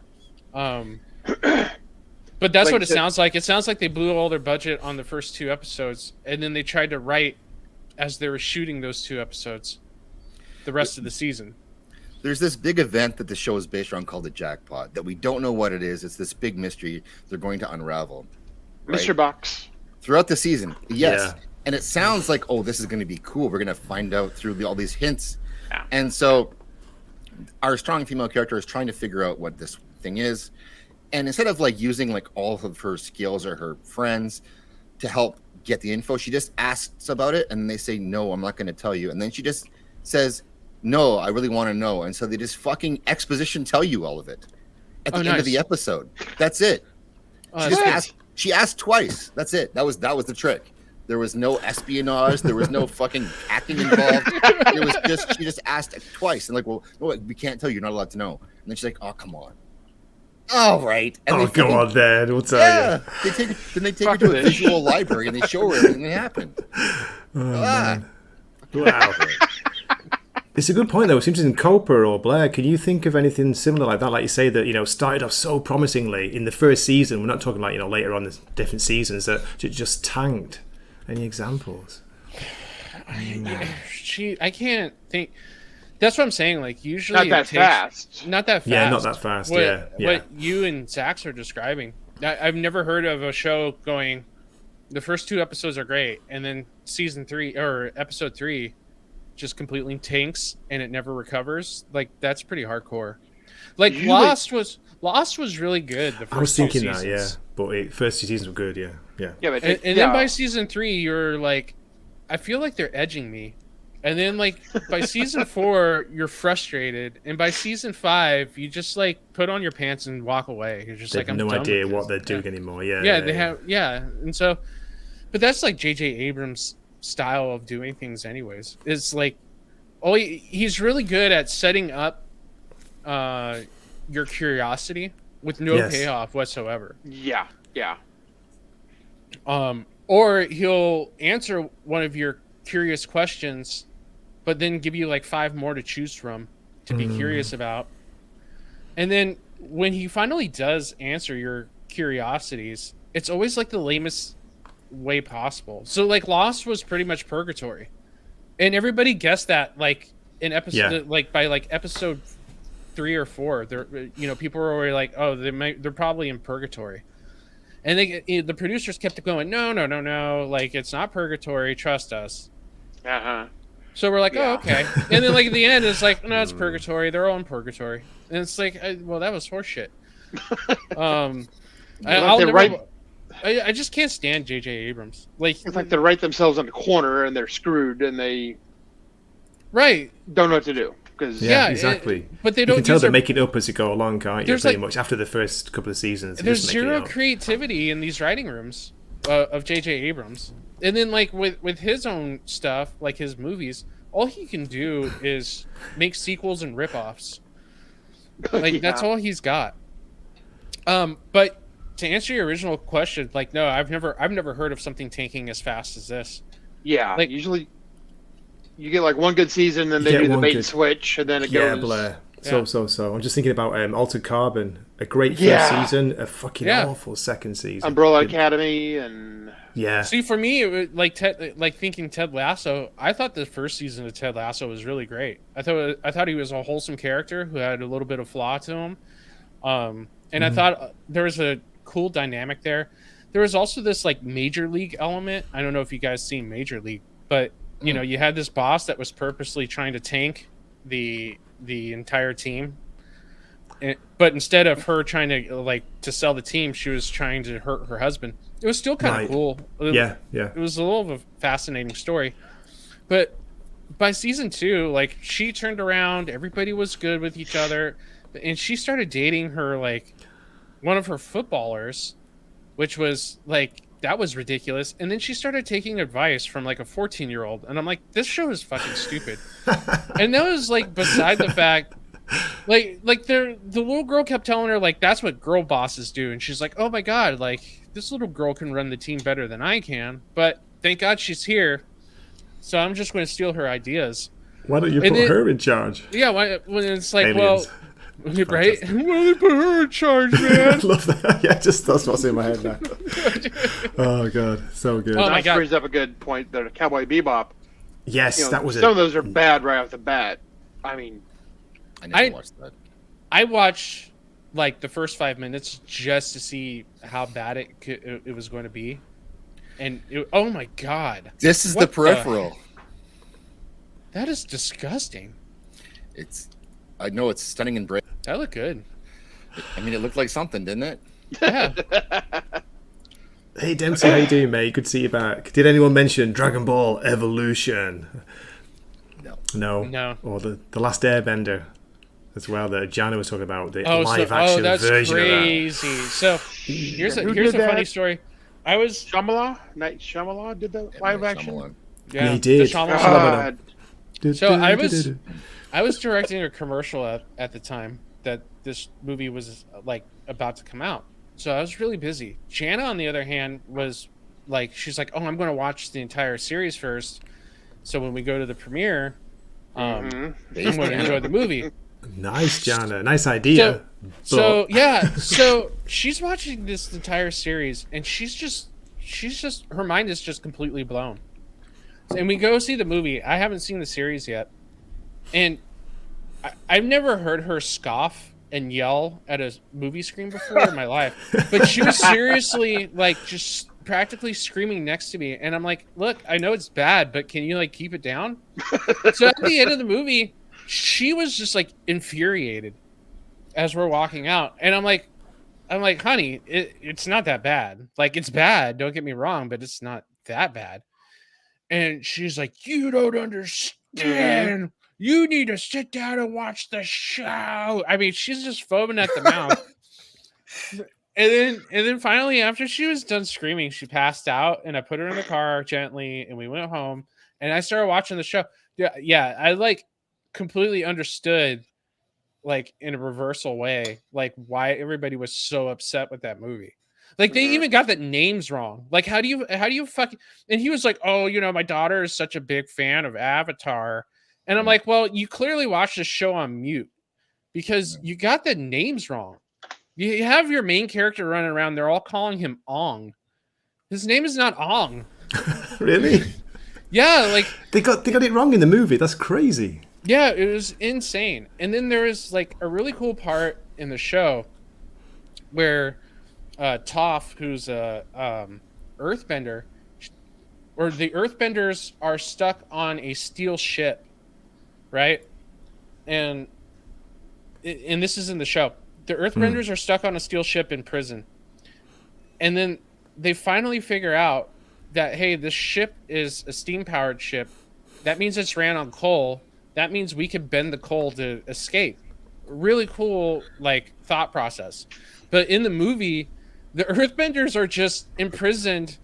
But that's what it sounds like. It sounds like they blew all their budget on the first 2 episodes, and then they tried to write as they were shooting those 2 episodes the rest of the season. There's this big event that the show is based around called the Jackpot that we don't know what it is. It's this big mystery they're going to unravel. Right? Mr. Box. Throughout the season, yes. Yeah. And it sounds like, oh, this is going to be cool. We're going to find out through all these hints. Yeah. And so our strong female character is trying to figure out what this thing is. And instead of like using like all of her skills or her friends to help get the info, she just asks about it, and they say, no, I'm not going to tell you. And then she just says, no, I really want to know. And so they just fucking exposition tell you all of it at the end of the episode. That's it. She asked twice. That's it. That was the trick. There was no espionage. There was no fucking acting involved. It was just, she just asked twice. And like, well, no, we can't tell you. You're not allowed to know. And then she's like, oh, come on. All right. And come on, then. We'll tell you. They take her to a visual library and they show her everything that happened. Man. Wow. It's a good point, though. It seems in Copa or Blair, can you think of anything similar like that? Like you say that, started off so promisingly in the first season. We're not talking like, later on the different seasons that just tanked. Any examples? I can't think. That's what I'm saying. Like, usually not that fast. Not that fast. Yeah, not that fast. What you and Zaxx are describing. I've never heard of a show going, the first 2 episodes are great, and then season 3 or episode 3 just completely tanks and it never recovers. Like, that's pretty hardcore. Like, Lost was really good. The first I was thinking 2 that, seasons. But first 2 seasons were good, yeah. But then by season 3, you're like, I feel like they're edging me. And then, like, by season 4, you're frustrated. And by season 5, you just, like, put on your pants and walk away. You're just they like, have I'm no done idea with what this. they're doing anymore. Yeah. And so, but that's, like, J.J. Abrams' style of doing things anyways. It's, like, he's really good at setting up your curiosity with no payoff whatsoever. Yeah. Or he'll answer one of your curious questions, but then give you like 5 more to choose from to be curious about. And then when he finally does answer your curiosities, it's always like the lamest way possible. So like Lost was pretty much purgatory, and everybody guessed that like in episode like by like episode 3 or 4, they're people were already like, oh, they're probably in purgatory. And the producers kept going, no, like, it's not purgatory, trust us. So we're like, oh, okay. And then, like, at the end, it's like, no, it's purgatory. They're all in purgatory. And it's like, well, that was horseshit. I just can't stand J.J. Abrams. Like, it's like they write themselves in a corner and they're screwed and they don't know what to do. Exactly. But they don't. You can tell they're making it up as you go along, can't you? There's pretty much after the first couple of seasons. There's zero creativity in these writing rooms. of J.J. Abrams. And then like with his own stuff, like his movies, all he can do is make sequels and ripoffs. Like that's all he's got. But to answer your original question, like no, I've never heard of something tanking as fast as this. Yeah, Like usually you get like one good season, then they You get do the one bait good- and switch, and then it Yeah, goes. Blair. Yeah. So. I'm just thinking about Altered Carbon. A great first Yeah. season, a fucking Yeah. awful second season. Umbrella Academy, and Yeah. See, for me, it was like thinking Ted Lasso. I thought the first season of Ted Lasso was really great. I thought he was a wholesome character who had a little bit of flaw to him, and I thought there was a cool dynamic there. There was also this like Major League element. I don't know if you guys seen Major League, but you know, you had this boss that was purposely trying to tank the entire team. But instead of her trying to like to sell the team, she was trying to hurt her husband. It was still kind of Right. cool. Yeah. It was a little of a fascinating story. But by season 2, like she turned around, everybody was good with each other, and she started dating her like one of her footballers, which was like that was ridiculous. And then she started taking advice from like a 14-year-old, and I'm like, this show is fucking stupid. And that was like beside the fact. The little girl kept telling her like that's what girl bosses do, and she's like, oh my god, like this little girl can run the team better than I can, but thank god she's here, so I'm just going to steal her ideas. Why don't you And put then- her in charge? Yeah, when it's like, Aliens. well, right? Why don't they put her in charge, man? I love that. Yeah, just that's what's in my head now. Oh god, so good. Oh, my that God. brings up a good point there. Cowboy Bebop. Yes, You know, that was some of those are bad right off the bat. I mean, I never watched that. I watched like the first 5 minutes just to see how bad it was going to be, and oh my god, This is What the the- peripheral. that is disgusting. I know it's stunning and brave. That looked good. I mean, it looked like something, didn't it? Yeah. Hey Dempsey, how you doing, mate? Good to see you back. Did anyone mention Dragon Ball Evolution? No. No. Or the Last Airbender as well that Jana was talking about, the Oh, live action that's version crazy. So here's Who a did funny that? story. I was Shyamalan? Night Shyamalan did that live action? Shyamalan. yeah, he did. the Shyamalan- God. So I was directing a commercial at the time that this movie was like about to come out. So I was really busy. Jana, on the other hand, was like, she's like, oh, I'm going to watch the entire series first. So when we go to the premiere, I'm going to enjoy the movie. Nice, Jana. Nice idea. So yeah, so she's watching this entire series, and she's just her mind is just completely blown. And we go see the movie. I haven't seen the series yet, and I've never heard her scoff and yell at a movie screen before in my life, but she was seriously like just practically screaming next to me, and I'm like, look, I know it's bad, but can you like keep it down? So at the end of the movie, she was just like infuriated as we're walking out, and I'm like, honey, it's not that bad. Like, it's bad, don't get me wrong, but it's not that bad. And she's like, you don't understand. You need to sit down and watch the show. I mean, she's just foaming at the mouth. And then finally, after she was done screaming, she passed out, and I put her in the car gently, and we went home, and I started watching the show. Yeah, I like completely understood, like in a reversal way, like why everybody was so upset with that movie. Like they even got the names wrong. Like how do you fucking? And he was like, oh, you know, my daughter is such a big fan of Avatar, and I'm like, well, you clearly watched the show on mute because you got the names wrong. You have your main character running around. They're all calling him Ong. His name is not Ong. Really? Yeah, like They got it wrong in the movie. That's crazy. yeah, it was insane. And then there was like a really cool part in the show where Toph, who's a earthbender, or the earthbenders are stuck on a steel ship, right? And this is in the show. The earthbenders are stuck on a steel ship in prison. And then they finally figure out that, hey, this ship is a steam-powered ship. That means it's ran on coal. That means we can bend the coal to escape. Really cool, like, thought process. But in the movie, the earthbenders are just imprisoned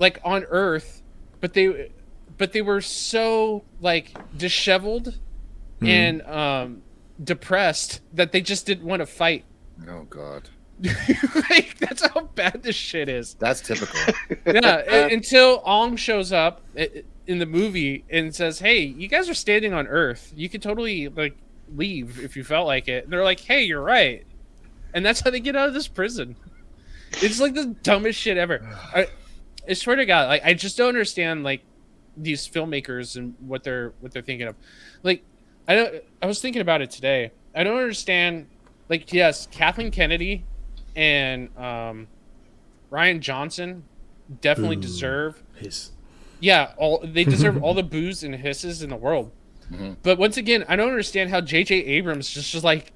like on Earth, but they were so like disheveled and depressed that they just didn't want to fight. Oh God. Like, that's how bad this shit is. That's typical. Yeah, until Ong shows up in the movie and says, "Hey, you guys are standing on Earth. You could totally like leave if you felt like it." And they're like, "Hey, you're right," and that's how they get out of this prison. It's like the dumbest shit ever. I swear to God, like I just don't understand like these filmmakers and what they're thinking of. Like I was thinking about it today. I don't understand. Like, yes, Kathleen Kennedy and Ryan Johnson definitely deserve Hiss. Yeah, they deserve all the boos and hisses in the world. Mm-hmm. But once again, I don't understand how J.J. Abrams just like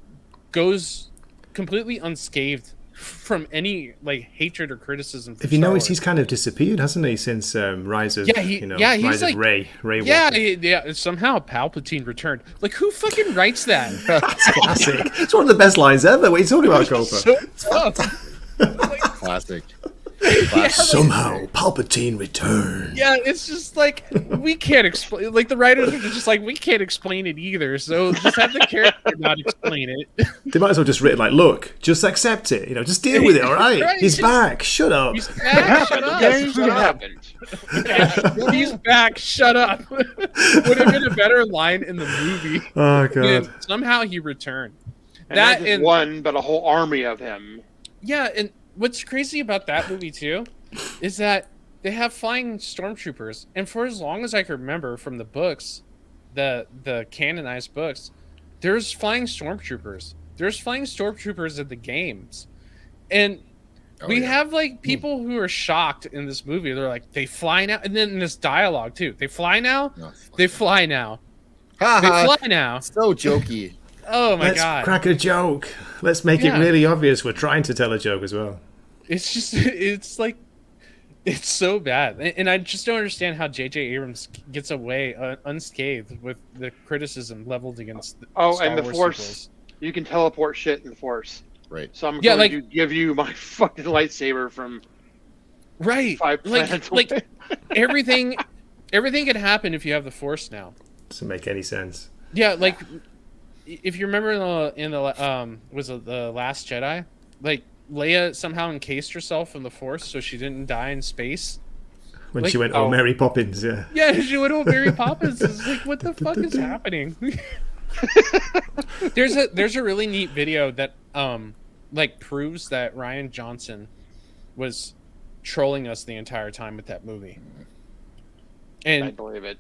goes completely unscathed from any like hatred or criticism. If you notice, he's kind of disappeared, hasn't he, since Rise of Rise of Rey. Yeah. Somehow Palpatine returned. Like, who fucking writes that? That's classic. It's one of the best lines ever. What are you talking about, Copa? So tough. Classic. Yeah, somehow Palpatine returned. Yeah, it's just like we can't explain. Like the writers are just like we can't explain it either. So just have the character not explain it. They might as well just written like, look, just accept it. Just deal with it. All right, Right. He's back. Shut up. He's back. Shut up. Guess what happened? He's back. Shut up. Would have been a better line in the movie. Oh God. And somehow he returned. And not just one, but a whole army of him. Yeah, and what's crazy about that movie too is that they have flying stormtroopers, and for as long as I can remember from the books, the canonized books, there's flying stormtroopers. There's flying stormtroopers at the games, and we have like people who are shocked in this movie. They're like, they fly now, and then in this dialogue too, they fly now. They fly now. They fly now. So jokey. Oh my Let's God. crack a joke. Let's make it really obvious we're trying to tell a joke as well. It's just, it's like, it's so bad. And I just don't understand how J.J. Abrams gets away unscathed with the criticism leveled against the Star and the Wars Force. sequels. You can teleport shit in the Force. Right. So I'm going to give you my fucking lightsaber from Right. 5 planets Like away. everything can happen if you have the Force now. Doesn't make any sense. Yeah, like if you remember in the was it the Last Jedi, like Leia somehow encased herself in the Force so she didn't die in space. When she went, Mary Poppins, yeah. Yeah, she went, Mary Poppins. It's like, what the fuck is happening? There's a really neat video that like proves that Ryan Johnson was trolling us the entire time with that movie. And I believe it.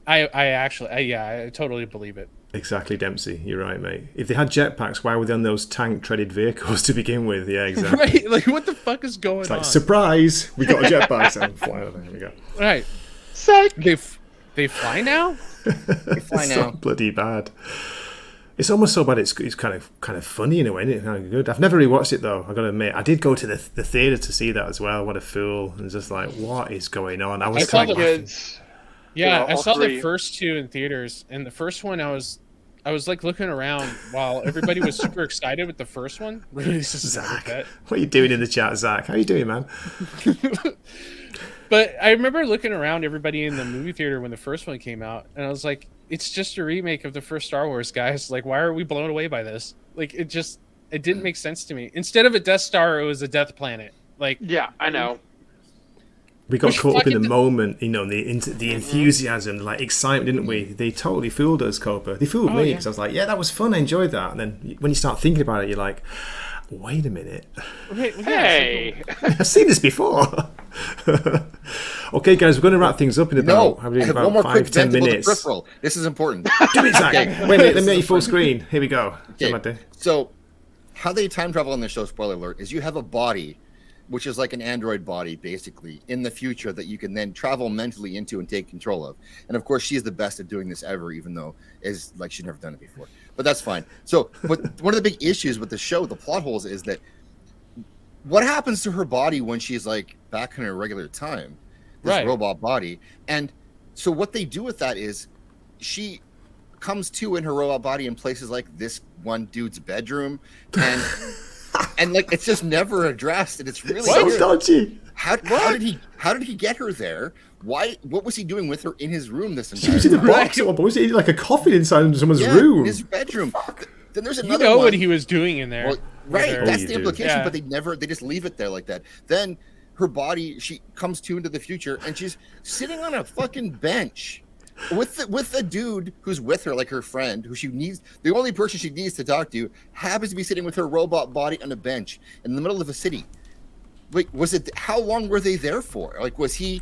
I totally believe it. Exactly, Dempsey. You're right, mate. If they had jetpacks, why were they on those tank-treaded vehicles to begin with? Yeah, exactly. Right, like what the fuck is going It's on? like, surprise! We got a jetpack, so fly over. Here we go. Right. Psych! They fly now? They fly It's now. so bloody bad. It's almost so bad. It's kind of funny in a way. Isn't it? Kind of good. I've never rewatched it though. I got to admit, I did go to the theater to see that as well. What a fool! And just like, what is going on? I was saw kind the of Kids. Yeah, all I saw three. the first two in theaters, and the first one I was like looking around while everybody was super excited with the first one. This is Zach. What are you doing in the chat, Zach? How you doing, man? But I remember looking around everybody in the movie theater when the first one came out, and I was like, it's just a remake of the first Star Wars, guys. Like, why are we blown away by this? Like, it didn't make sense to me. Instead of a Death Star, it was a Death Planet. Like, Yeah, I know. We got Which caught up in the fucking- moment, the enthusiasm, like excitement, didn't we? They totally fooled us, Copa. They fooled me yeah. because I was like, yeah, that was fun. I enjoyed that. And then when you start thinking about it, you're like, wait a minute. right, yeah, Hey! I've seen this before. Okay, guys, we're going to wrap things up in No, about, I have one more quick 5-10 vent about the minutes. peripheral. This is important. Do it, Zach. Wait a minute, let me make you full screen. Here we go. Okay, so how they time travel on the show, spoiler alert, is you have a body, which is like an android body, basically, in the future that you can then travel mentally into and take control of. And of course, she's the best at doing this ever, even though it's like she's never done it before. But that's fine. So, but one of the big issues with the show, the plot holes, is that what happens to her body when she's like back in her regular time, this Right. robot body. And so what they do with that is she comes to in her robot body in places like this one dude's bedroom, and and like it's just never addressed, and it's really So weird. dodgy. How did he get her there? Why? What was he doing with her in his room this entire She was in the time? box. But was it like a coffin inside someone's Yeah, room? in his bedroom. Then there's You another know one. what he was doing in there. Well, right, Whether- that's you the do. implication, Yeah. but they just leave it there like that. Then her body, she comes to into the future, and she's sitting on a fucking bench with the dude who's with her, like her friend, who she needs. The only person she needs to talk to happens to be sitting with her robot body on a bench in the middle of a city. Like, was it? How long were they there for? Like, was he?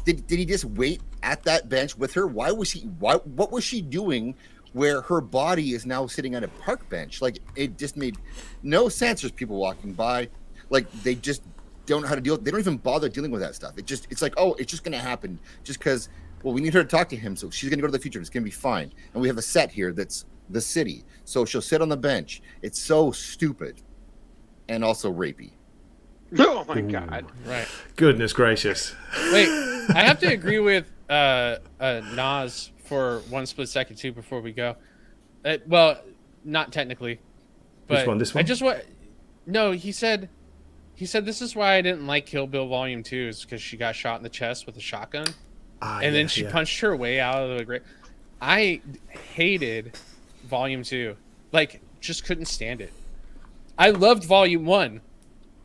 Did he just wait at that bench with her? Why was he? What was she doing? Where her body is now sitting on a park bench? Like, it just made no sense. There's people walking by, like they just don't know how to deal. They don't even bother dealing with that stuff. It's like, oh, it's just gonna happen just because. Well, we need her to talk to him, so she's gonna go to the future. It's gonna be fine. And we have a set here that's the city, so she'll sit on the bench. It's so stupid, and also rapey. Oh my god. Right. Goodness gracious. Wait, I have to agree with Nas for one split second too before we go. Well, not technically, but Which one? This one? I just want. No, he said this is why I didn't like Kill Bill Volume 2 is because she got shot in the chest with a shotgun, and then she punched her way out of the grave. I hated Volume 2, like just couldn't stand it. I loved Volume 1.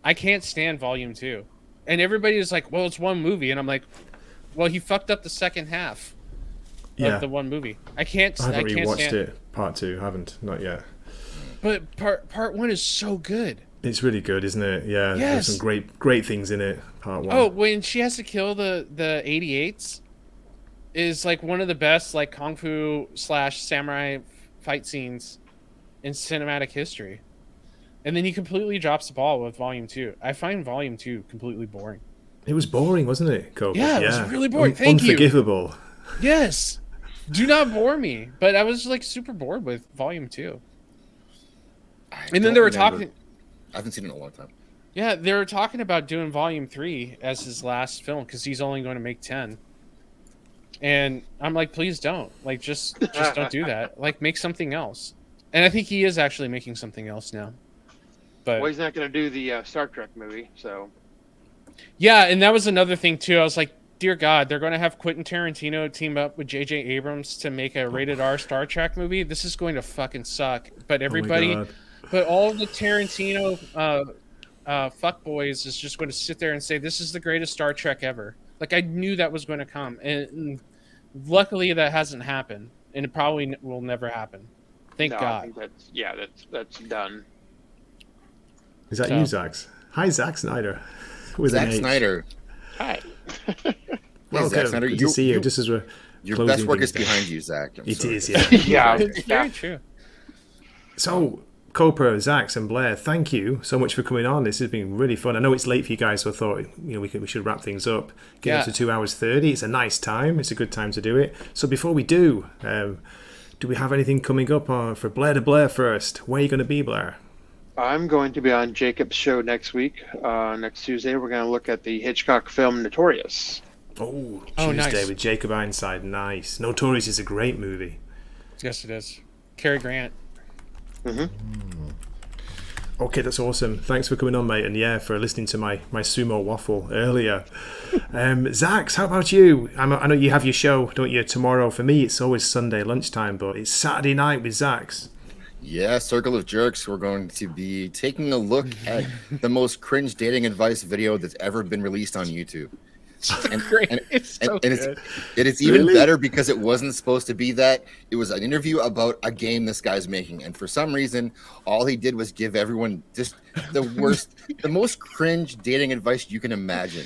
I can't stand Volume 2. And everybody is like, well, it's one movie. And I'm like, well, he fucked up the second half of the one movie. I can't I haven't stand rewatched it. Part 2, haven't. Not yet. But part 1 is so good. It's really good, isn't it? Yeah, Yes. there's some great things in it. Part 1. Oh, when she has to kill the 88s is like one of the best like kung fu / samurai fight scenes in cinematic history. And then he completely drops the ball with Volume 2. I find Volume 2 completely boring. It was boring, wasn't it, Copa? Yeah, it was really boring. Thank you. Unforgivable. Yes. Do not bore me. But I was like super bored with Volume 2. And then they were talking. I haven't seen it in a long time. Yeah, they were talking about doing Volume 3 as his last film because he's only going to make 10. And I'm like, please don't. Like, just don't do that. Like, make something else. And I think he is actually making something else now. But Well, he's not going to do the Star Trek movie, so. yeah, and that was another thing too. I was like, dear God, they're going to have Quentin Tarantino team up with J.J. Abrams to make a rated R Star Trek movie. This is going to fucking suck. But everybody, God. but all the Tarantino fuckboys is just going to sit there and say this is the greatest Star Trek ever. Like I knew that was going to come, and luckily that hasn't happened, and it probably will never happen. Thank No, I God. think that's done. Is that So- you, Zaxx? Hi, Zack Snyder. With an Zack H. Snyder. Hi. Welcome. Zack Snyder, Good to see you. Just as we're Your closing best work things is down. behind you, Zach. I'm It sorry. is, yeah. Yeah. It's very true. So, Copa, Zaxx, and Blair, thank you so much for coming on. This has been really fun. I know it's late for you guys, so I thought we should wrap things up. Get up to 2 hours 30. It's a nice time. It's a good time to do it. So before we do we have anything coming up for Blair to Blair first? Where are you going to be, Blair? I'm going to be on Jacob's show next week. Next Tuesday, we're going to look at the Hitchcock film Notorious. Oh, Oh, Tuesday nice. with Jacob Ironside. Nice. Notorious is a great movie. Yes, it is. Cary Grant. Okay, that's awesome. Thanks for coming on, mate, and yeah, for listening to my sumo waffle earlier. Zaxx, how about you? I know you have your show, don't you, tomorrow? For me, it's always Sunday lunchtime, but it's Saturday night with Zaxx. Yeah, Circle of Jerks. We're going to be taking a look at the most cringe dating advice video that's ever been released on YouTube. And, Great. and- It's so and good. it's even Really? better because it wasn't supposed to be that. It was an interview about a game this guy's making, and for some reason, all he did was give everyone just the worst, the most cringe dating advice you can imagine.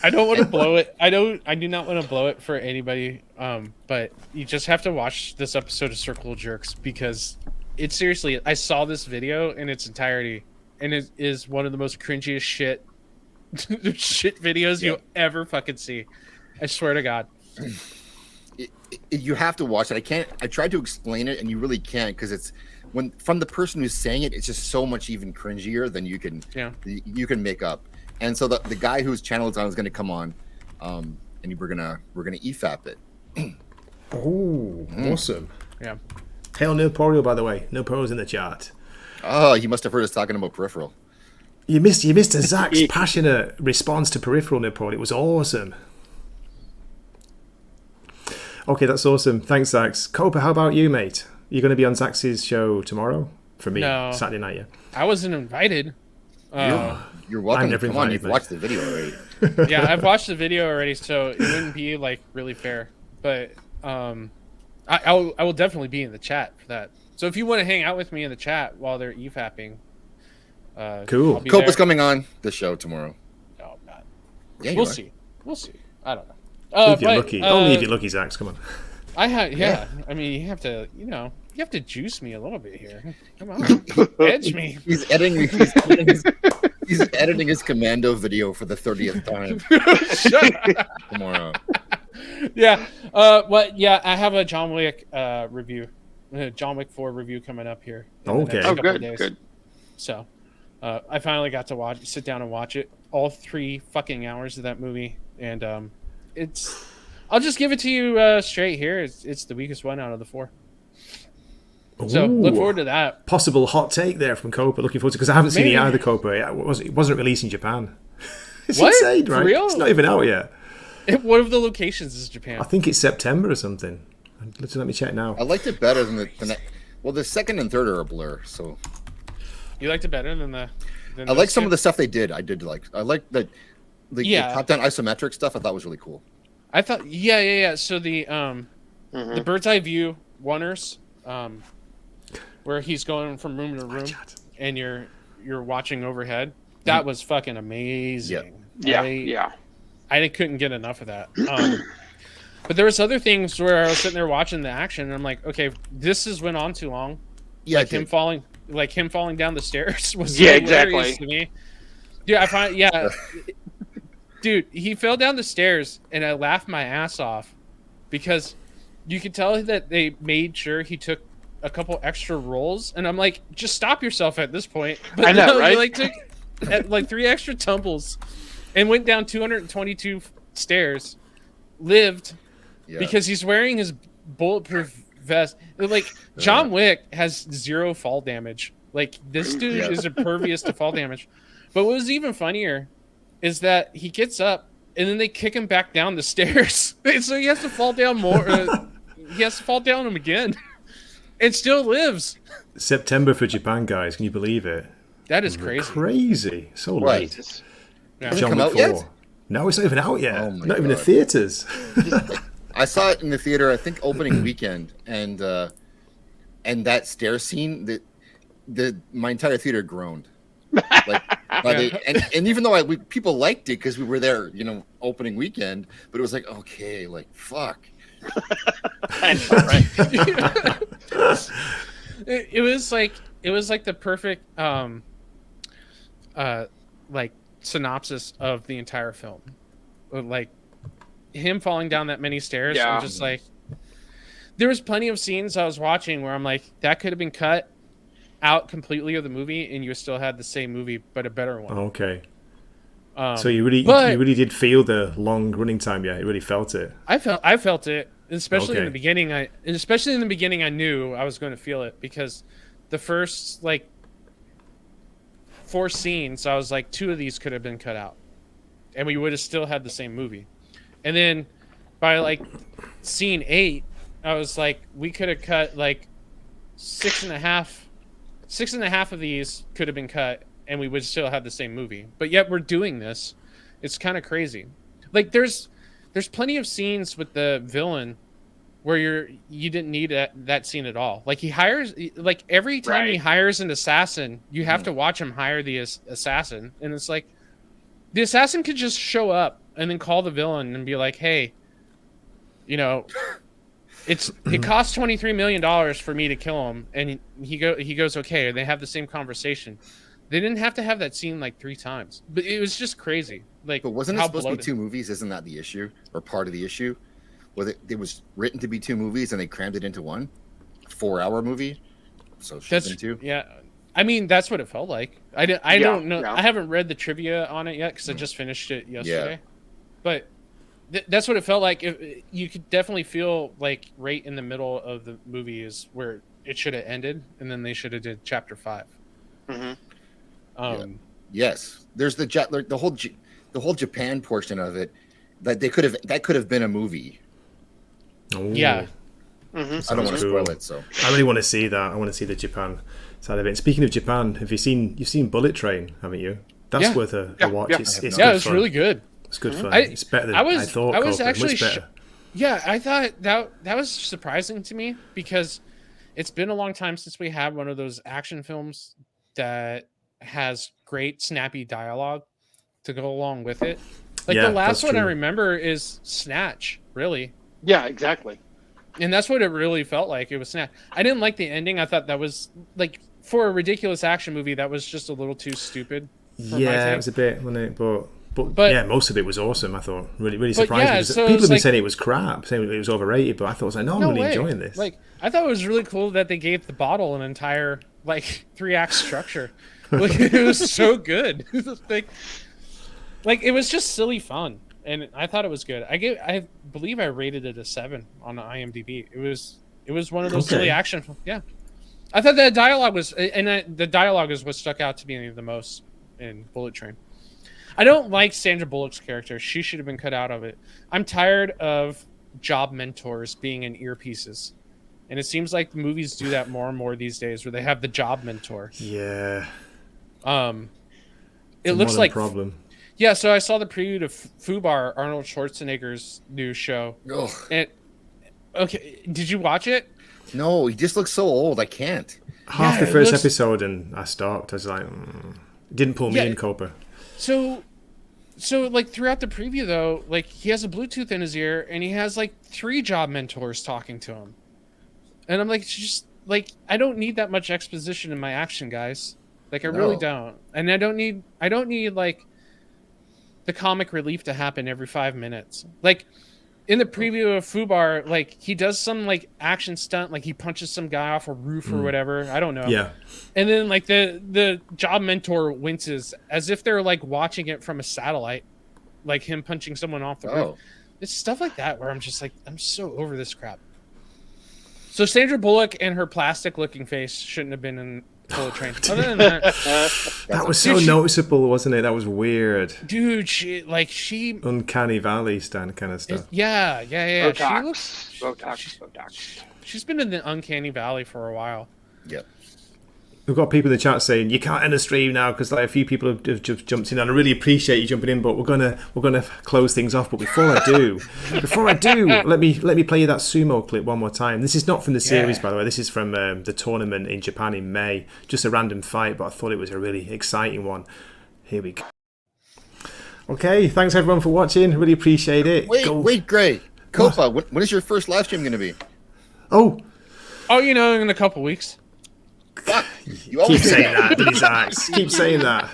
I don't want to blow it. I do not want to blow it for anybody. But you just have to watch this episode of Circle of Jerks because it's seriously. I saw this video in its entirety, and it is one of the most cringiest shit videos you'll ever fucking see. I swear to God. You have to watch it. I tried to explain it, and you really can't because it's from the person who's saying it. It's just so much even cringier than you can make up. And so the guy whose channel it's on is going to come on, and we're gonna EFAP it. Oh, awesome. Yeah. Hail Nilporio, by the way. Nilporio's in the chat. Oh, he must have heard us talking about Peripheral. You missed a Zaxx passionate response to Peripheral, Nippon. It was awesome. Okay, that's awesome. Thanks, Zaxx. Copa, how about you, mate? You're going to be on Zaxx's show tomorrow? For me, No. Saturday night, yeah. I wasn't invited. You're welcome. never Come on, invited, you've mate. watched the video already. Yeah, I've watched the video already, so it wouldn't be like really fair. But I will definitely be in the chat for that. So if you want to hang out with me in the chat while they're EFAPing, Cool. I'll be Copa's there. coming on the show tomorrow. Oh God, Yeah, you we'll are. see. We'll see. I don't know. If you're lucky. Only if you're lucky, Zaxx. Come on. I have, yeah. I mean, you have to juice me a little bit here. Come on, edge me. He's editing. He's editing his commando video for the 30th time Shut up. tomorrow. Yeah. Yeah. I have a John Wick review, John Wick 4 review coming up here. in the Okay. next Oh, couple of good, days. good. So, I finally got to sit down and watch it, all 3 fucking hours of that movie, and I'll just give it to you straight here. It's the weakest one out of the 4. So look Ooh. forward to that. Possible hot take there from Copa. Looking forward to because I haven't seen Maybe. it either, Copa. It wasn't released in Japan. It's What? insane, For right? real? It's not even out yet. One of the locations is Japan. I think it's September or something. Let me check now. I liked it better than the second and third are a blur. So You liked it better than the. Than I like those some two? of the stuff they did. I like the Yeah. top down isometric stuff. I thought was really cool. I thought, yeah. So the bird's eye view oneers, where he's going from room to room, and you're watching overhead. That was fucking amazing. Yeah. I couldn't get enough of that. But there was other things where I was sitting there watching the action, and I'm like, okay, this has went on too long. Yeah, Like him falling down the stairs was Yeah, hilarious exactly. to me. Dude, I find dude, he fell down the stairs and I laughed my ass off because you could tell that they made sure he took a couple extra rolls, and I'm like, just stop yourself at this point. But I know, no, right? He took 3 extra tumbles and went down 222 stairs, lived Yeah. because he's wearing his bulletproof vest. Like John Wick has 0 fall damage. Like this dude is impervious to fall damage. But what was even funnier is that he gets up and then they kick him back down the stairs. So he has to fall down more. He has to fall down him again, and still lives. September for Japan, guys. Can you believe it? That is crazy. Crazy. So Right. late. Yeah. Has it John come Wick out yet? 4. No, it's not even out yet. Oh my not even in God. theaters. I saw it in the theater. I think opening weekend, and that stair scene, my entire theater groaned. Like, and even though people liked it because we were there, opening weekend, but it was like, okay, like fuck. I know, right? It was like the perfect like synopsis of the entire film. Like him falling down that many stairs. Yeah. I'm just like, there was plenty of scenes I was watching where I'm like, that could have been cut out completely of the movie, and you still had the same movie but a better one. Okay. So you really did feel the long running time, yeah? You really felt it. I felt it, especially in Okay. the beginning. I knew I was going to feel it because the first 4 scenes, I was like, 2 of these could have been cut out, and we would have still had the same movie. And then by scene 8, I was like, we could have cut 6.5 of these could have been cut, and we would still have the same movie. But yet we're doing this. It's kind of crazy. Like there's plenty of scenes with the villain where you didn't need that scene at all. Like he hires, every time he Right. hires an assassin, you have to watch him hire the assassin, and it's like the assassin could just show up and then call the villain and be like, hey, it costs $23 million for me to kill him, and he goes okay, and they have the same conversation. They didn't have to have that scene 3 times, but it was just crazy. But wasn't it how supposed to be bloated. 2 movies? Isn't that the issue, or part of the issue? It was written to be 2 movies, and they crammed it into one 4-hour movie. So it should have That's been 2. yeah. I mean, that's what it felt like. I don't know. yeah. I haven't read the trivia on it yet because I just finished it yesterday. But that's what it felt like. You could definitely feel right in the middle of the movie is where it should have ended, and then they should have did chapter 5. Yes, there's the whole Japan portion of it that could have been a movie. Ooh. Yeah. I don't want to spoil it, so I really want to see that. I want to see the Japan side of it. And speaking of Japan, you've seen Bullet Train, haven't you? That's worth a watch. Yeah. It's Yeah, good it's fun. really good. It's good fun. I- It's better than I I, was- thought. I was Copa. actually Much better. Yeah, I thought that was surprising to me because it's been a long time since we had one of those action films that has great snappy dialogue to go along with it. Like Yeah, the last that's one I true. remember is Snatch, really. Yeah, exactly. And that's what it really felt like. It was Snatch. I didn't like the ending. I thought that was like for a ridiculous action movie, that was just a little too stupid. For my Yeah, taste. it was a bit, wasn't it? But But- yeah, most of it was awesome. I thought really But surprising. yeah, because so people it's have been like- saying it was crap, saying it was overrated. But I thought it was like, no, I'm No really way. enjoying this. Like I thought it was really cool that they gave the bottle an entire like 3-act structure. Like it was so good. like it was just silly fun, and I thought it was good. I believe I rated it a 7 on IMDb. It was one of those Okay. silly action. Yeah, I thought that dialogue was, the dialogue is what stuck out to me the most in Bullet Train. I don't like Sandra Bullock's character. She should have been cut out of it. I'm tired of job mentors being in earpieces. And it seems like the movies do that more and more these days, where they have the job mentor. yeah, It it's a looks modern like problem. yeah. So I saw the preview to Fubar, Arnold Schwarzenegger's new show. Ugh. And okay, did you watch it? No, he just looks so old. I can't. Half Yeah, the it first looks- episode, and I stopped. I was like, it didn't pull me Yeah. in, Copa. So like throughout the preview though, like he has a Bluetooth in his ear, and he has like 3 job mentors talking to him. And I'm like, just like I don't need that much exposition in my action, guys. Like I really No. don't. And I don't need like the comic relief to happen every 5 minutes. Like in the preview of Fubar, like he does some like action stunt, like he punches some guy off a roof or whatever. I don't know. Yeah, And then like the job mentor winces as if they're like watching it from a satellite, like him punching someone off the roof. Oh, It's stuff like that where I'm just like, I'm so over this crap. So Sandra Bullock and her plastic looking face shouldn't have been in Bullet Train. Other than that, that was so Dude, she- noticeable, wasn't it? That was weird. dude, she Uncanny Valley stand kind of stuff. yeah. Botox. She Botox. she's been in the uncanny valley for a while. yep. We've got people in the chat saying you can't end the stream now because like a few people have just jumped in, and I really appreciate you jumping in. But we're gonna close things off. But before I do, let me play you that sumo clip one more time. This is not from the series, by the way. This is from the tournament in Japan in May. Just a random fight, but I thought it was a really exciting one. Here we go. Okay, thanks everyone for watching. Really appreciate it. Wait, Gray. Copa, when is your first live stream going to be? Oh, In a couple weeks. Fuck. You keep always say saying that. that, please, Zaxx. Keep saying that.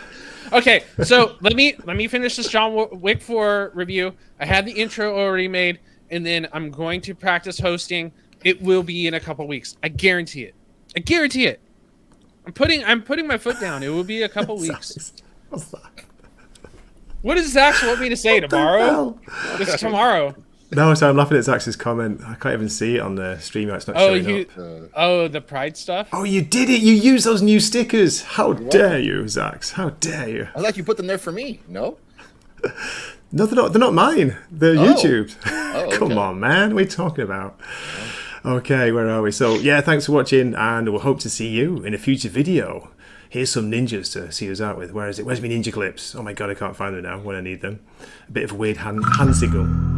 Okay, so let me finish this John Wick 4 review. I had the intro already made, and then I'm going to practice hosting. It will be in a couple weeks. I guarantee it. I'm putting my foot down. It will be a couple weeks. What's that? What does Zaxx want me to say tomorrow? hell? It's tomorrow. No, so I'm laughing at Zaxx's comment. I can't even see it on the stream. It's not showing up. The pride stuff. Oh, you did it! You used those new stickers. How dare you, Zaxx? How dare you? I thought you put them there for me. No? No, they're not mine. They're YouTube. Oh, Come okay. on, man. What are you talking about? Okay, where are we? So, yeah, thanks for watching, and we'll hope to see you in a future video. Here's some ninjas to see us out with. Where is it? Where's my ninja clips? Oh my god, I can't find them now when I need them. A bit of a weird hand signal.